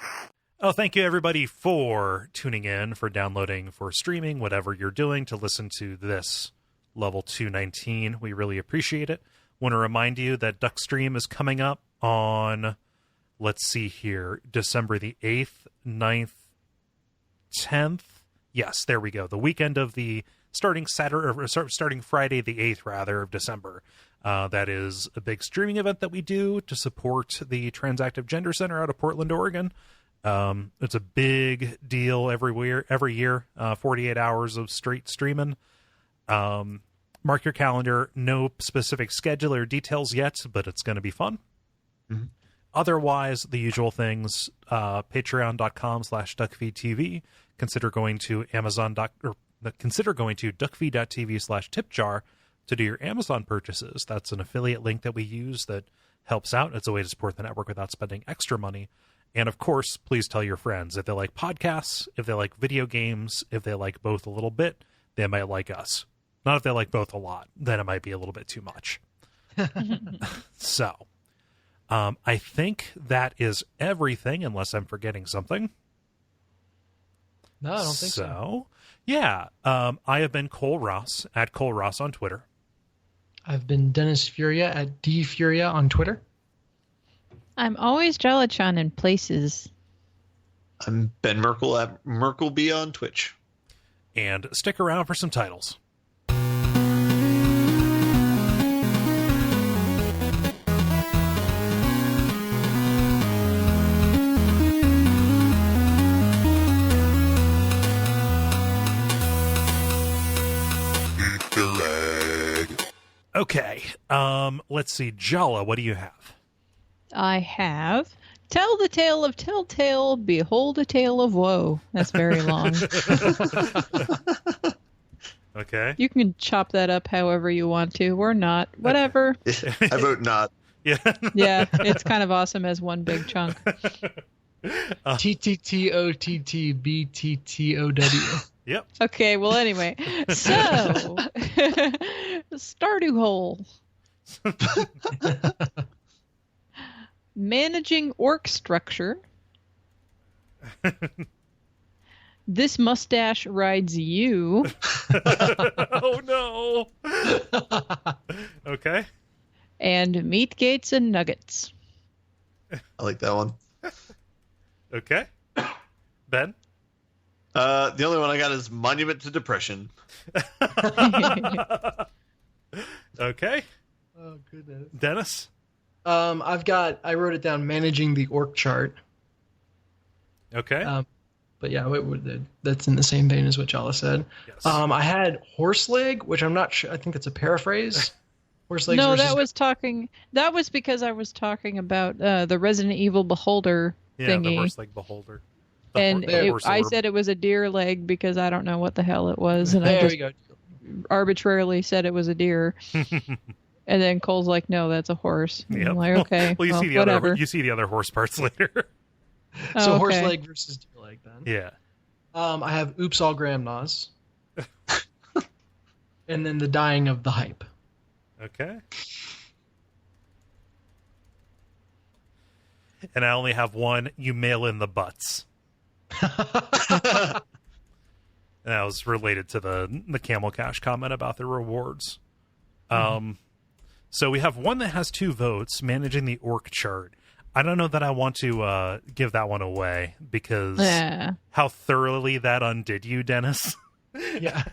Oh, thank you, everybody, for tuning in, for downloading, for streaming, whatever you're doing to listen to this Level 219. We really appreciate it. Want to remind you that Duckstream is coming up on, let's see here, December the 8th, 9th, 10th. Yes, there we go. The weekend of the starting Friday the 8th, rather, of December. That is a big streaming event that we do to support the Transactive Gender Center out of Portland, Oregon. It's a big deal every year, 48 hours of straight streaming. Mark your calendar. No specific schedule or details yet, but it's going to be fun. Mm-hmm. Otherwise, the usual things, patreon.com/Duckfeed.tv. Consider going to Duckfeed.tv/tipjar to do your Amazon purchases. That's an affiliate link that we use that helps out. It's a way to support the network without spending extra money. And of course, please tell your friends if they like podcasts, if they like video games, if they like both a little bit, they might like us. Not if they like both a lot, then it might be a little bit too much. So, I think that is everything, unless I'm forgetting something. No, I don't think so. Yeah, I have been Kole Ross, at Kole Ross on Twitter. I've been Dennis Furia at DFuria on Twitter. I'm always Jala-chan in places. I'm Ben Merkel at Merkelby on Twitch. And stick around for some titles. Okay, let's see. Jala, what do you have? I have Tell the Tale of TellTale, Behold a Tale of Woe. That's very long. Okay. You can chop that up however you want to, or not. Whatever. I vote not. Yeah. Yeah, it's kind of awesome as one big chunk. TTTOTTBTTOW. Yep. Okay, well, anyway. So, Stardew Hole. Managing orc structure. This mustache rides you. Oh, no. Okay. And meat gates and nuggets. I like that one. Okay. Ben? The only one I got is Monument to Depression. Okay. Oh, goodness. Dennis? I wrote it down, Managing the Orc Chart. Okay. But yeah, that's in the same vein as what Jala said. Yes. I had Horse Leg, which I'm not sure. I think it's a paraphrase. Horse Legs. No, that was because I was talking about the Resident Evil Beholder thingy. The horse leg beholder. I said it was a deer leg because I don't know what the hell it was, and I just arbitrarily said it was a deer. And then Cole's like, "No, that's a horse." Yep. I'm like, "Okay, well, you see the whatever." You see the other horse parts later. So okay. Horse Leg versus Deer Leg then. Yeah. I have Oops All Grandmas. And then The Dying of the Hype. Okay. And I only have one. You mail in the butts. And that was related to the Camel Cash comment about the rewards. So we have one that has 2 votes, Managing the Orc Chart. I don't know that I want to give that one away because how thoroughly that undid you, Dennis. Yeah.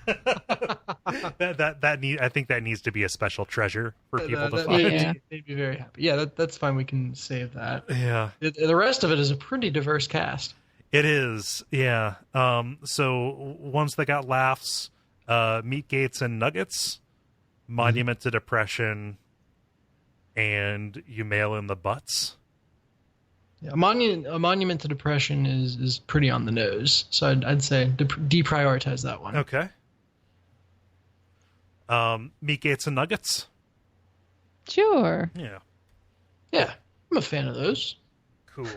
I think that needs to be a special treasure for people to find. Yeah. They'd be very happy. Yeah, that's fine. We can save that. Yeah. The rest of it is a pretty diverse cast. It is, yeah. So ones that got laughs, Meat Gates and Nuggets, Monument to Depression, and You Mail in the Butts. A monument to depression is pretty on the nose, so I'd say deprioritize that one. Okay. Meat, Gates, and Nuggets? Sure. Yeah. Yeah, I'm a fan of those. Cool.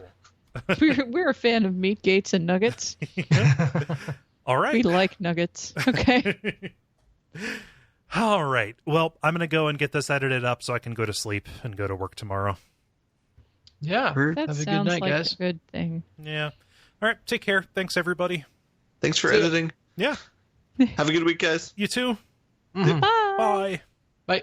We're a fan of meat, gates, and nuggets. All right. We like nuggets. Okay. All right. Well, I'm going to go and get this edited up so I can go to sleep and go to work tomorrow. Yeah. That Have a sounds good night, like guys. a good thing. Yeah. All right. Take care. Thanks, everybody. Thanks for editing. Yeah. Have a good week, guys. You too. Mhm. Bye. Bye. Bye.